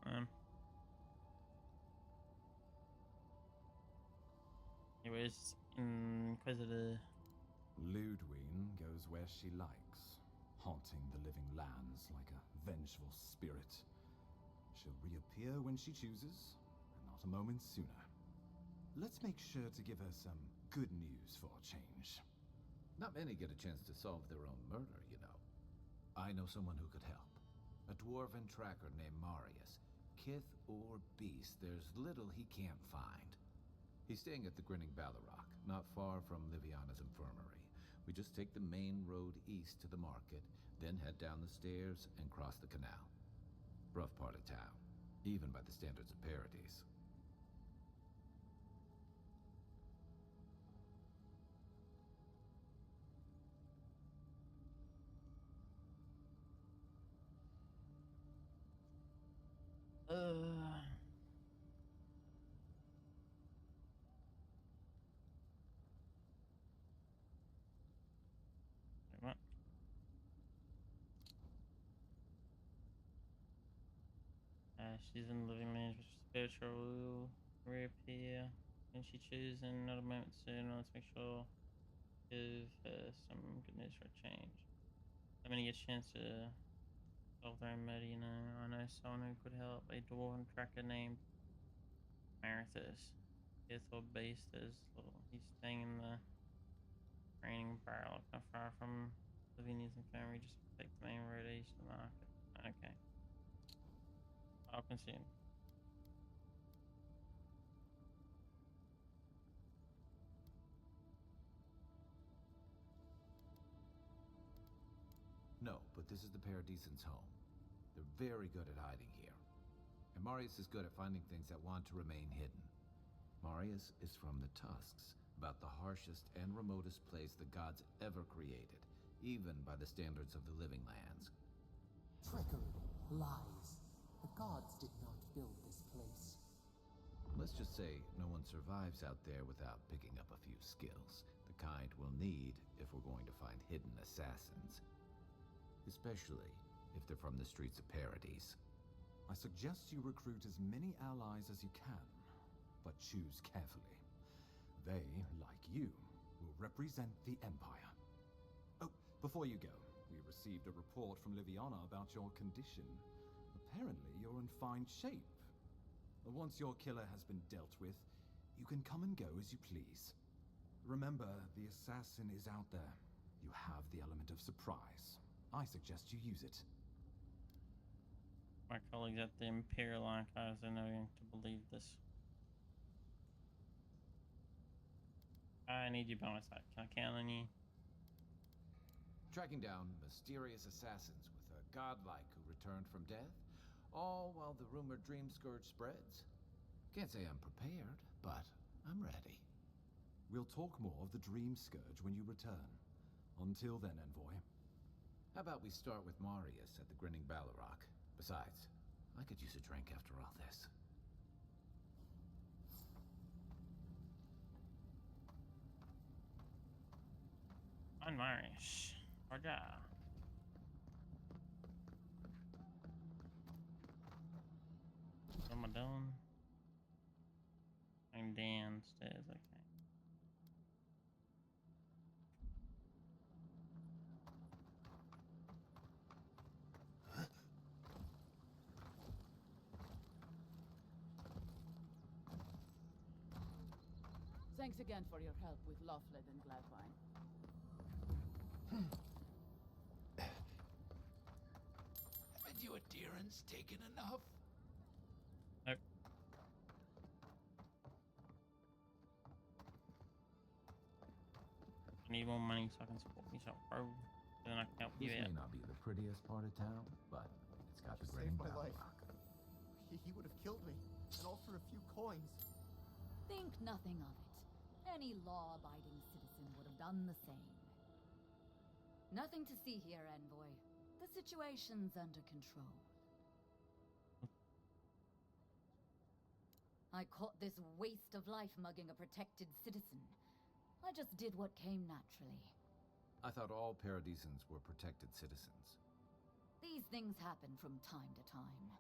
man. Anyways, Inquisitor. Ludwine goes where she likes, haunting the living lands like a vengeful spirit. She'll reappear when she chooses, and not a moment sooner. Let's make sure to give her some good news for a change. Not many get a chance to solve their own murder, you know. I know someone who could help. A dwarven tracker named Marius. Kith or beast, there's little he can't find. He's staying at the Grinning Ballarrock, not far from Liviana's infirmary. We just take the main road east to the market, then head down the stairs and cross the canal. Rough part of town, even by the standards of Paradise. What? She's in the living lands, which is spiritual will reappear when she chooses in another moment soon. Let's make sure give her some good news for a change. I'm gonna get a chance to solve their murder, you know. I know someone who could help. A dwarven tracker named Marius. Kith or beast is he's staying in the training barrel, not far from Lavinia's infirmary. Just take the main road east to the market. Okay. I'll consume. No, but this is the Paradisans' home. They're very good at hiding here. And Marius is good at finding things that want to remain hidden. Marius is from the Tusks, about the harshest and remotest place the gods ever created, even by the standards of the living lands. Trickery, lies. The gods did not build this place. Let's just say no one survives out there without picking up a few skills, the kind we'll need if we're going to find hidden assassins. Especially if they're from the streets of Paradise. I suggest you recruit as many allies as you can, but choose carefully. They, like you, will represent the Empire. Oh, before you go, we received a report from Liviana about your condition. Apparently, you're in fine shape. Once your killer has been dealt with, you can come and go as you please. Remember, the assassin is out there. You have the element of surprise. I suggest you use it. My colleagues at the Imperial Archives are going to believe this. I need you by my side. Can I count on you? Tracking down mysterious assassins with a godlike who returned from death, all while the rumored dream scourge spreads. Can't say I'm prepared, but I'm ready. We'll talk more of the dream scourge when you return. Until then, Envoy. How about we start with Marius at the Grinning Ballarrock? Besides, I could use a drink after all this. On Marius. Roger. What am I doing? I'm downstairs, okay. Thanks again for your help with Loffled and Gladwine. Haven't you adherents taken enough? Nope. I need more money so I can support myself, bro. Then I can help you This out. may not be the prettiest part of town, but it's got the Saved Grinning my life. Ballarrock. He would have killed me, and all for a few coins. Think nothing of it. Any law-abiding citizen would have done the same. Nothing to see here, Envoy. The situation's under control. I caught this waste of life mugging a protected citizen. I just did what came naturally. I thought all Paradisans were protected citizens. These things happen from time to time.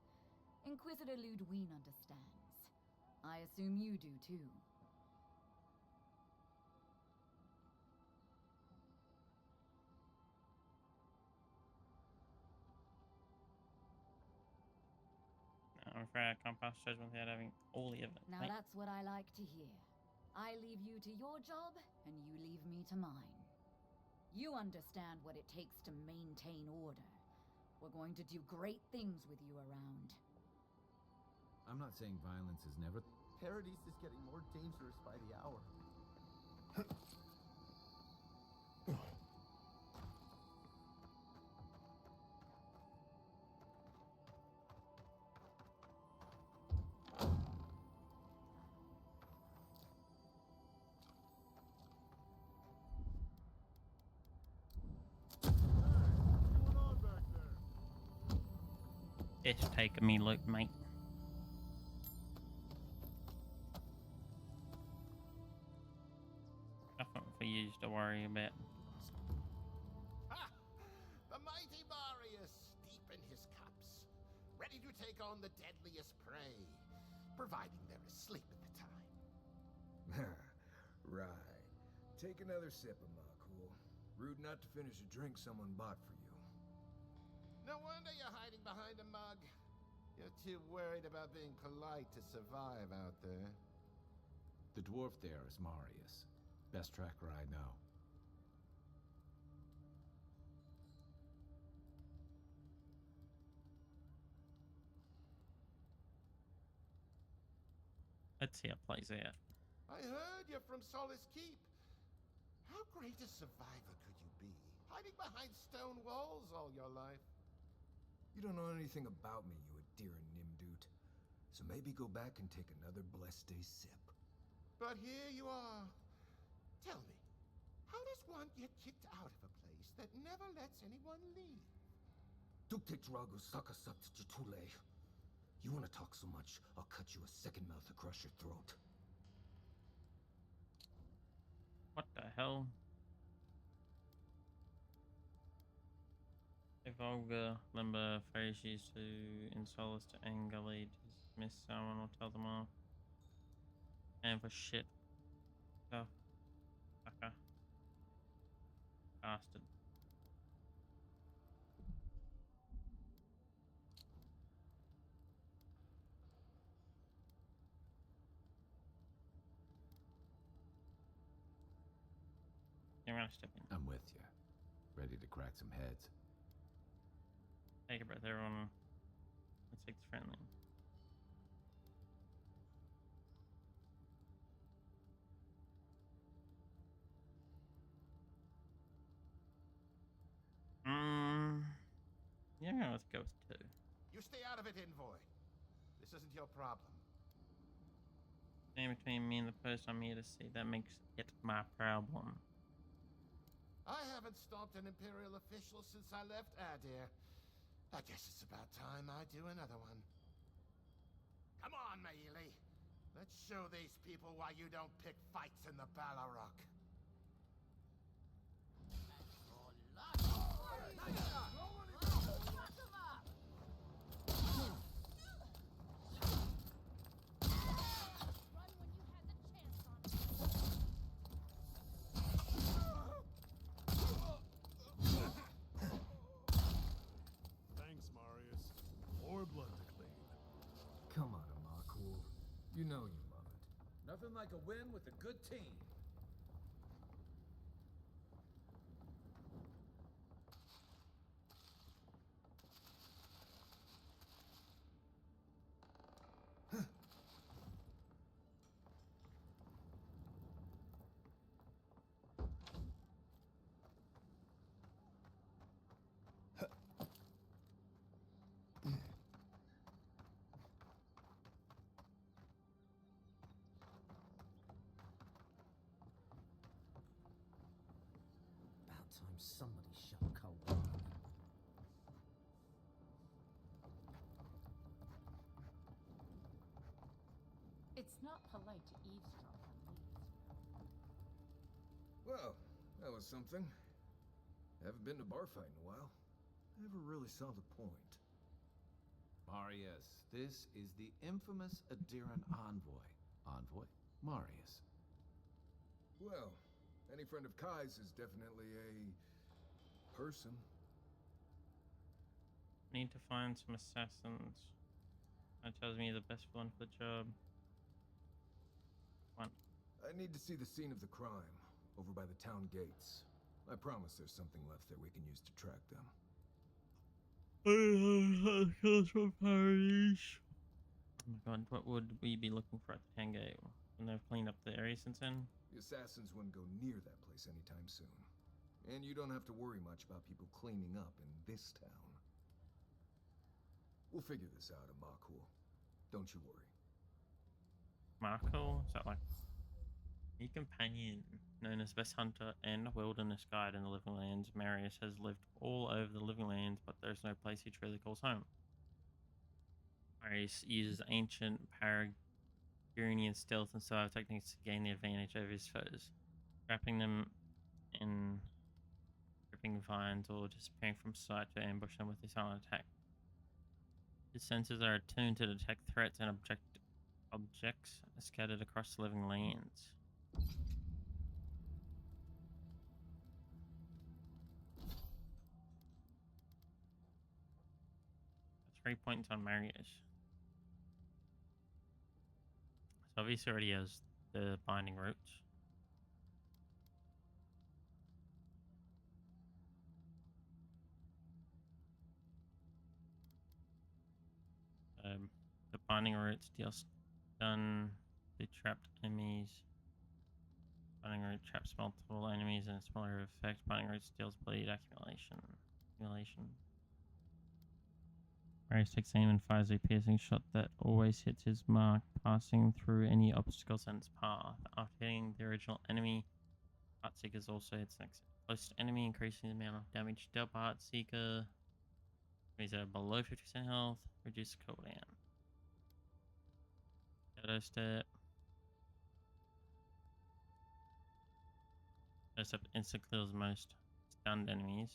Inquisitor Ludwine understands. I assume you do too. I'm afraid I can't pass judgment without having all the evidence. Now that's what I like to hear. I leave you to your job, and you leave me to mine. You understand what it takes to maintain order. We're going to do great things with you around. I'm not saying violence is never... Paradise is getting more dangerous by the hour. It's taking me, look, mate. Nothing for you to worry about. Ha! The mighty Marius, deep in his cups, ready to take on the deadliest prey, providing there is sleep at the time. Right. Take another sip of my cool. Rude not to finish a drink someone bought for you. No wonder you're hiding behind a mug. You're too worried about being polite to survive out there. The dwarf there is Marius. Best tracker I know. Let's see how it plays out. I heard you're from Solace Keep. How great a survivor could you be? Hiding behind stone walls all your life. You don't know anything about me, you Adiran Nimdut. So maybe go back and take another blessed day sip. But here you are. Tell me, how does one get kicked out of a place that never lets anyone leave? Dukte Drago Sakasat Jitule. You want to talk so much, I'll cut you a second mouth across your throat. What the hell? Evolga Limber Faces to Insolus to Angeli, dismiss someone or tell them off. And for shit. Oh. Fucker. Bastard. You're gonna step in. I'm with you. Ready to crack some heads. Take a breath, everyone. Let's take this friendly. Yeah, let's go with 2. You stay out of it, Envoy. This isn't your problem. Stand between me and the person I'm here to see. That makes it my problem. I haven't stopped an Imperial official since I left Adir. I guess it's about time I do another one. Come on, Maili. Let's show these people why you don't pick fights in the Balrog. Thanks, Marius. More blood to clean. Come on, Amakul. You know you love it. Nothing like a win with a good team. About time somebody shut cold. It's not polite to eavesdrop on leaves. Well, that was something. Haven't been to bar fight in a while. Never really saw the point. Marius, this is the infamous Adiran envoy. Envoy Marius. Well, any friend of Kai's is definitely a person. Need to find some assassins. That tells me the best one for the job. One. I need to see the scene of the crime, over by the town gates. I promise there's something left there we can use to track them. Oh my god, what would we be looking for at the town gate when they've cleaned up the area since then? The assassins wouldn't go near that place anytime soon. And you don't have to worry much about people cleaning up in this town. We'll figure this out, Amakul. Don't you worry. Marco? Is that like a companion known as best hunter and wilderness guide in the Living Lands? Marius has lived all over the Living Lands, but there's no place he truly calls home. Marius uses ancient Paragurnian stealth and survival techniques to gain the advantage over his foes, trapping them in gripping vines or disappearing from sight to ambush them with his silent attack. His senses are attuned to detect threats and objects scattered across the Living Lands. That's 3 points on Marius. So obviously already has the binding roots. The binding roots deals stun to trapped enemies. Binding root traps multiple enemies and a smaller effect. Binding roots deals bleed accumulation. Marius takes aim and fires a piercing shot that always hits his mark, passing through any obstacles in its path. After hitting the original enemy, Heartseeker also hits next closest enemy, increasing the amount of damage dealt by Heartseeker. Enemies that are below 50% health, reduce cooldown. Shadow Step. Shadow Step instantly kills most stunned enemies.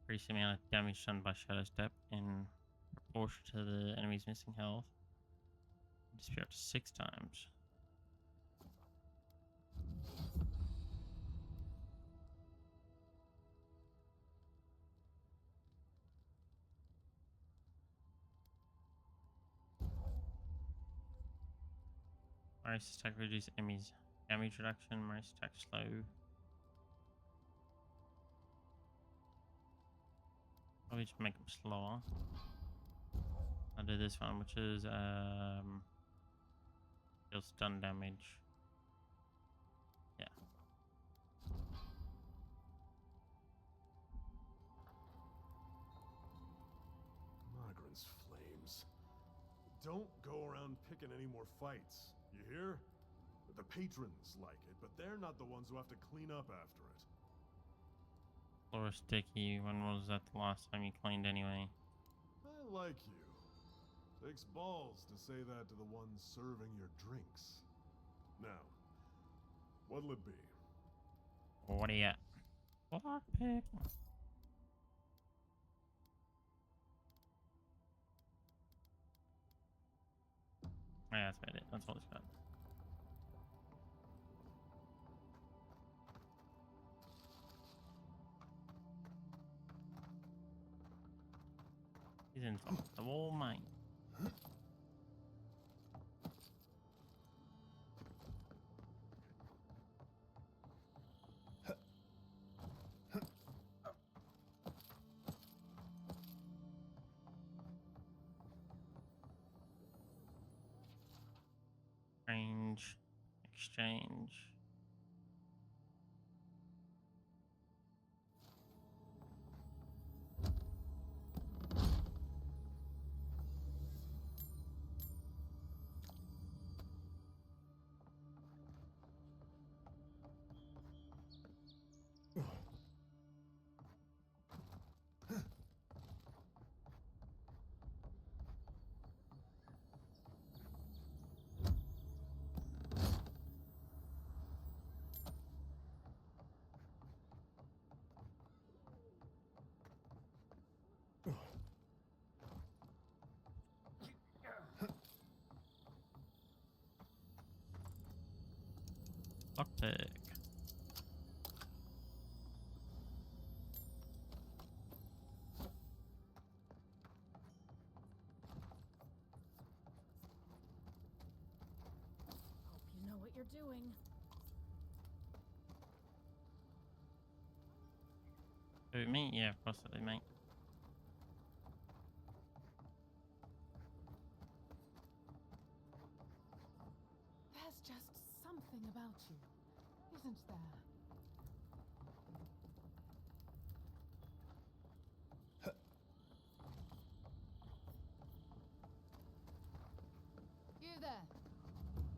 Increase the amount of damage done by Shadow Step in proportion to the enemy's missing health. Just be up to 6 times. Marius attack reduce enemies damage reduction. Marius attack slow. Probably just make them slower. I'll do this one, which is deals stun damage. Yeah. Migrants flames. Don't go around picking any more fights. You hear? The patrons like it, but they're not the ones who have to clean up after it. Floor sticky. When was that the last time you cleaned anyway? I like you. Takes balls to say that to the ones serving your drinks. Now, what'll it be? What are you at? Lockpick. Yeah, that's about it. That's all it's got. He's in the wall, mate. Exchange. Lockpick. Hope you know what you're doing. Who, me? Yeah, of course I do, mate. There's just something about you, isn't there? You there.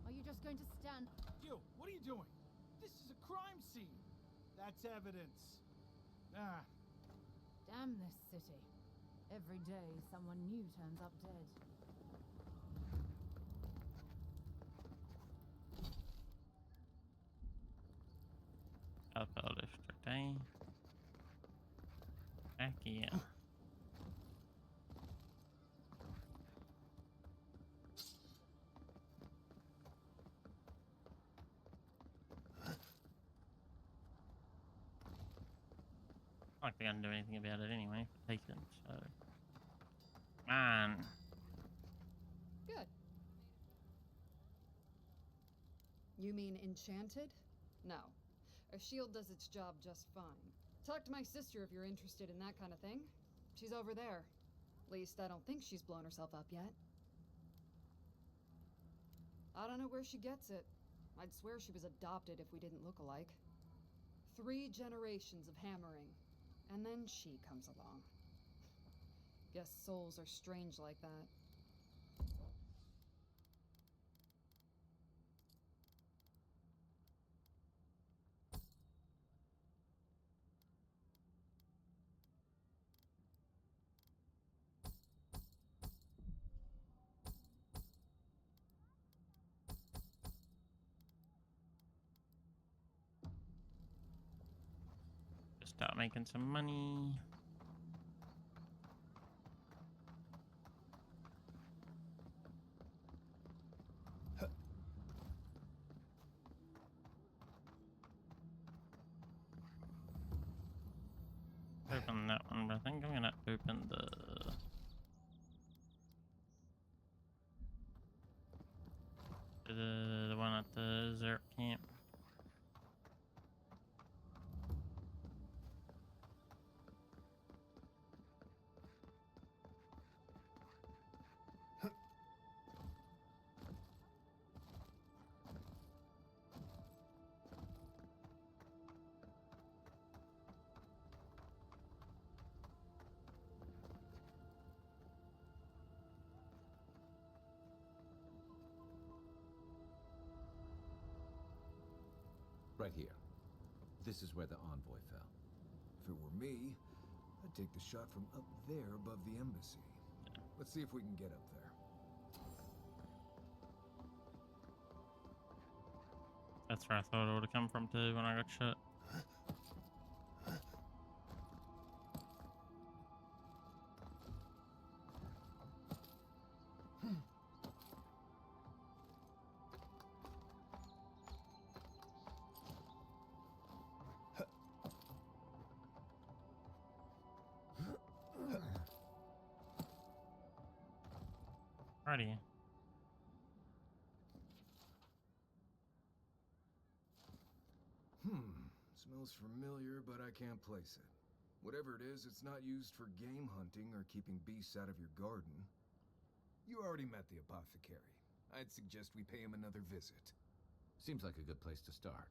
Are you just going to stand? You, what are you doing? This is a crime scene. That's evidence. Ah, Damn this city. Every day, someone new turns up dead. Alcohol district, eh? Heck yeah. Not like they're gonna do anything about it anyway, if it takes it, so. Man. Good. You mean enchanted? No. A shield does its job just fine. Talk to my sister if you're interested in that kind of thing. She's over there. At least I don't think she's blown herself up yet. I don't know where she gets it. I'd swear she was adopted if we didn't look alike. 3 generations of hammering, and then she comes along. Guess souls are strange like that. Just start making some money. Open that one, but I think I'm gonna open the one at the Zerk camp. Right here. This is where the envoy fell. If it were me, I'd take the shot from up there above the embassy. Let's see if we can get up there. That's where I thought it would have come from too when I got shot. Alrighty. Smells familiar, but I can't place it. Whatever it is, it's not used for game hunting or keeping beasts out of your garden. You already met the apothecary. I'd suggest we pay him another visit. Seems like a good place to start.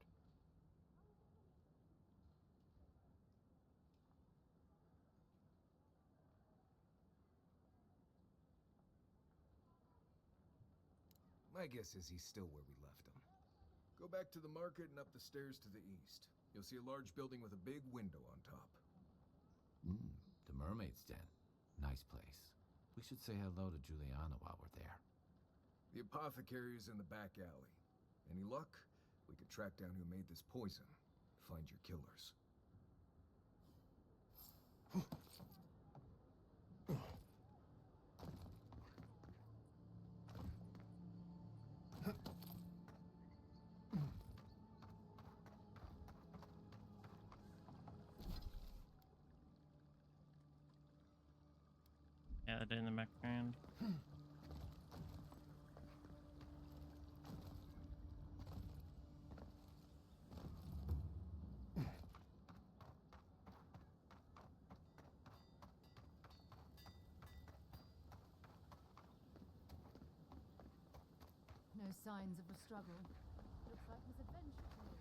My guess is he's still where we left him. Go back to the market and up the stairs to the east. You'll see a large building with a big window on top. The Mermaid's Den. Nice place. We should say hello to Juliana while we're there. The apothecary is in the back alley. Any luck? We could track down who made this poison. Find your killers. bird in the background. No signs of a struggle. Looks like his adventure to me.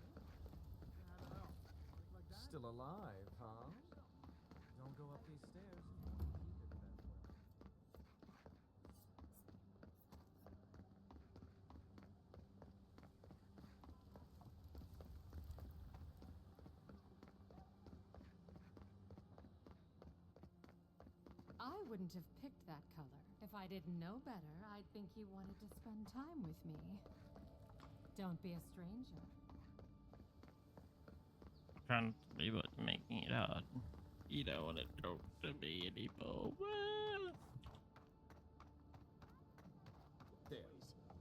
Still alive, huh? Don't go up these stairs. I wouldn't have picked that color. If I didn't know better, I'd think you wanted to spend time with me. Don't be a stranger. I'm trying to be but making it hard. You don't want to talk to me anymore. There.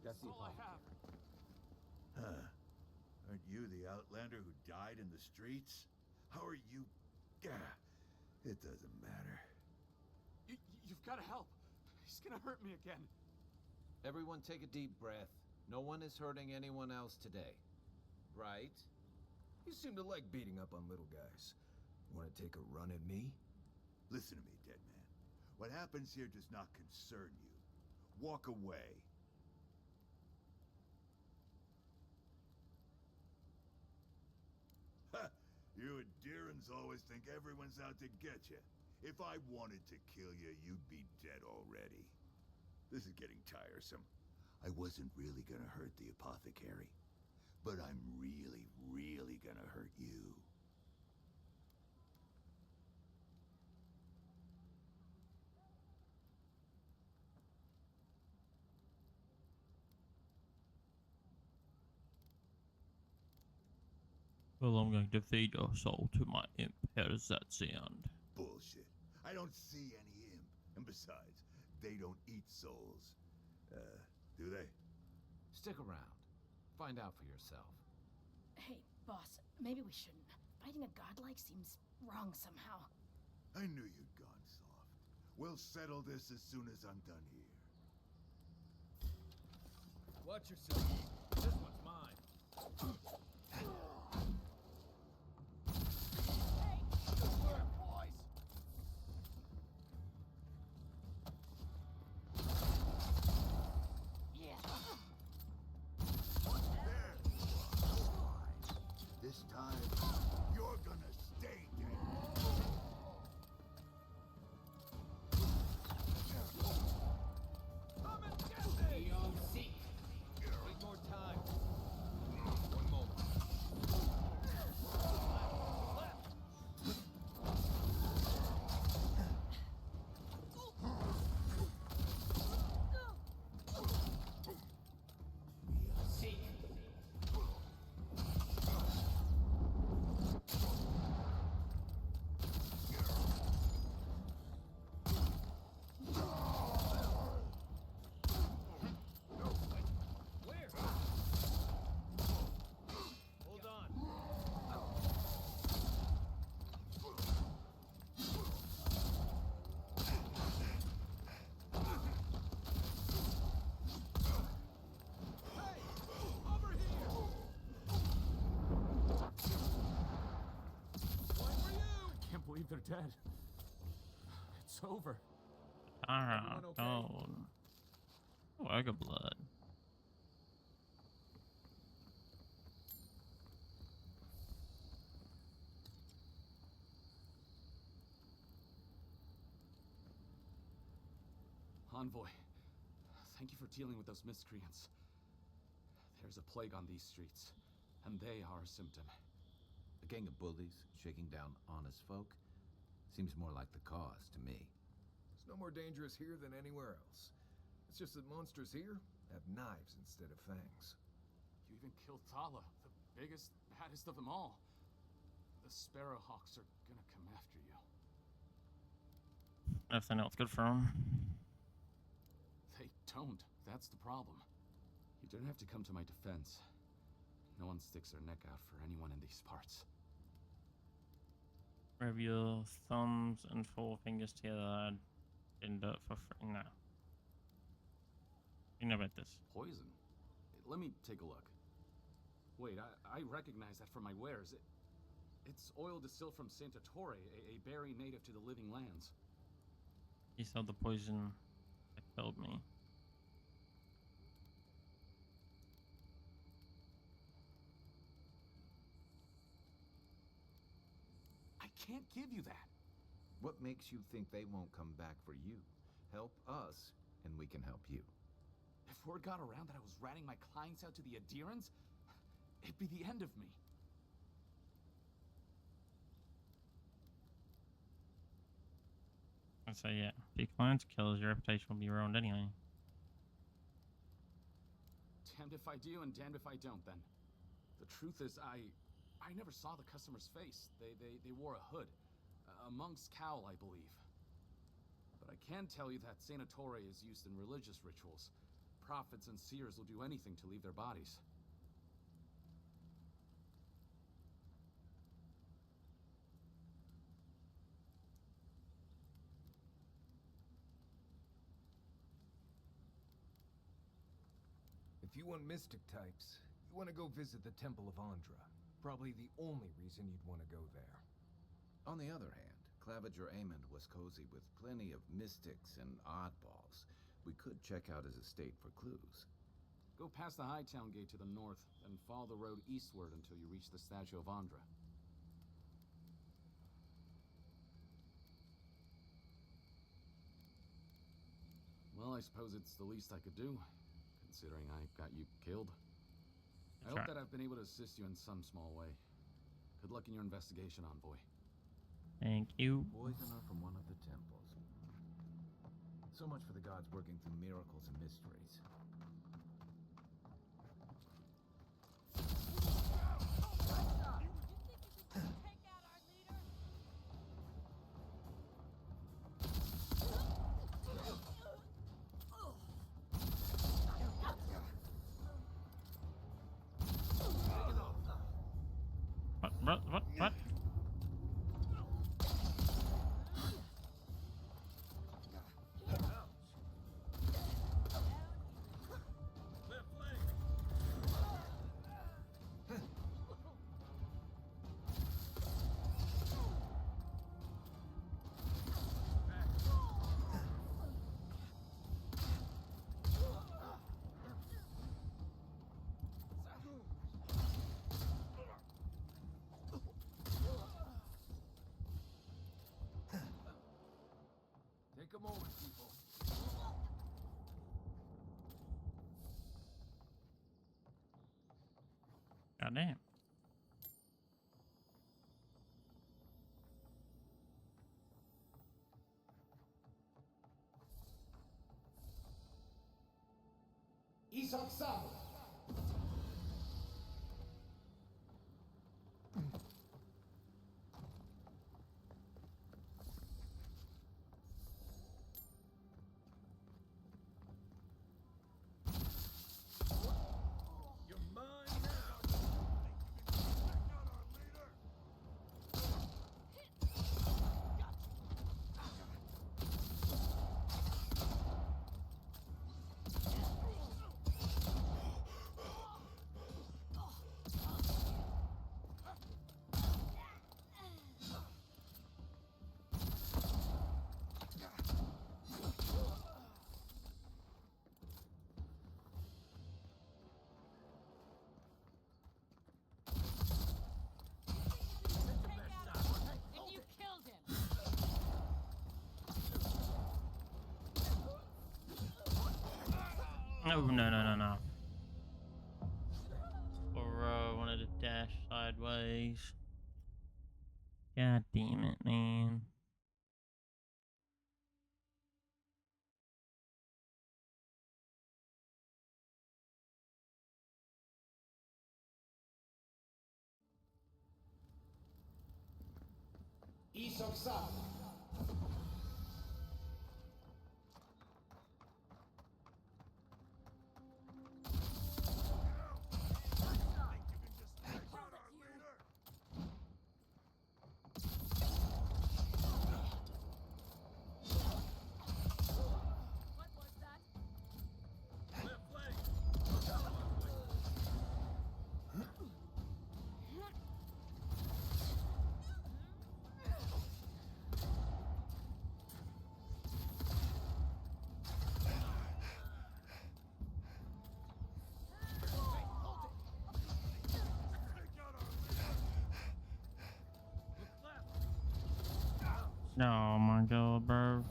That's all I have. Huh. Aren't you the outlander who died in the streets? How are you? Gah. It doesn't matter. You've got to help. He's gonna hurt me again. Everyone take a deep breath. No one is hurting anyone else today. Right? You seem to like beating up on little guys. Want to take a run at me? Listen to me, dead man. What happens here does not concern you. Walk away. Ha! You and Deerins always think everyone's out to get you. If I wanted to kill you, you'd be dead already. This is getting tiresome. I wasn't really gonna hurt the apothecary, but I'm really, really gonna hurt you. Well, I'm going to feed your soul to my imp. How does that sound? Bullshit. I don't see any imp. And besides, they don't eat souls. Do they? Stick around. Find out for yourself. Hey, boss, maybe we shouldn't. Fighting a godlike seems wrong somehow. I knew you'd gone soft. We'll settle this as soon as I'm done here. Watch yourself. This one's mine. This time, you're gonna stay dead. Come and get me! Yo, seek. Need more time. One moment. They're dead. It's over. Ah, okay? gone. Oh, I got blood. Envoy, thank you for dealing with those miscreants. There's a plague on these streets, and they are a symptom. A gang of bullies shaking down honest folk? Seems more like the cause to me. It's no more dangerous here than anywhere else. It's just that monsters here have knives instead of fangs. You even killed Thala, the biggest, baddest of them all. The Sparrowhawks are gonna come after you. Nothing else good for him. They don't. That's the problem. You don't have to come to my defense. No one sticks their neck out for anyone in these parts. Rub your thumbs and four fingers together. Didn't do it for free. No. You know about this. Poison? Let me take a look. Wait, I recognize that from my wares. It's oil distilled from Santa Torre, a berry native to the Living Lands. He sold the poison that killed me. I can't give you that. What makes you think they won't come back for you? Help us, and we can help you. If word got around that I was ratting my clients out to the adherents, it'd be the end of me. I say, yeah. If your clients kills, your reputation will be ruined anyway. Damned if I do and damned if I don't, then. The truth is, I never saw the customer's face. They wore a hood. A monk's cowl, I believe. But I can tell you that Santa Torre is used in religious rituals. Prophets and seers will do anything to leave their bodies. If you want mystic types, you want to go visit the Temple of Andra. Probably the only reason you'd want to go there. On the other hand, Claviger Amond was cozy with plenty of mystics and oddballs. We could check out his estate for clues. Go past the Hightown Gate to the north, then follow the road eastward until you reach the statue of Andra. Well, I suppose it's the least I could do, considering I got you killed. I hope that I've been able to assist you in some small way. Good luck in your investigation, Envoy. Thank you. Poison are from one of the temples. So much for the gods working through miracles and mysteries. What? Take a moment, people. Goddamn. Isak Sam. You're mine now. And you killed him! Oh, no. Bro, wanted to dash sideways. God damn it, man. Isak Sam. Oh my god, bro.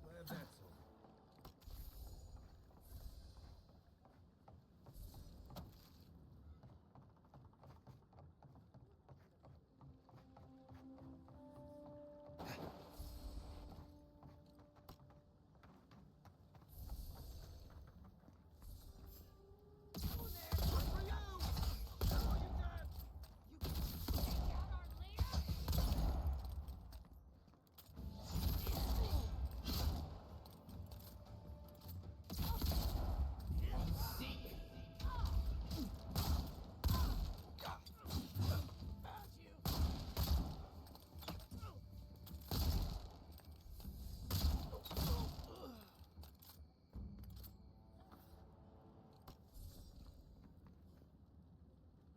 Glad that's over.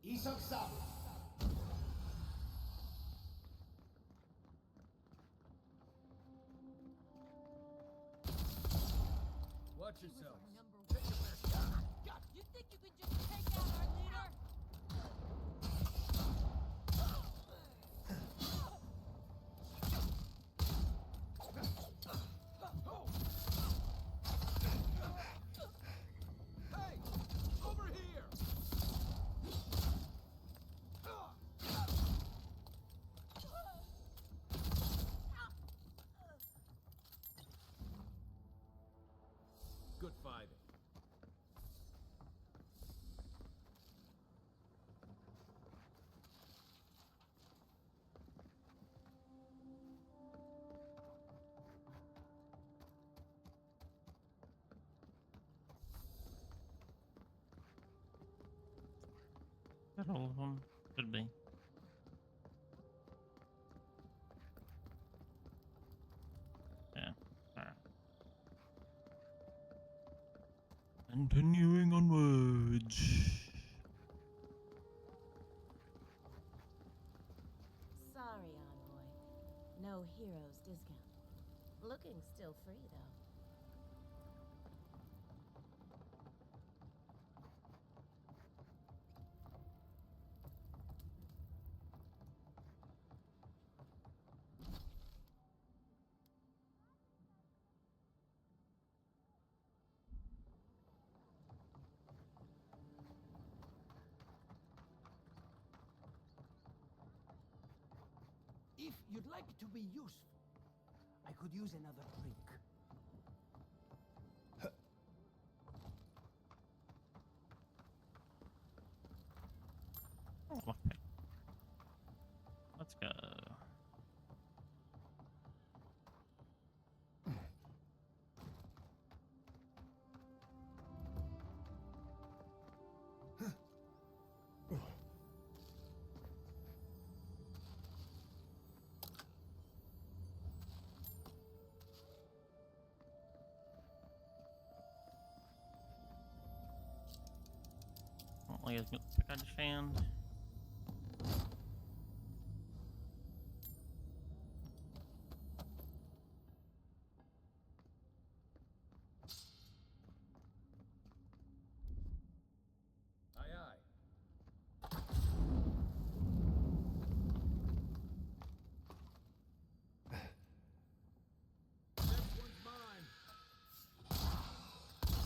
이석 싸움. Watch yourself. You think you can just take out our leader? Hey! Over here! Good fighting. Is that all of them? Could be. Yeah. Alright. Continuing onwards. Sorry, Envoy. No heroes discount. Looking still free, though. If you'd like to be useful, I could use another drink. Oh, lockpick. Let's go. Like a pick I just found. Aye, aye. Next one's mine.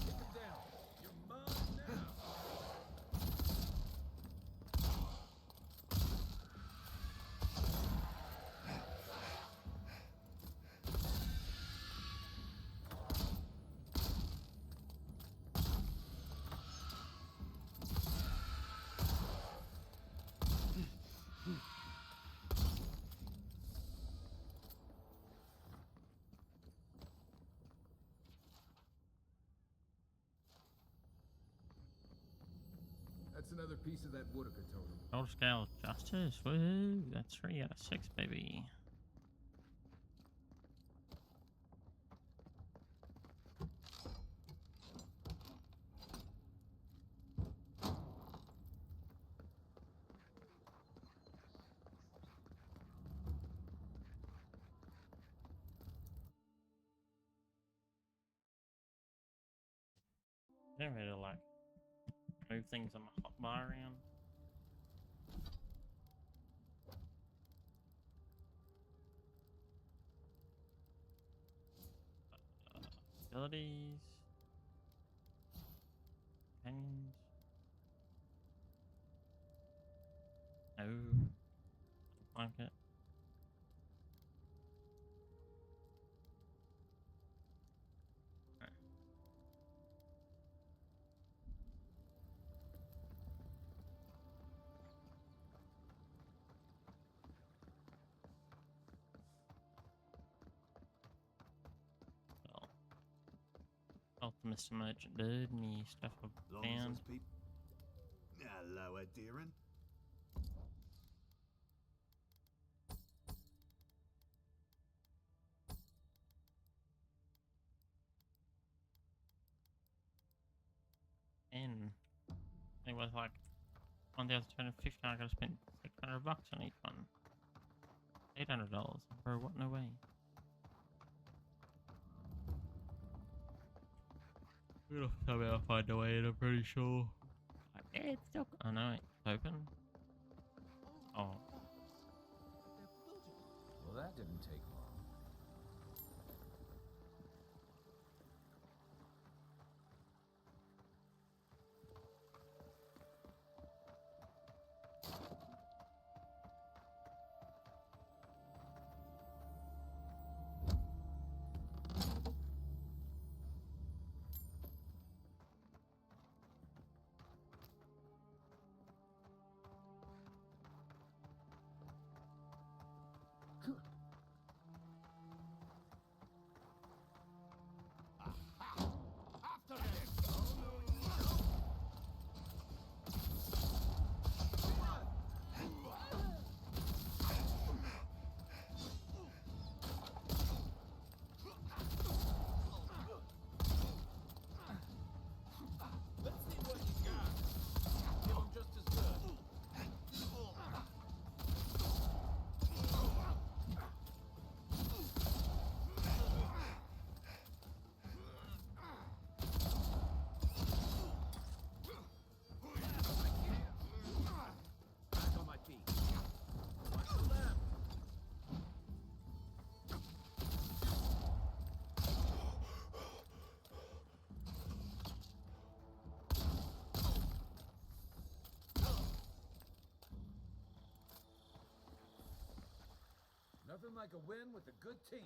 Get him down. You're mine now. That's another piece of that Woodaka totem. Total scale justice. Woohoo! That's 3 out of 6, baby. I don't really like move things on my hotbar around. Abilities. Companions. No. Don't like it. Mr. Merchant Bird, any stuff I've Long found. as those people. Hello, Adiran. And it was like 1,250. I gotta spend $600 on each one. $800. Bro, what? No way. We'll somehow find a way, and I'm pretty sure. Yeah, it's still. Oh no, it's open. Oh. Well, that didn't take long. Nothing like a win with a good team.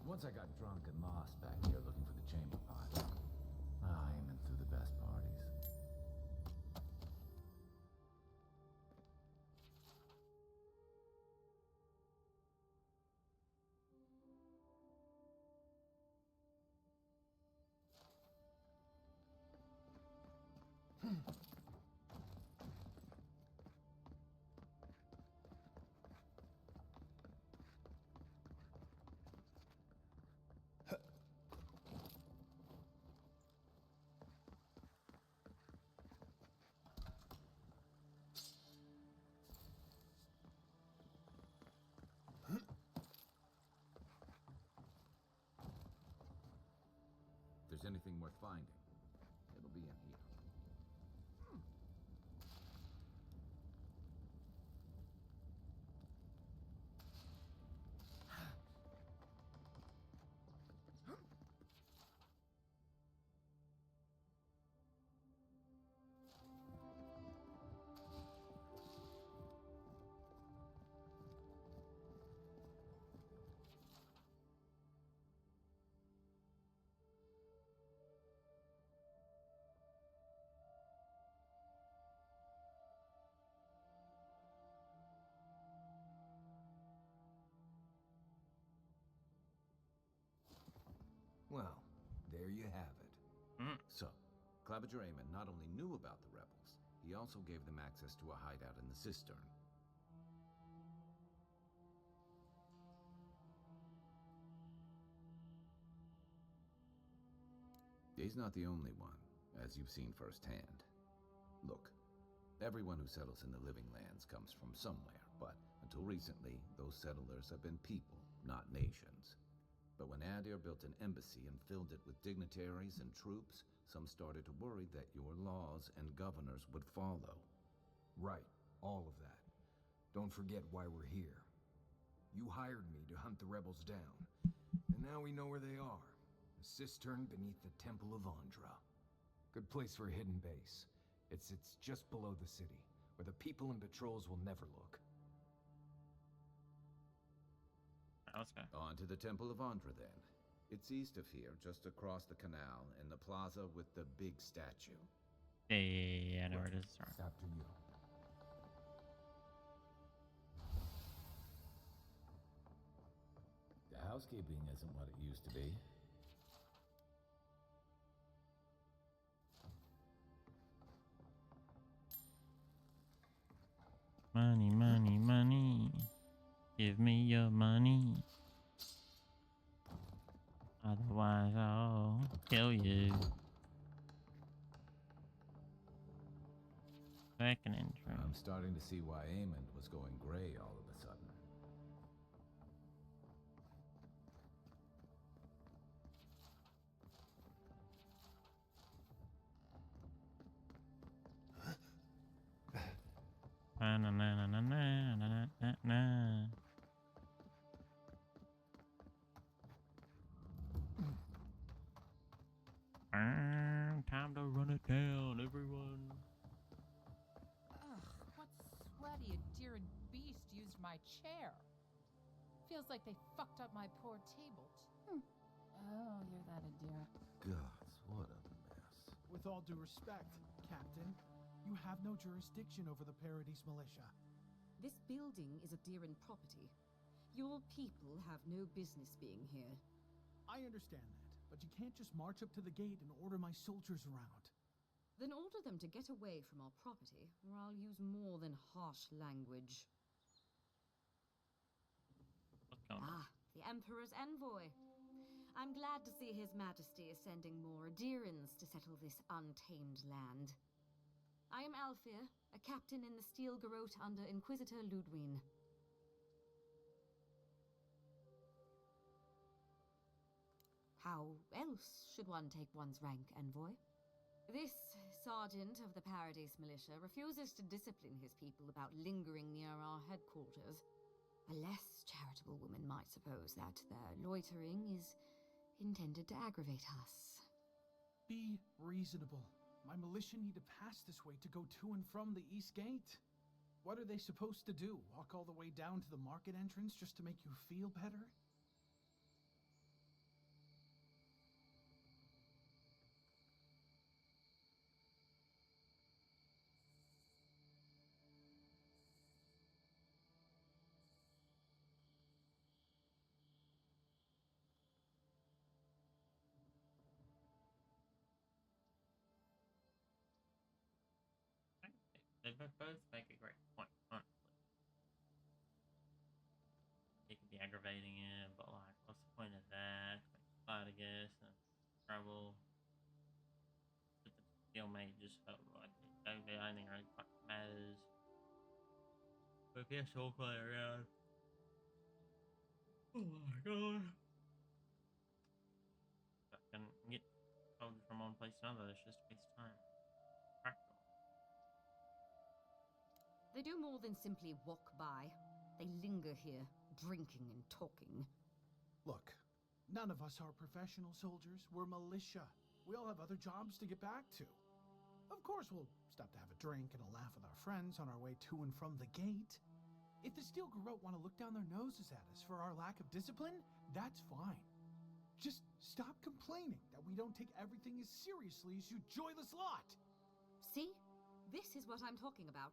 Once I got drunk and lost back here looking for the chamber pot. Aiming through the best parties. If there's anything worth finding, it'll be in here. Well, there you have it. So, Claviger Amon not only knew about the rebels, he also gave them access to a hideout in the cistern. Well, I guess. He's not the only one, as you've seen firsthand. Look, everyone who settles in the Living Lands comes from somewhere, but until recently, those settlers have been people, not nations. But when Adir built an embassy and filled it with dignitaries and troops, some started to worry that your laws and governors would follow. Right, all of that. Don't forget why we're here. You hired me to hunt the rebels down, and now we know where they are. A cistern beneath the Temple of Andra. Good place for a hidden base. It sits just below the city, where the people and patrols will never look. Let's go. On to the Temple of Andra, then. It's east of here, just across the canal, in the plaza with the big statue. Yeah, I know where it is. Sorry. It's after you. The housekeeping isn't what it used to be. Money, money, money. Give me your money. Otherwise, I'll kill you. Second entry. I'm starting to see why Aemond was going gray all of a sudden. Na na na na na na na na na. Time to run it down, everyone. Ugh, what sweaty Adiran beast used my chair? Feels like they fucked up my poor table. Oh, you're that Adira. Gods, what a mess. With all due respect, Captain, you have no jurisdiction over the Paradise Militia. This building is Adiran property. Your people have no business being here. I understand that, but you can't just march up to the gate and order my soldiers around. Then order them to get away from our property, or I'll use more than harsh language. The Emperor's envoy. I'm glad to see His Majesty is sending more Adirans to settle this untamed land. I am Alfir, a captain in the Steel Garrote under Inquisitor Ludwine. How else should one take one's rank, envoy? This sergeant of the Paradise Militia refuses to discipline his people about lingering near our headquarters. A less charitable woman might suppose that their loitering is intended to aggravate us. Be reasonable. My militia need to pass this way to go to and from the East Gate. What are they supposed to do? Walk all the way down to the market entrance just to make you feel better? They both make a great point, honestly. It could be aggravating it, but like, what's the point of that? Fight, I guess, and trouble. But the stalemate just felt like it don't do anything really fucking matters. But if you're so play around. Oh my god. But can get told from one place to another, it's just a waste of time. Practical. They do more than simply walk by. They linger here, drinking and talking. Look, none of us are professional soldiers. We're militia. We all have other jobs to get back to. Of course, we'll stop to have a drink and a laugh with our friends on our way to and from the gate. If the Steel Garrote want to look down their noses at us for our lack of discipline, that's fine. Just stop complaining that we don't take everything as seriously as you joyless lot. See? This is what I'm talking about.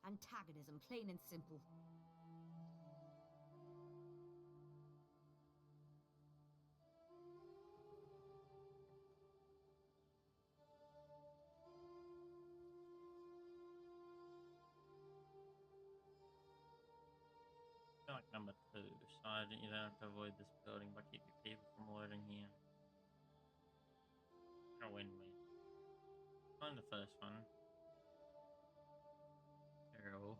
Antagonism, plain and simple. I feel like number 2, so you don't have to avoid this building by keeping people from loading here. I'll win. On the first one. Terrible.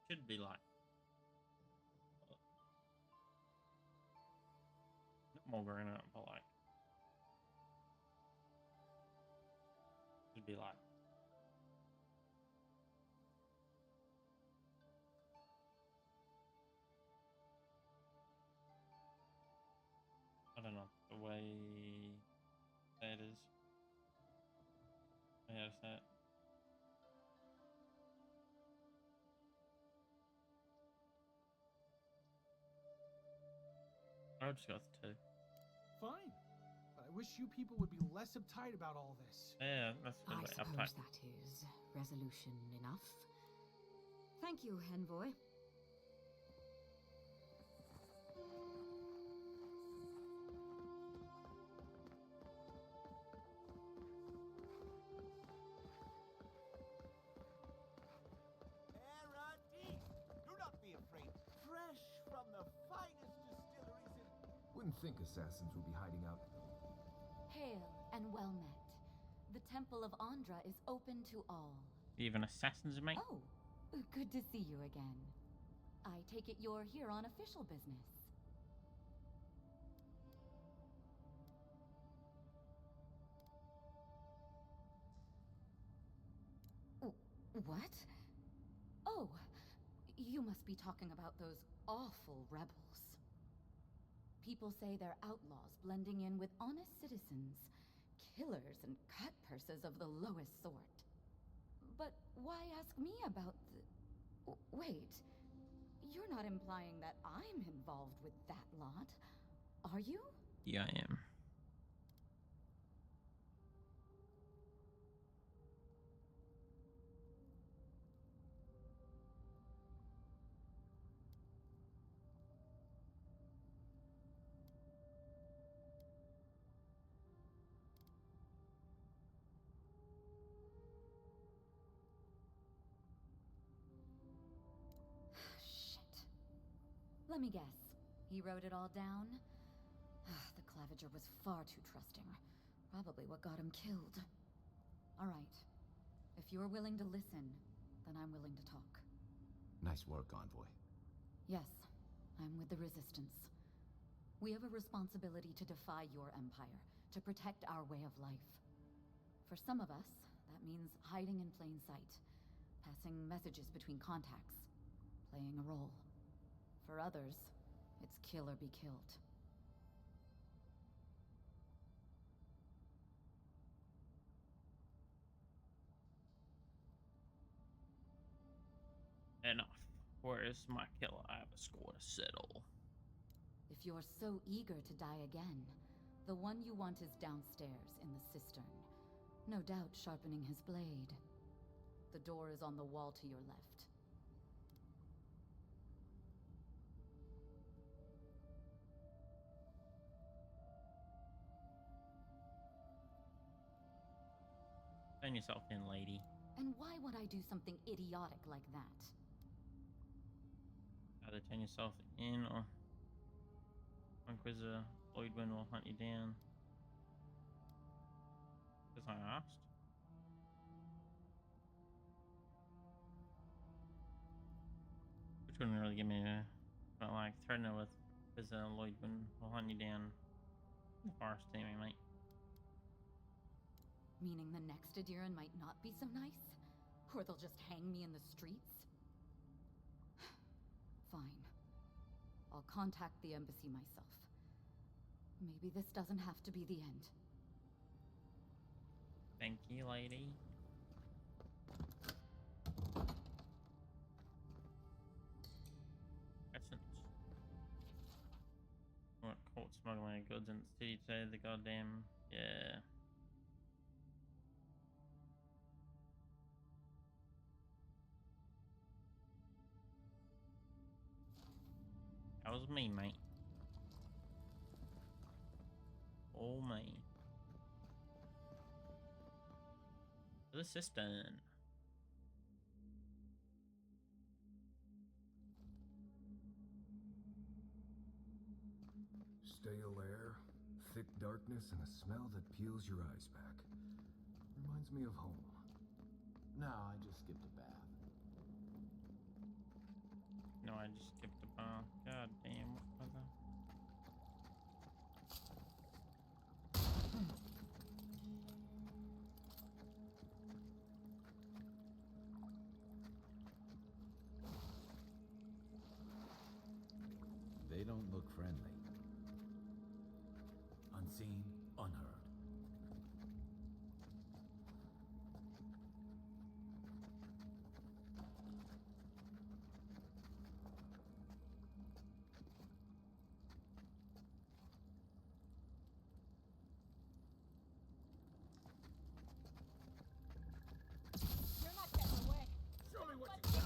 Should be like not Mulder in it, but like should be like I don't know the way that is. How to say it. I just got the 2. Fine. But I wish you people would be less uptight about all this. Yeah, that's a I bit suppose uptight. that is resolution enough. Thank you, Envoy. Do not be afraid. Fresh from the finest distilleries in... Wouldn't think assassins would be hiding out. Hail and well met. The Temple of Andra is open to all. Even assassins, mate. Oh, good to see you again. I take it you're here on official business. What? Oh, you must be talking about those awful rebels. People say they're outlaws blending in with honest citizens, killers and cut purses of the lowest sort. But why ask me about the... Wait, you're not implying that I'm involved with that lot, are you? Yeah, I am. Shit. Let me guess. He wrote it all down? The Claviger was far too trusting. Probably what got him killed. All right. If you're willing to listen, then I'm willing to talk. Nice work, Envoy. Yes, I'm with the Resistance. We have a responsibility to defy your empire, to protect our way of life. For some of us, that means hiding in plain sight, passing messages between contacts, playing a role. For others, it's kill or be killed. Enough. Where is my killer? I have a score to settle. If you're so eager to die again, the one you want is downstairs in the cistern. No doubt sharpening his blade. The door is on the wall to your left. Turn yourself in, lady. And why would I do something idiotic like that? Either turn yourself in or Inquisitor Lloydwin will hunt you down. Because I asked. Which wouldn't really give me a... But like, threaten it with Inquisitor Lloydwin will hunt you down. The forest teaming, mate. Meaning the next Adiran might not be so nice? Or they'll just hang me in the streets? Fine. I'll contact the embassy myself. Maybe this doesn't have to be the end. Thank you, lady. Essence. What, caught smuggling goods in the city today, the goddamn... Yeah. That was me, mate. Oh, me. To the cistern. Stale air, thick darkness, and a smell that peels your eyes back. Reminds me of home. No, I just skipped a bath. No, I just skipped a bar. God damn, what weather. They don't look friendly. Unseen, unheard. You're not getting away. Show me what you got.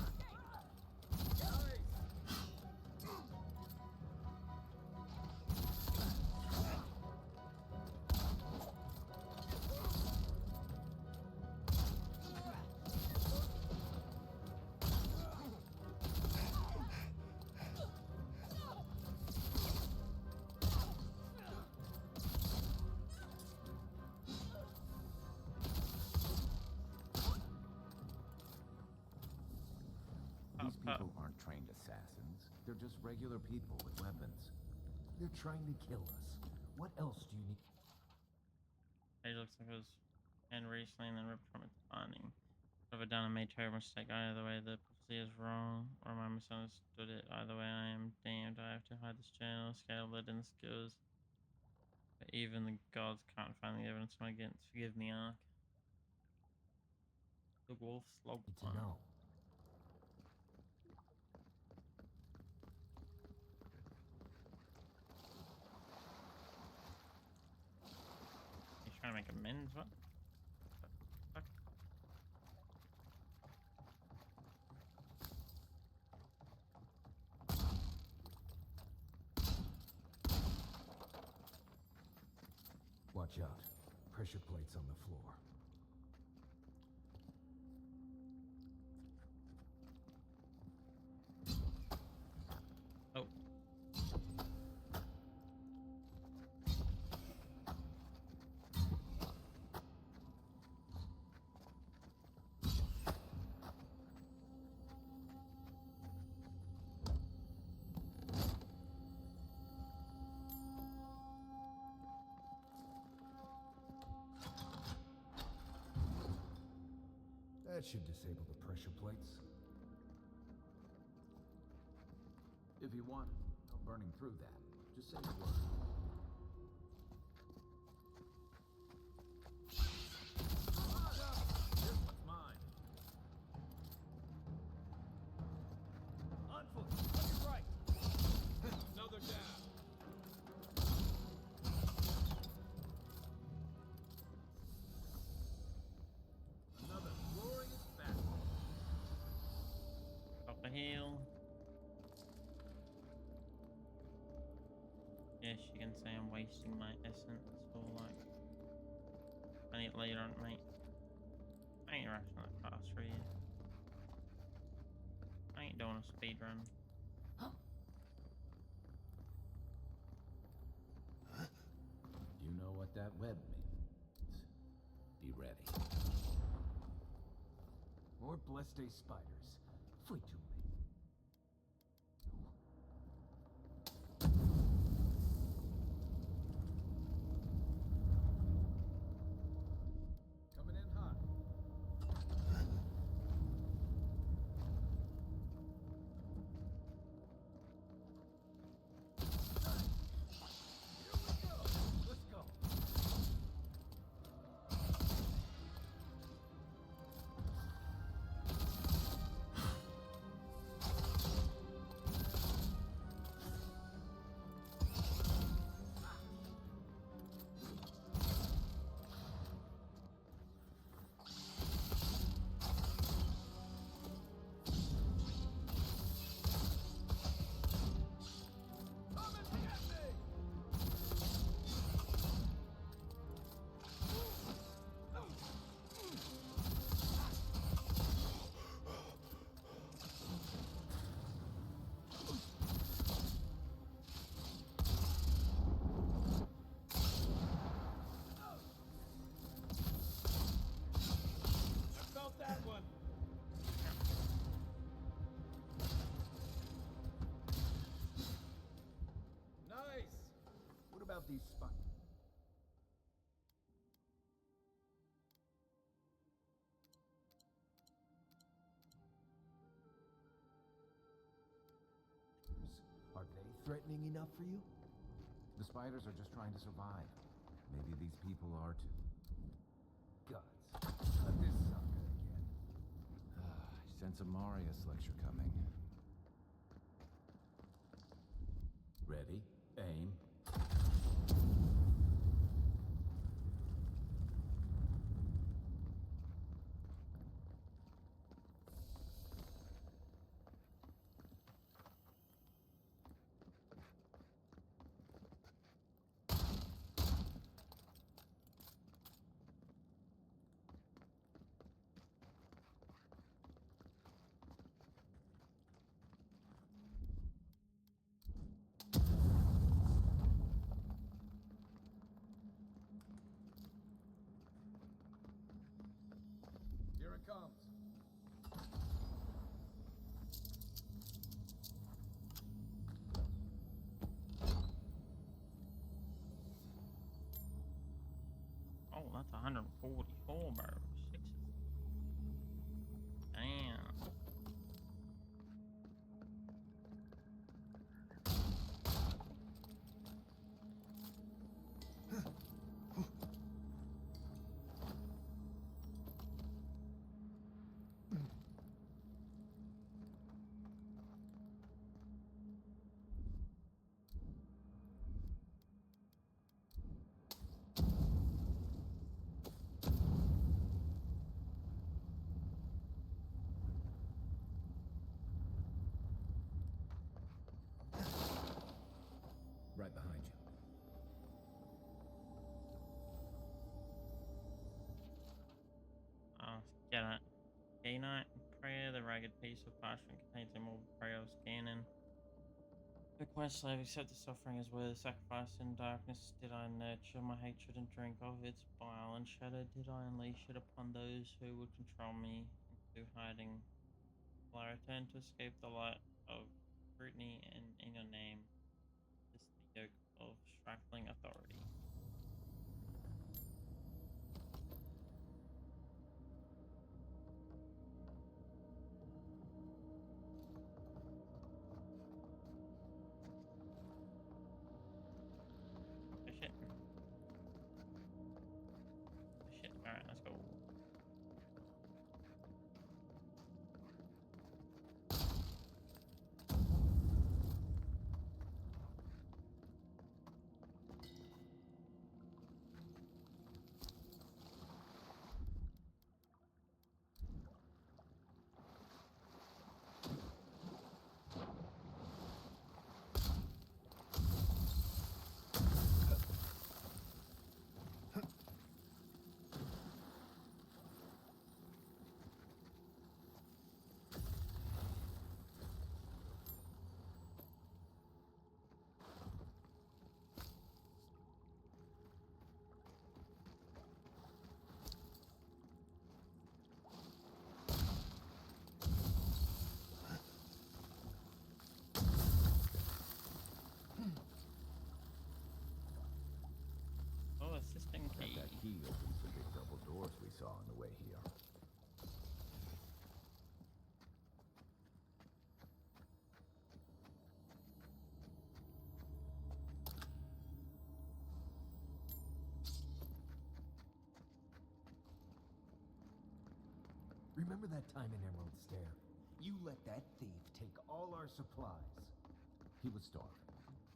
These people aren't trained assassins. They're just regular people with weapons. They're trying to kill us. What else do you need? It looks like it was and recently and then ripped from its binding. I've done a made terrible mistake. Either way, the prophecy is wrong, or I misunderstood it. Either way, I am damned. I have to hide this journal, scale it in skills. But even the gods can't find the evidence of my against. Forgive me, Ark. The wolf slog To one. know. He's trying to make amends, what? Fuck. Watch out. Pressure plates on the floor. Oh. That should disable the pressure plates. If you want, no burning through that. Just say the word. This one's mine. On foot. On your right. Another down. Another glorious battle. Up the hill. Yes, you can say I'm wasting my essence or like. I need it later on, mate. I ain't rushing that fast for you. I ain't doing a speed run. You know what that web means. Be ready. More Blessed Day spiders. Flee to me. Coming in hot. Let's go. about these spiders? Are they threatening enough for you? The spiders are just trying to survive. Maybe these people are too. Guts. Not this sucker again. I sense a Marius lecture coming. Ready? Aim. Here it comes. Oh, that's 144 barrels. Sixes. Damn. Right behind you. Get it. Gay night prayer, the ragged piece of parchment contains a more prayer of scanning. Took my slave, accept this offering as worth sacrifice in darkness. Did I nurture my hatred and drink of its bile and shadow? Did I unleash it upon those who would control me into hiding? Will I return to escape the light of scrutiny and in your name? This is the yoke of stifling authority. Shit. Shit. Alright, let's go. Oh, assisting key. That key opens the big double doors we saw on the way here. Remember that time in Emerald Stair? You let that thief take all our supplies. He was starving.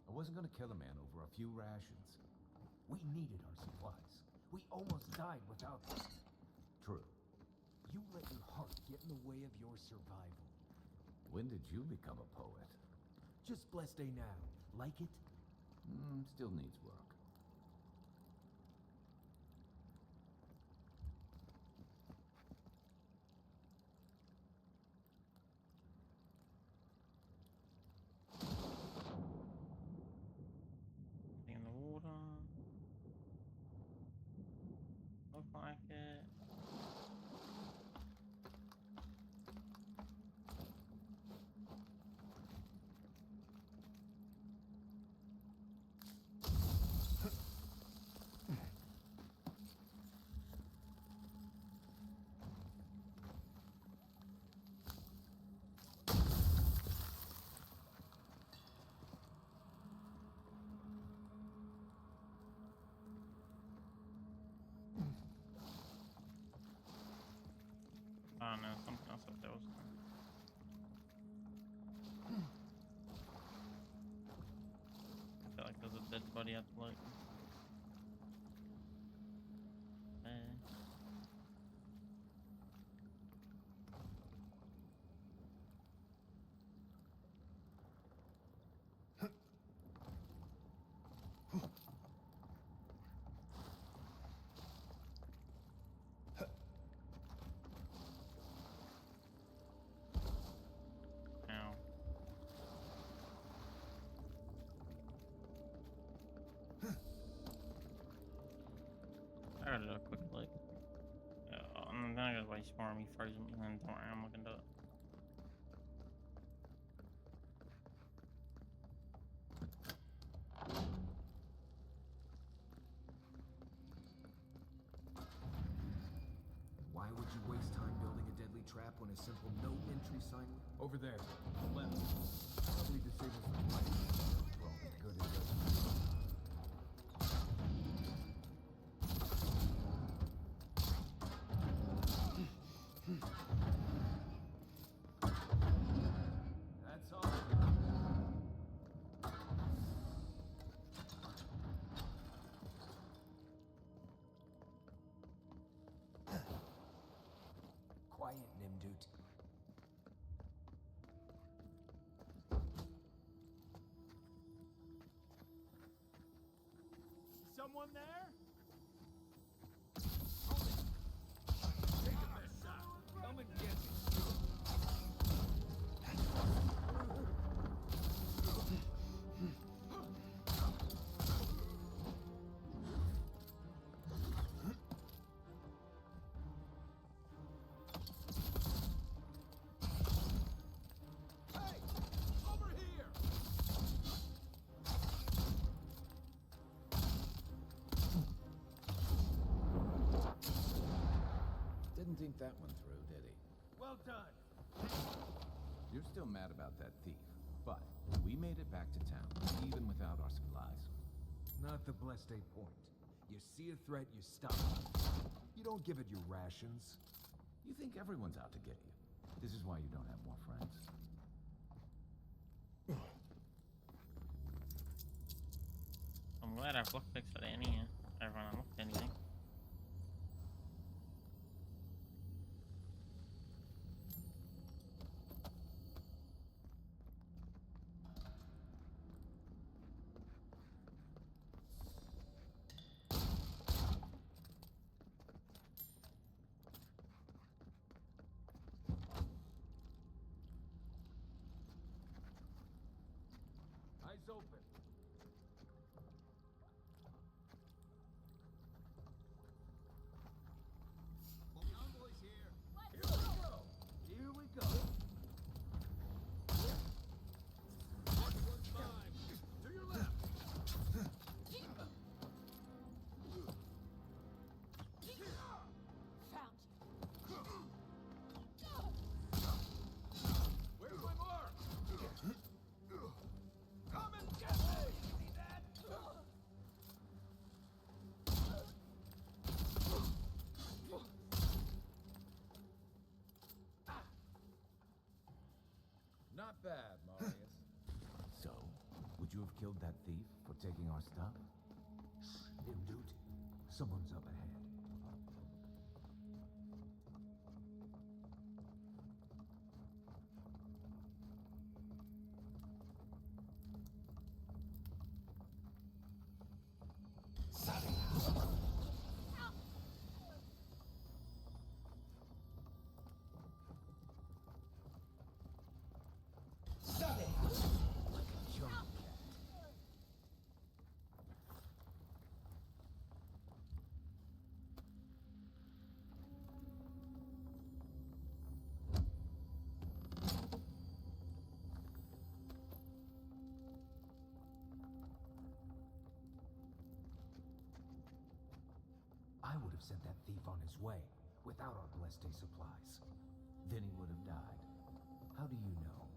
I wasn't gonna kill a man over a few rations. We needed our supplies. We almost died without them. True. You let your heart get in the way of your survival. When did you become a poet? Just blessed day now. Like it? Still needs work. In the water. Look like it. subtitles. I feel like there's a dead body at the light. I gotta do a quick look. I'm gonna go waste more of me frozen, and then don't worry, I'm looking to it. Why would you waste time building a deadly trap when a simple no entry sign over there? Left. Probably disables the light. For all the good it does. That's all. Quiet, Nimdut. Someone there? Take a best shot. Come and get me. Hey! Over here! Didn't think that one through, did he? Well done. You're still mad about that thief, but we made it back to town, even without our supplies. Not the blessed day point. You see a threat, you stop. You don't give it your rations. You think everyone's out to get you. This is why you don't have more friends. I'm glad I've looked picks for any. Everyone unlocked anything. Eyes open. Convoy's here. Here we go. Here we go. Next one's mine. To your left. Found you. Where's my mark? Come and get me! See that? Not bad, Marius. So, would you have killed that thief for taking our stuff? Nimdut, someone's up ahead. I would have sent that thief on his way without our blessed day supplies. Then he would have died. How do you know?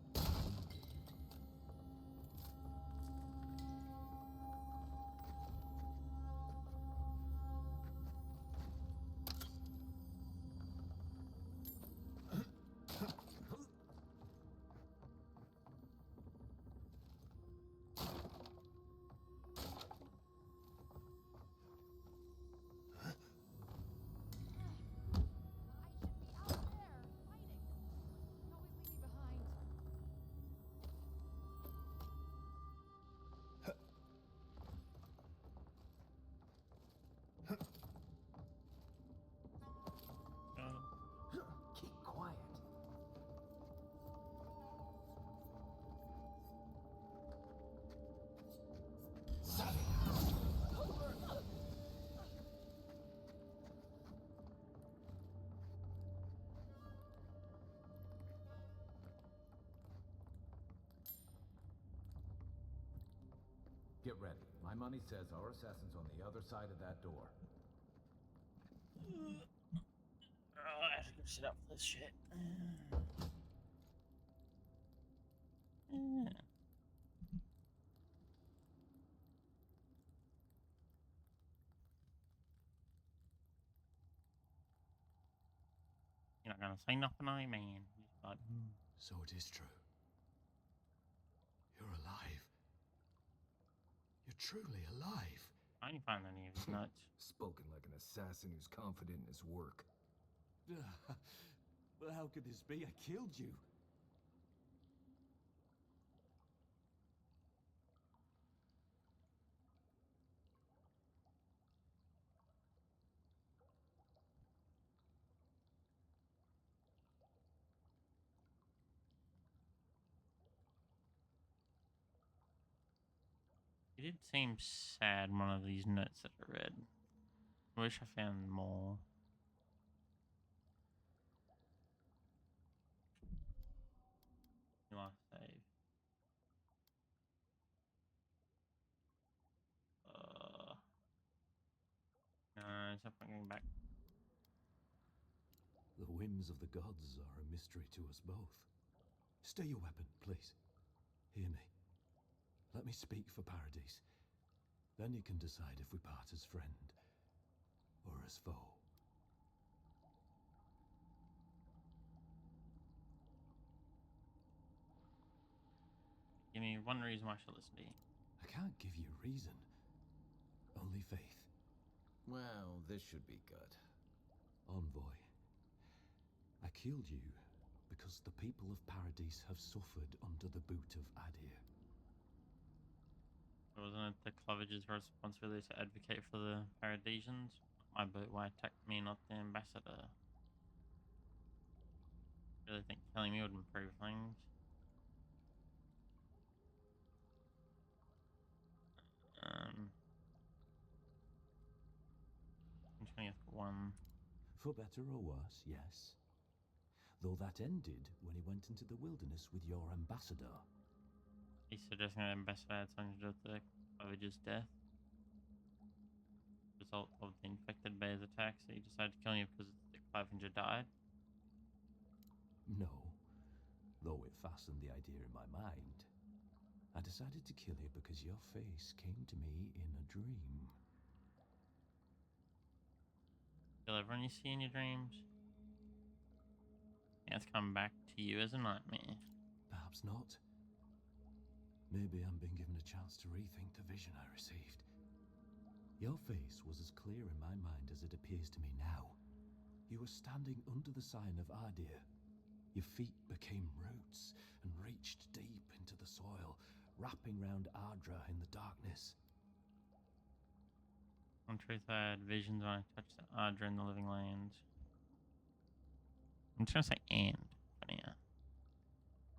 Get ready. My money says our assassin's on the other side of that door. Oh, I have to go sit up for this shit. Yeah. You're not gonna say nothing, I man. Just like, So it is true. You're alive. You're truly alive. I didn't find any of his nuts. Spoken like an assassin who's confident in his work. Well, how could this be? I killed you. He did seem sad, one of these nuts that I read. I wish I found more. You want to save? No, it's not going back. The whims of the gods are a mystery to us both. Stay your weapon, please. Hear me. Let me speak for Paradise. Then you can decide if we part as friend or as foe. Give me one reason why I should listen to you. I can't give you reason. Only faith. Well, this should be good. Envoy, I killed you because the people of Paradise have suffered under the boot of Adir. Wasn't it the Clovage's responsibility to advocate for the Paradisians? My boat, why attack me, not the ambassador? Really think killing me would improve things. I'm 20th one. For better or worse, yes. Though that ended when he went into the wilderness with your ambassador. He's suggesting that ambassador had something to do with the Clovage's death. Result of the infected bear's attack, so he decided to kill me because the Clevenger died. No, though it fastened the idea in my mind. I decided to kill you because your face came to me in a dream. Kill everyone you see in your dreams? Yeah, it's coming back to you as a nightmare. Perhaps not. Maybe I'm being given a chance to rethink the vision I received. Your face was as clear in my mind as it appears to me now. You were standing under the sign of Adir. Your feet became roots and reached deep into the soil, wrapping round Ardra in the darkness. In truth, I had visions when I touched Ardra in the living lands. I'm just gonna say and, but yeah.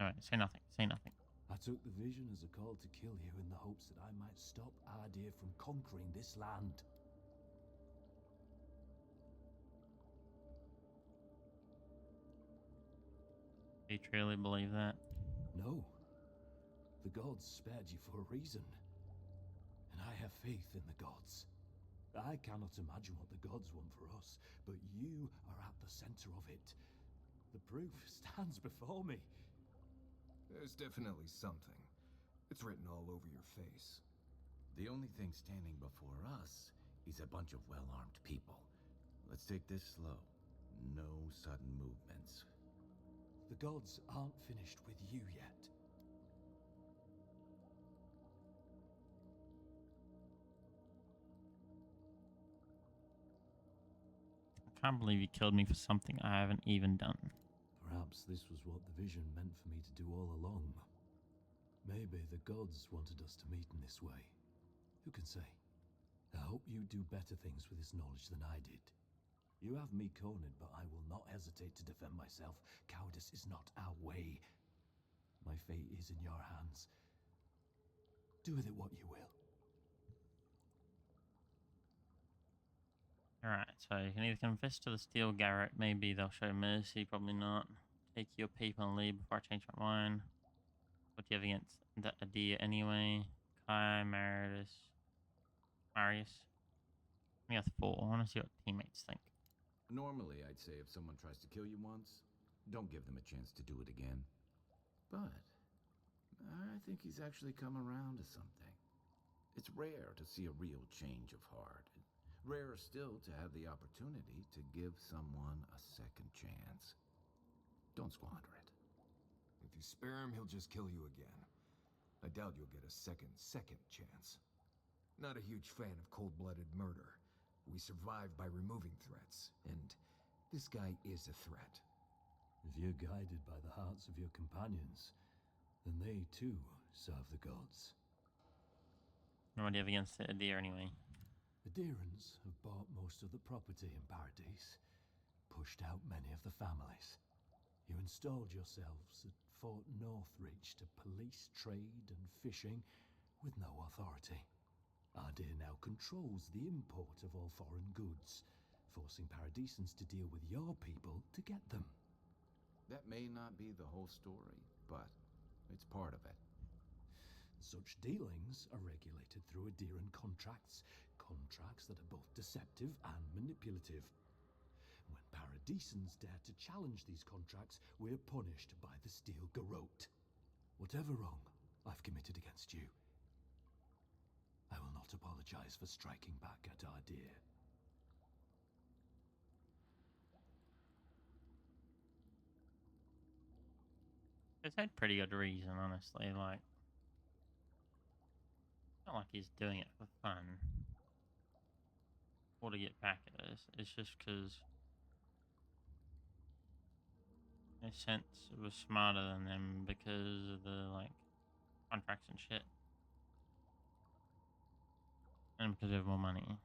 Alright, say nothing, say nothing. I took the vision as a call to kill you in the hopes that I might stop Adir from conquering this land. Do you truly believe that? No. The gods spared you for a reason. And I have faith in the gods. I cannot imagine what the gods want for us, but you are at the center of it. The proof stands before me. There's definitely something. It's written all over your face. The only thing standing before us is a bunch of well-armed people. Let's take this slow. No sudden movements. The gods aren't finished with you yet. I can't believe you killed me for something I haven't even done. Perhaps this was what the vision meant for me to do all along. Maybe the gods wanted us to meet in this way. Who can say? I hope you do better things with this knowledge than I did. You have me cornered, but I will not hesitate to defend myself. Cowardice is not our way. My fate is in your hands. Do with it what you will. Alright, so you can either confess to the Steel Garret, maybe they'll show mercy, probably not. Take your people and leave before I change my mind. What do you have against the Adir anyway? Hi, Marius. We have 4. I want to see what teammates think. Normally, I'd say if someone tries to kill you once, don't give them a chance to do it again. But I think he's actually come around to something. It's rare to see a real change of heart. Rarer still to have the opportunity to give someone a second chance. Don't squander it. If you spare him, he'll just kill you again. I doubt you'll get a second chance. Not a huge fan of cold-blooded murder. We survive by removing threats, and this guy is a threat. If you're guided by the hearts of your companions, then they too serve the gods. What do you have against the Adir anyway? The Deerans have bought most of the property in Paradise, pushed out many of the families. You installed yourselves at Fort Northridge to police trade and fishing with no authority. Ardir now controls the import of all foreign goods, forcing Paradisans to deal with your people to get them. That may not be the whole story, but it's part of it. Such dealings are regulated through Adiran contracts that are both deceptive and manipulative. When Paradisans dare to challenge these contracts, we're punished by the Steel Garrote. Whatever wrong I've committed against you, I will not apologize for striking back at Ardir. It's had pretty good reason, honestly. Like, not like he's doing it for fun or to get back at us. It's just because, in a sense, it was smarter than them because of the like contracts and shit, and because they have more money.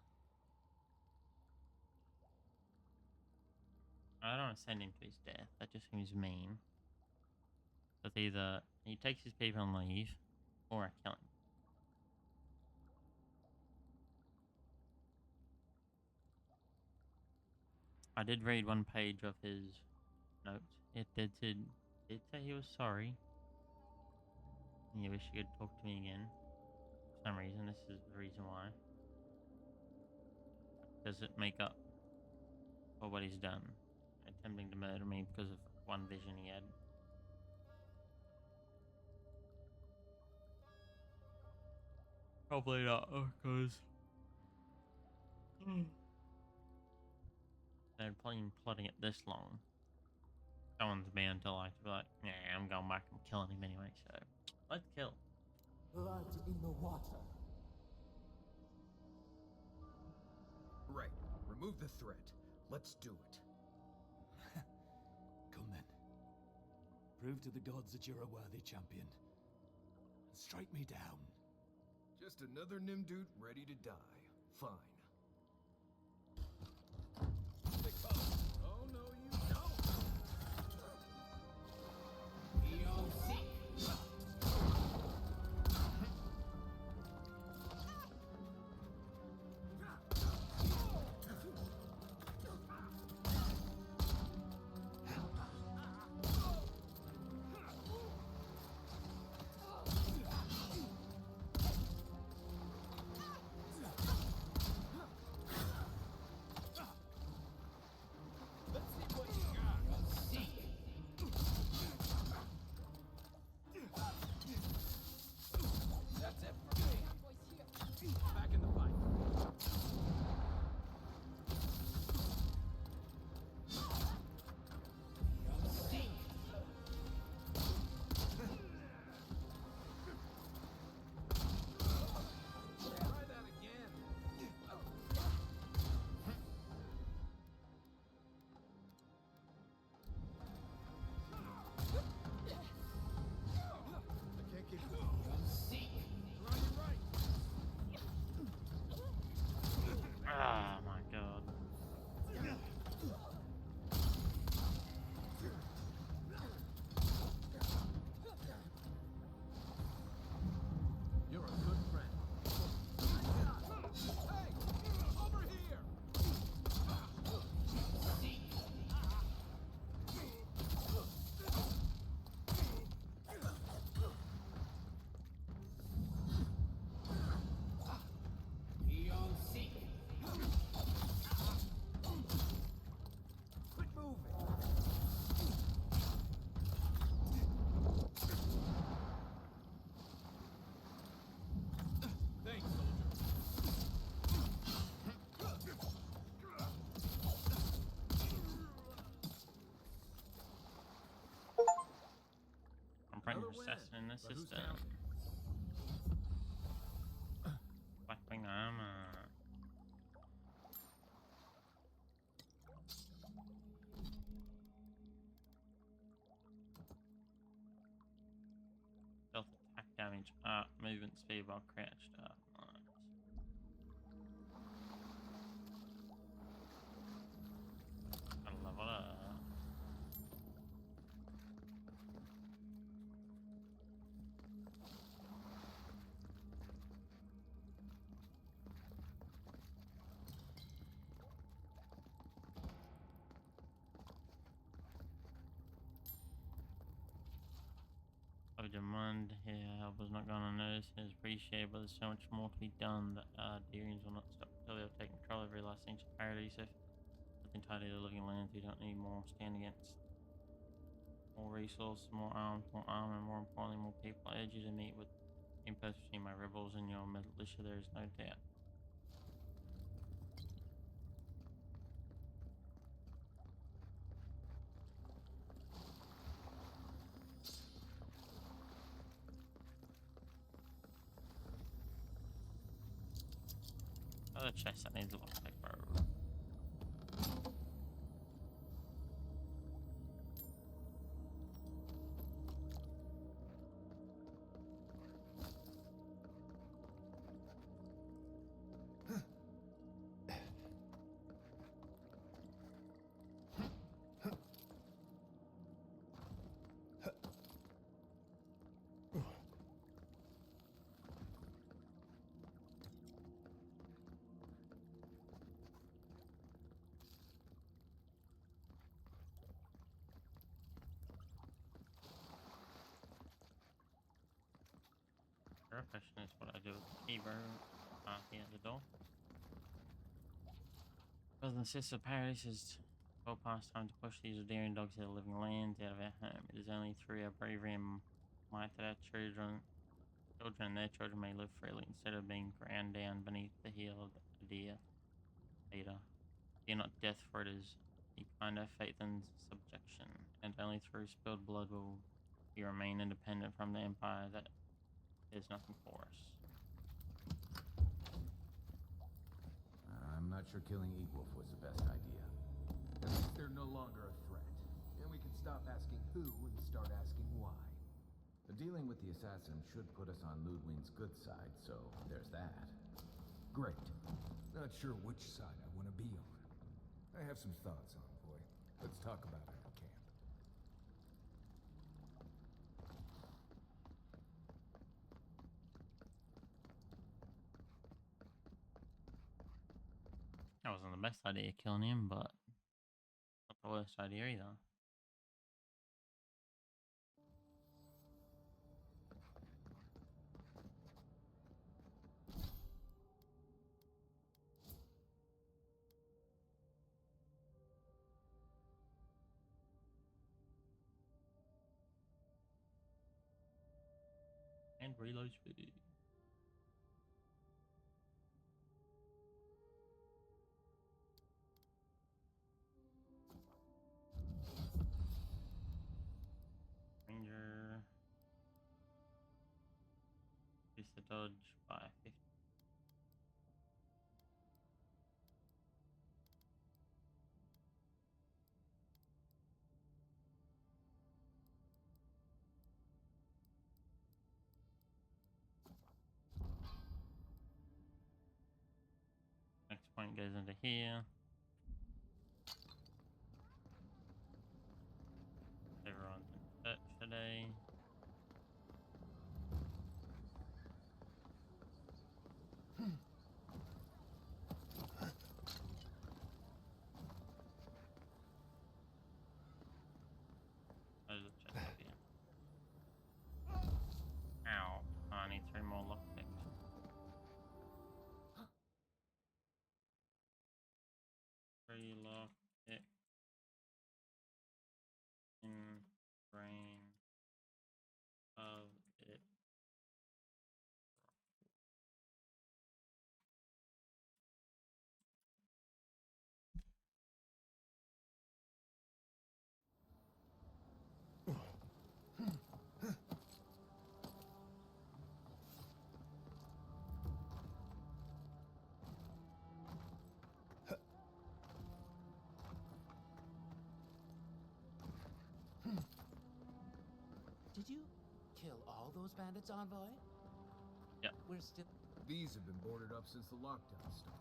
I don't want to send him to his death. That just seems mean. But either he takes his people and leave, or I kill him. I did read one page of his notes. It did say he was sorry. He wish he could talk to me again. For some reason, this is the reason why. Does it make up for what he's done? Attempting to murder me because of one vision he had. Probably not, because they're plotting it this long. Someone's bound to like be like, yeah, I'm going back and killing him anyway, so let's kill. Blood in the water. Right. Remove the threat. Let's do it. Come then. Prove to the gods that you're a worthy champion. And strike me down. Just another Nimdude ready to die. Fine. They come. Oh, no, you don't. You're sick. this But is who's the counting? Blackwing armor. Stealth attack damage up, movement speed while crouched up. Nice. Gotta level up. Oh, demand here, I was not gonna notice it is appreciated, but there's so much more to be done that Deerians will not stop until they have taken control of every last inch of paradise. If with entirely the living lands, we don't need more stand against. More resources, more arms, and more importantly, more people. I urge you to meet with in person between my rebels and your militia, there is no doubt. Another chest that needs a lockpick, bro. Profession is what I do with the key, bro. Here at the door. Brothers and sisters of Paradise is well past time to push these daring dogs out of living lands, out of our home. It is only through our bravery and might that our children and their children may live freely instead of being ground down beneath the heel of a deer. Fear not death, for it is the kind of faith and subjection, and only through spilled blood will we remain independent from the empire that is nothing for us. I'm not sure killing Equal was the best idea. At least they're no longer a threat. And we can stop asking who and start asking why. Dealing with the assassin should put us on Ludwig's good side, so there's that. Great. Not sure which side I want to be on. I have some thoughts, Envoy. Let's talk about it in camp. That wasn't the best idea killing him, but not the worst idea either. And reload speed. Ranger. Increase the dodge by 50. Next point goes into here. Everyone's in church today. There's a chest up here. Ow. I need 3 more lockpicks. all those bandits, Envoy? Yep. We're still... These have been boarded up since the lockdown started.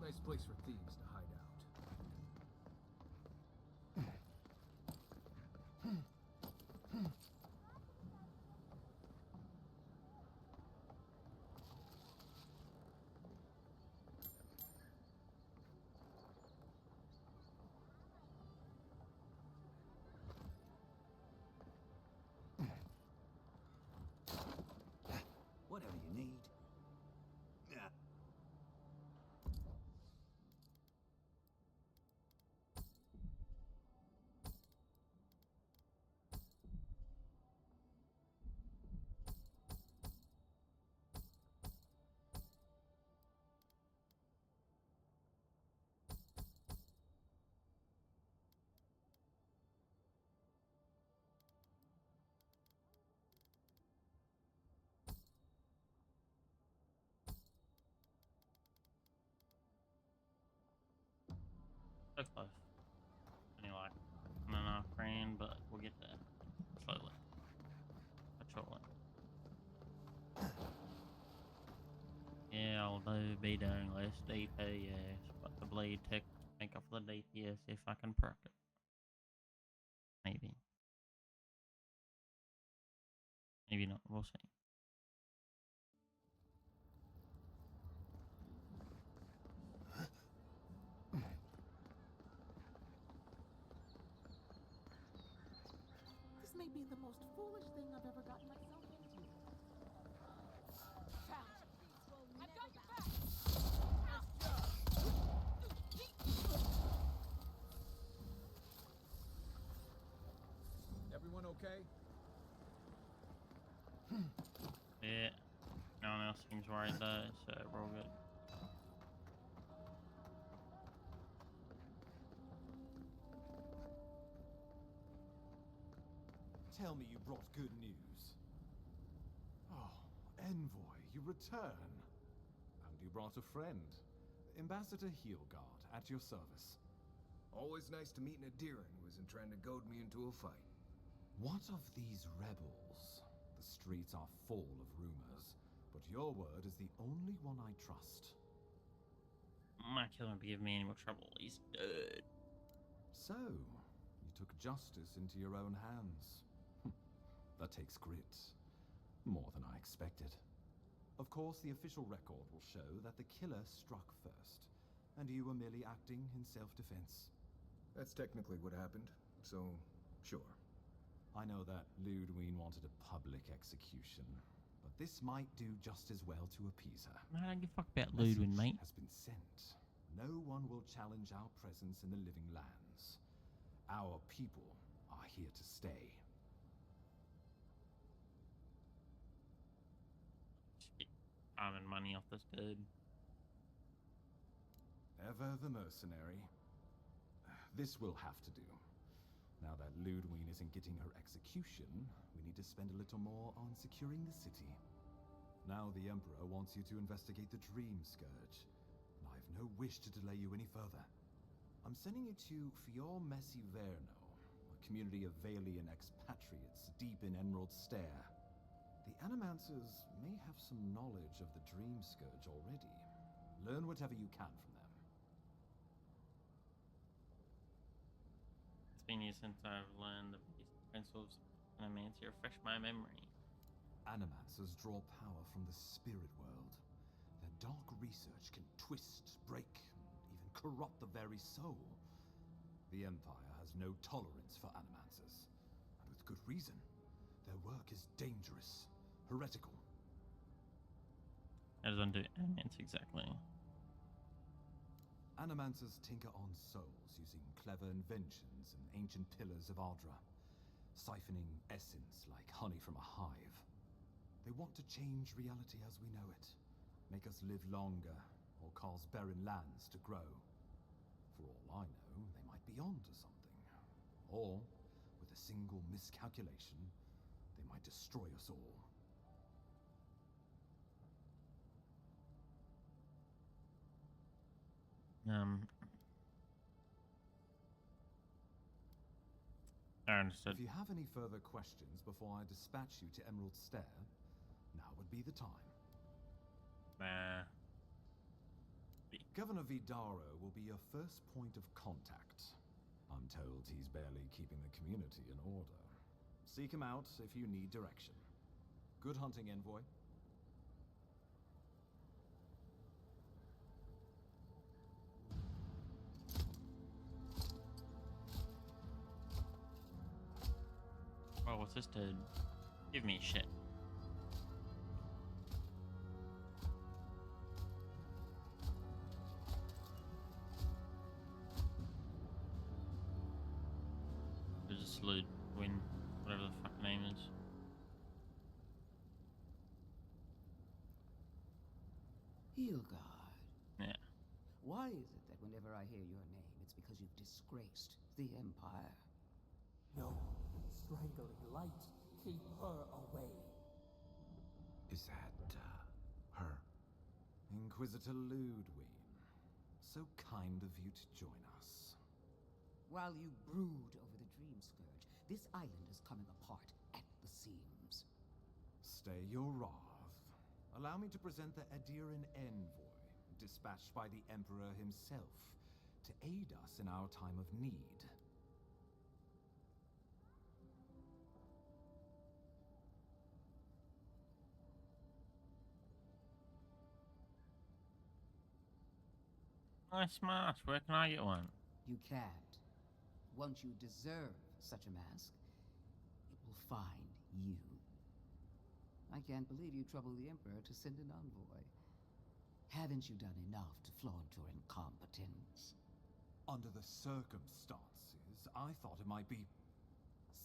Nice place for thieves to hide out. Whatever you need. Yeah. So close. Only like 1.5 grand, but we'll get there slowly. Patrolling. Yeah, I'll be doing less DPS, but the bleed tech make up for the DPS if I can perk it. Maybe. Maybe not. We'll see. This may be the most foolish thing I've ever gotten myself into. I've got your back! Everyone okay? Yeah. No one else seems worried though, so we're all good. Tell me you brought good news. Oh, Envoy, you return. And you brought a friend. Ambassador Heelguard, at your service. Always nice to meet an Adiran who isn't trying to goad me into a fight. What of these rebels? The streets are full of rumors, but your word is the only one I trust. My killer won't give me any more trouble. He's dead. So, you took justice into your own hands. That takes grit. More than I expected. Of course, the official record will show that the killer struck first, and you were merely acting in self-defense. That's technically what happened, so sure. I know that Ludwine wanted a public execution, but this might do just as well to appease her. Man, I don't give a fuck about The Ludwine, message mate. has been sent. No one will challenge our presence in the living lands. Our people are here to stay. Farming money off this dude. Ever the mercenary. This will have to do. Now that Ludwine isn't getting her execution, we need to spend a little more on securing the city. Now the Emperor wants you to investigate the Dream Scourge, and I have no wish to delay you any further. I'm sending you to Fior Messi Verno, a community of Valian expatriates deep in Emerald Stair. The Animancers may have some knowledge of the Dream Scourge already. Learn whatever you can from them. It's been years since I've learned the principles of Animancy. Refresh my memory. Animancers draw power from the spirit world. Their dark research can twist, break, and even corrupt the very soul. The Empire has no tolerance for Animancers, and with good reason. Their work is dangerous, heretical. How does one do Animancy exactly? Animancers tinker on souls using clever inventions and ancient pillars of Ardra, siphoning essence like honey from a hive. They want to change reality as we know it, make us live longer, or cause barren lands to grow. For all I know, they might be onto something. Or, with a single miscalculation, they might destroy us all. I understood. If you have any further questions before I dispatch you to Emerald Stair, now would be the time. Nah. Governor Vidaro will be your first point of contact. I'm told he's barely keeping the community in order. Seek him out if you need direction. Good hunting, envoy. Oh, what's this dude? Give me shit. There's a slewed win, whatever the fuck name is. Hilgard. Yeah. Why is it that whenever I hear your name, it's because you've disgraced the Empire? No, strangling light. Keep her away. Is that, her? Inquisitor Ludwig. So kind of you to join us. While you brood over the Dream Scourge, this island is coming apart at the seams. Stay your wrath. Allow me to present the Adiran envoy, dispatched by the Emperor himself, to aid us in our time of need. Nice mask. Where can I get one? You can't. Once you deserve such a mask, it will find you. I can't believe you troubled the Emperor to send an envoy. Haven't you done enough to flaunt your incompetence? Under the circumstances, I thought it might be...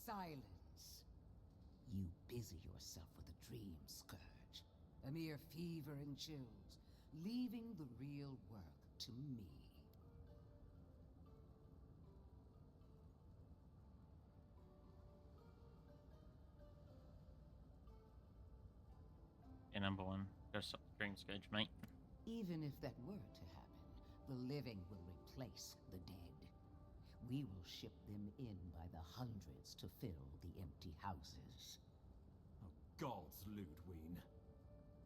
Silence. You busy yourself with the Dream Scourge. A mere fever and chills, leaving the real work to me. Yeah, number one. Go stop the Dream Scourge, mate. Even if that were to happen, the living will replace the dead. We will ship them in by the hundreds to fill the empty houses. Oh, gods, Ludwig.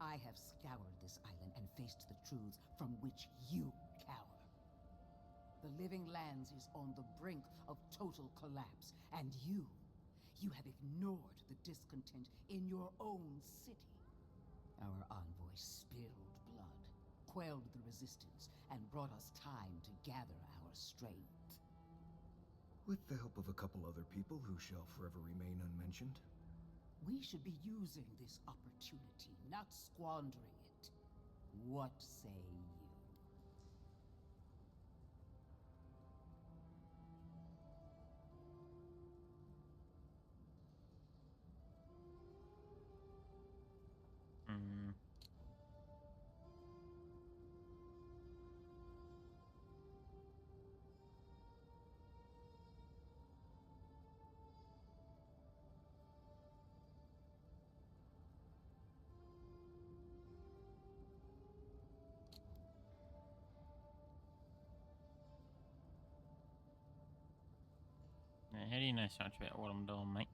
I have scoured this island and faced the truths from which you cower. The living lands is on the brink of total collapse, and you have ignored the discontent in your own city. Our envoy spilled blood, quelled the resistance, and brought us time to gather our strength. With the help of a couple other people who shall forever remain unmentioned. We should be using this opportunity, not squandering it. What say you? How do you know so much about what I'm doing, mate?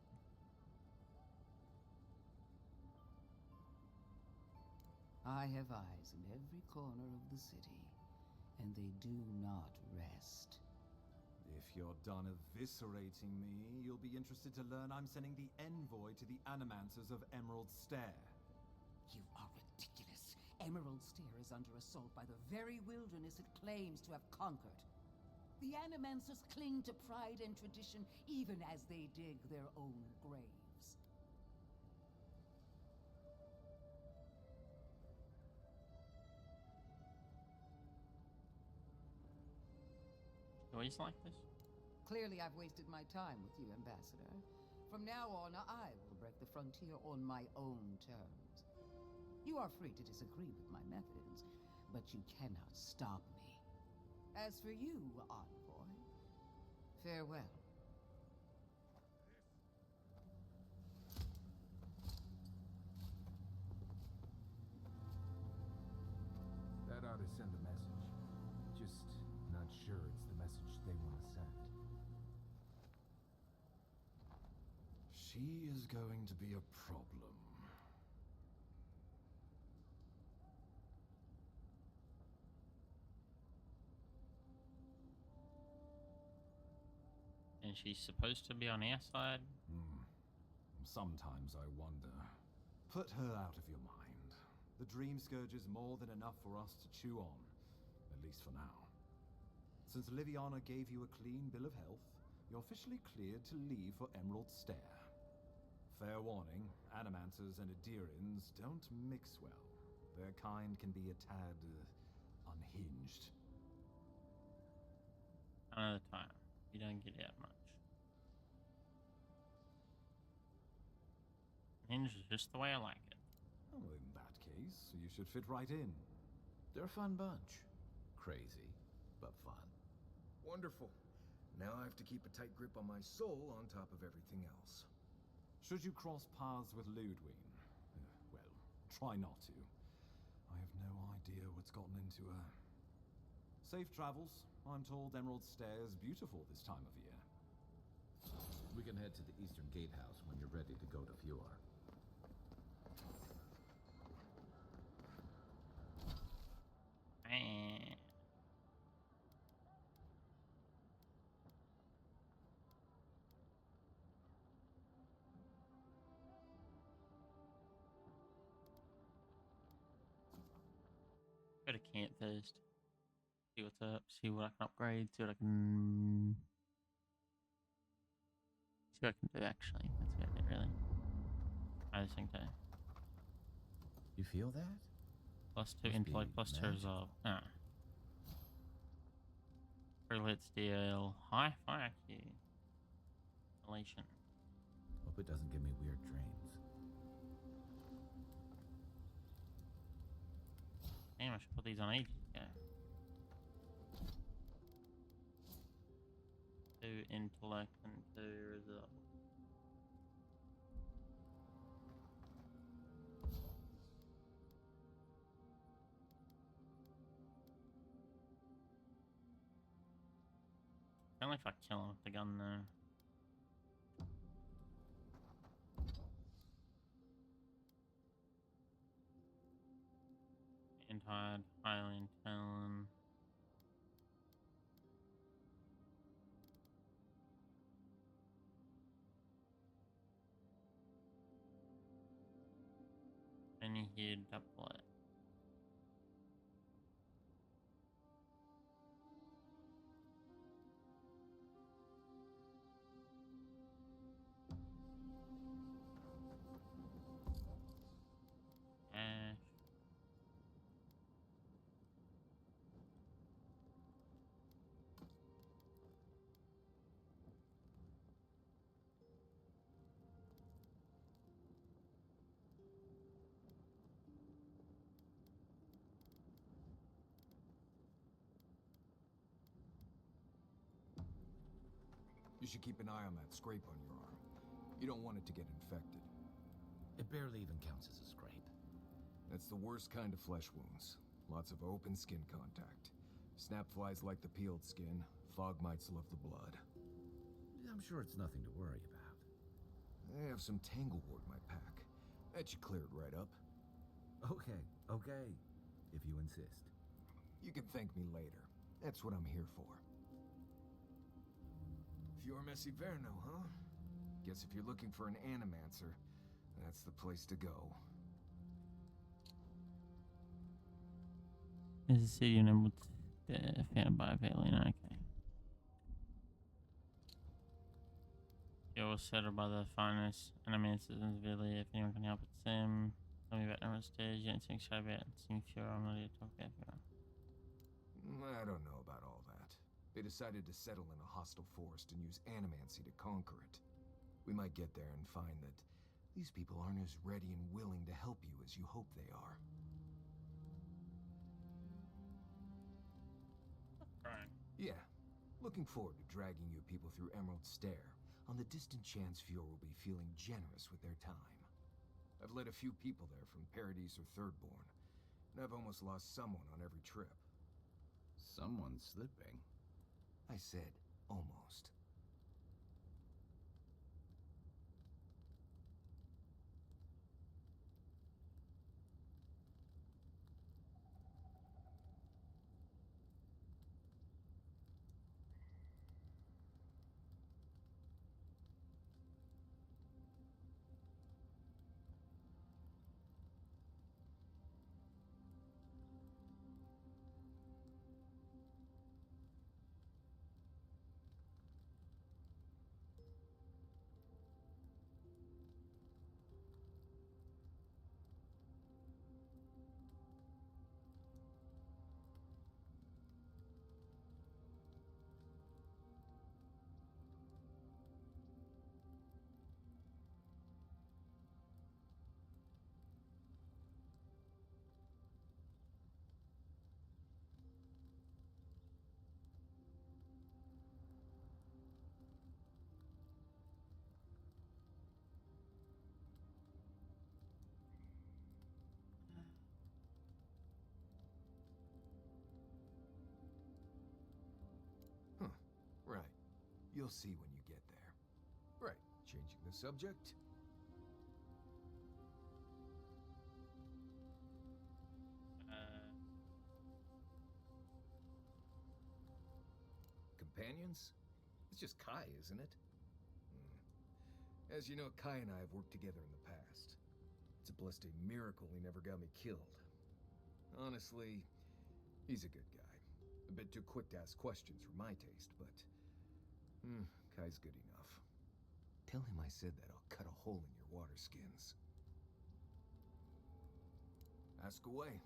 I have eyes in every corner of the city, and they do not rest. If you're done eviscerating me, you'll be interested to learn I'm sending the envoy to the Animancers of Emerald Stair. You are ridiculous. Emerald Stair is under assault by the very wilderness it claims to have conquered. The Animancers cling to pride and tradition even as they dig their own graves. Always like this? Clearly I've wasted my time with you, Ambassador. From now on, I will break the frontier on my own terms. You are free to disagree with my methods, but you cannot stop me. As for you, envoy, farewell. That ought to send a message. Just not sure it's the message they want to send. She is going to be a problem. And she's supposed to be on our side? Sometimes I wonder. Put her out of your mind. The Dream Scourge is more than enough for us to chew on, at least for now. Since Liviana gave you a clean bill of health, you're officially cleared to leave for Emerald Stair. Fair warning, Animanters and Adirans don't mix well. Their kind can be a tad unhinged. Another time. You don't get out much. Hinge is just the way I like it. Well, in that case, you should fit right in. They're a fun bunch. Crazy, but fun. Wonderful. Now I have to keep a tight grip on my soul on top of everything else. Should you cross paths with Ludwig, well, try not to. I have no idea what's gotten into her. Safe travels. I'm told Emerald Stair is beautiful this time of year. We can head to the Eastern Gatehouse when you're ready to go to Fjord. Go to camp first. See what's up. See what I can upgrade. See what I can. See what I can do. Actually, that's about it, really. I just think that. You feel that? +2 Must intellect, be +2 magic. resolve. Ah. Let's deal high fire IQ. Elation. Hope it doesn't give me weird dreams. Damn, I should put these on ages ago. 2 intellect and 2 resolve. Only if I kill him with the gun though. Hide, highly intelligent. Any here double it. Ash. You should keep an eye on that scrape on your arm. You don't want it to get infected. It barely even counts as a scrape. That's the worst kind of flesh wounds. Lots of open skin contact. Snap flies like the peeled skin. Fog mites love the blood. I'm sure it's nothing to worry about. I have some Tanglewort in my pack. That should clear it right up. Okay. If you insist. You can thank me later. That's what I'm here for. Fior Messiverno, huh? Guess if you're looking for an Animancer, that's the place to go. Is the city enabled found by Valina? Okay. It was settled by the finest Animancers in the village. If anyone can help, it's them. Tell me about Emerald Stairs. You don't think so about seeing Fior. I'm ready to talk about Fior. I don't know about all that. They decided to settle in a hostile forest and use animancy to conquer it. We might get there and find that these people aren't as ready and willing to help you as you hope they are. Right. Yeah. Looking forward to dragging you people through Emerald Stair on the distant chance Fior will be feeling generous with their time. I've led a few people there from Paradise or Thirdborn, and I've almost lost someone on every trip. Someone's slipping. I said, almost. You'll see when you get there. Right, changing the subject. Companions? It's just Kai, isn't it? As you know, Kai and I have worked together in the past. It's a blessed miracle he never got me killed. Honestly, he's a good guy. A bit too quick to ask questions for my taste, but... Kai's good enough. Tell him I said that I'll cut a hole in your water skins. Ask away.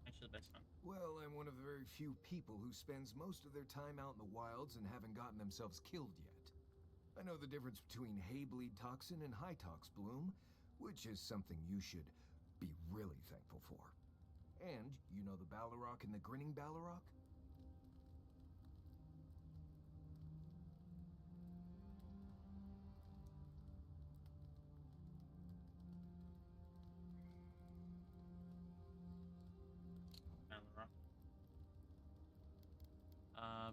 Actually, that's fun. Well, I'm one of the very few people who spends most of their time out in the wilds and haven't gotten themselves killed yet. I know the difference between hay-bleed toxin and high-tox bloom, which is something you should be really thankful for. And you know the Balrog and the Grinning Balrog?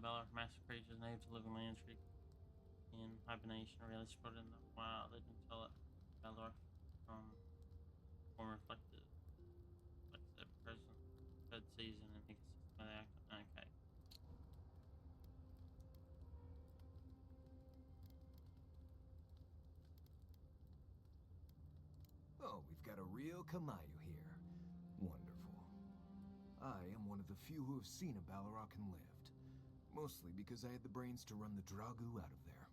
Balor master creatures native to living lands in hibernation are rarely spotted in the wild. They can tell it Balor from form reflected their present third season and inconsistent with their okay. Oh, we've got a real Kamayu here. Wonderful. I am one of the few who have seen a Balrog and lived. Mostly because I had the brains to run the Dragu out of there.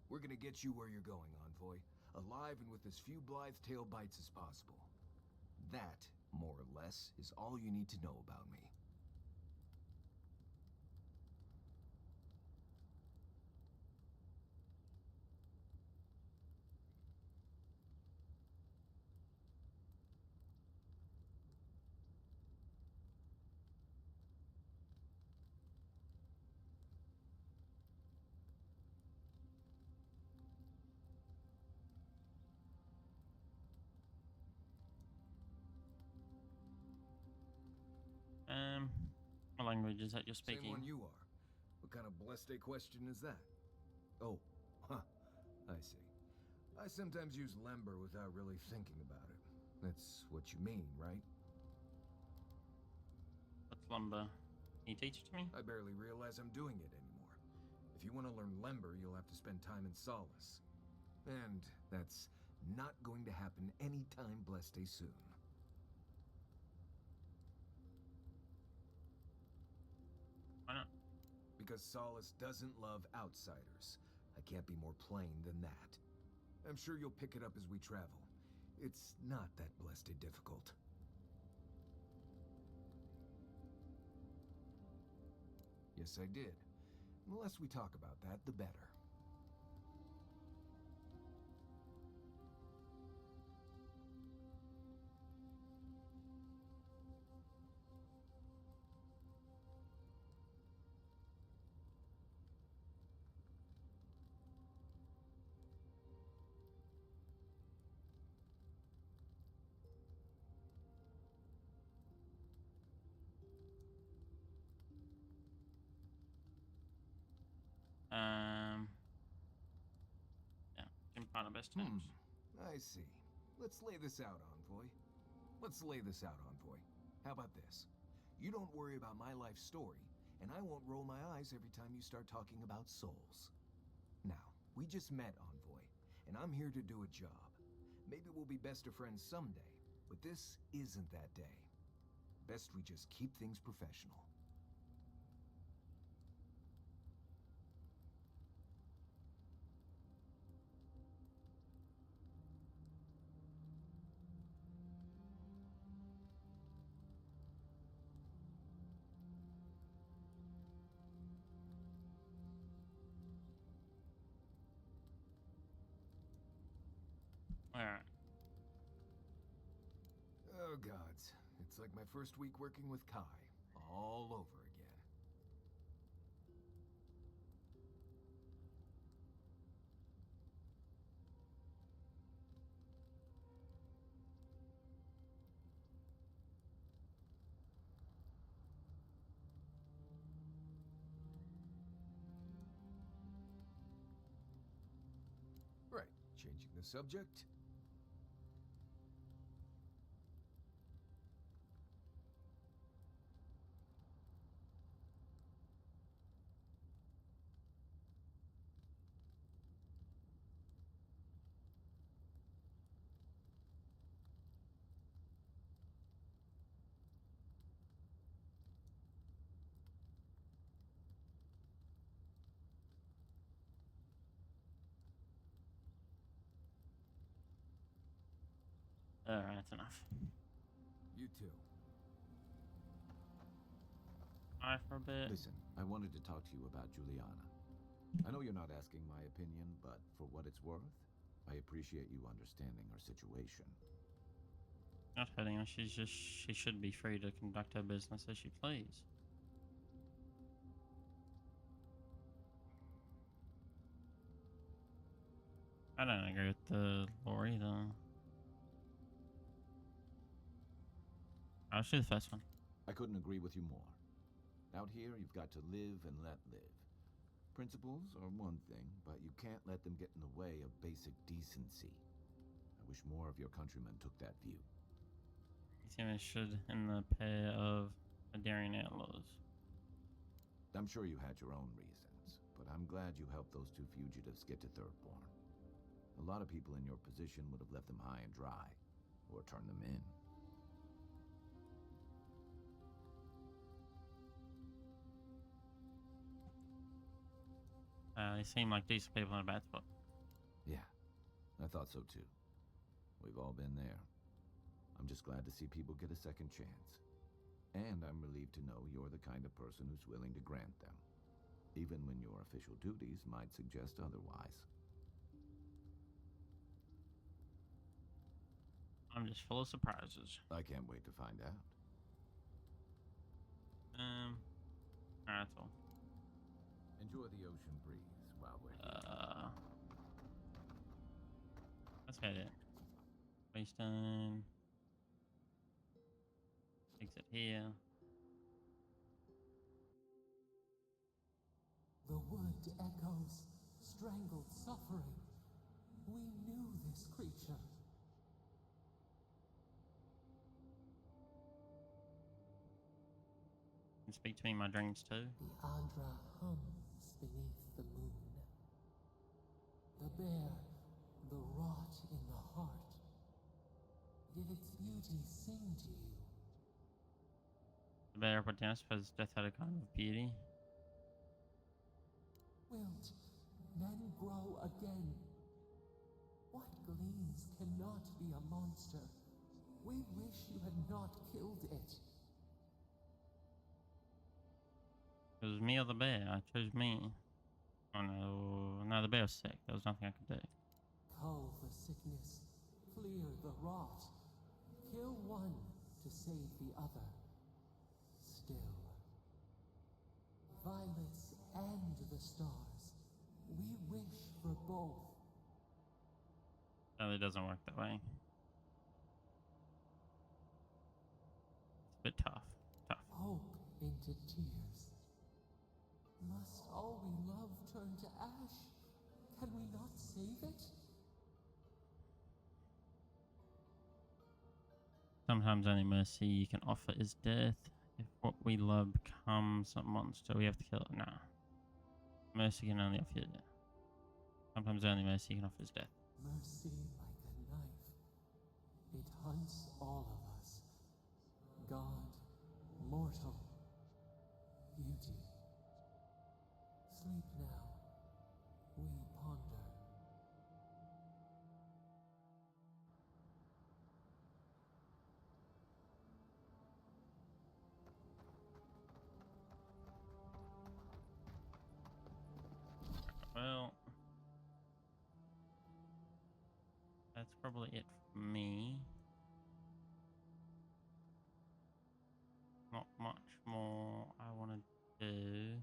We're gonna get you where you're going, Envoy. Alive and with as few blithe tail bites as possible. That, more or less, is all you need to know about me. What language is that you're speaking? Same one you are. What kind of blessed question is that? Oh, I see. I sometimes use Lember without really thinking about it. That's what you mean, right? What's lumber? Can you teach it to me? I barely realize I'm doing it anymore. If you want to learn Lember, you'll have to spend time in Solace. And that's not going to happen anytime blessed soon. Why not? Because Solace doesn't love outsiders. I can't be more plain than that. I'm sure you'll pick it up as we travel. It's not that blessed difficult. Yes, I did. The less we talk about that, the better. Yeah, in part of best terms. I see. Let's lay this out, Envoy. Let's lay this out, Envoy. How about this? You don't worry about my life story, and I won't roll my eyes every time you start talking about souls. Now, we just met, Envoy, and I'm here to do a job. Maybe we'll be best of friends someday, but this isn't that day. Best we just keep things professional. Alright. Oh, gods. It's like my first week working with Kai. All over again. The subject? Alright, that's enough. You too. Bye for a bit. Listen, I wanted to talk to you about Juliana. I know you're not asking my opinion, but for what it's worth, I appreciate you understanding her situation. Not hurting her, she should be free to conduct her business as she please. I don't agree with the law either. I'll do the first one. I couldn't agree with you more. Out here, you've got to live and let live. Principles are one thing, but you can't let them get in the way of basic decency. I wish more of your countrymen took that view. You seem I should in the pair of daring outlaws. I'm sure you had your own reasons, but I'm glad you helped those two fugitives get to Thirdborn. A lot of people in your position would have left them high and dry, or turned them in. They seem like decent people in a bad spot. Yeah, I thought so too. We've all been there. I'm just glad to see people get a second chance. And I'm relieved to know you're the kind of person who's willing to grant them, even when your official duties might suggest otherwise. I'm just full of surprises. I can't wait to find out. Alright, that's all. Enjoy the ocean breeze while we're Let's get it. Waystone. Exit here. The wood echoes, strangled suffering. We knew this creature. Can speak to me in my dreams too. The Andra hums beneath the moon. The bear, the rot in the heart. Did its beauty sing to you? The better, but I suppose death had a kind of beauty. Wilt, men grow again. What gleams cannot be a monster? We wish you had not killed it. It was me or the bear. I chose me. Oh no, no, the bear was sick. There was nothing I could do. Cull the sickness, clear the rot. Kill one to save the other. Still. Violets and the stars. We wish for both. No, it doesn't work that way. It's a bit tough. Hope into tears. Must all we love turn to ash? Can we not save it? Sometimes only mercy you can offer is death. If what we love becomes a monster, we have to kill it. Nah. Mercy can only offer you death. Sometimes only mercy you can offer is death. Mercy like a knife. It hunts all of us. God, mortal, beauty. Sleep now. We ponder. Well, that's probably it for me. Not much more I want to do.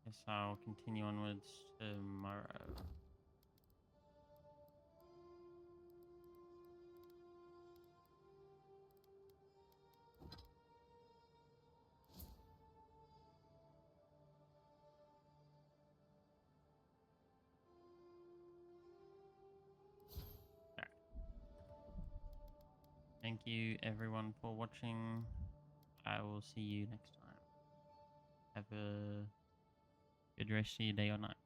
Guess I'll continue onwards tomorrow. Thank you everyone for watching. I will see you next time. Have a good rest of your day or night.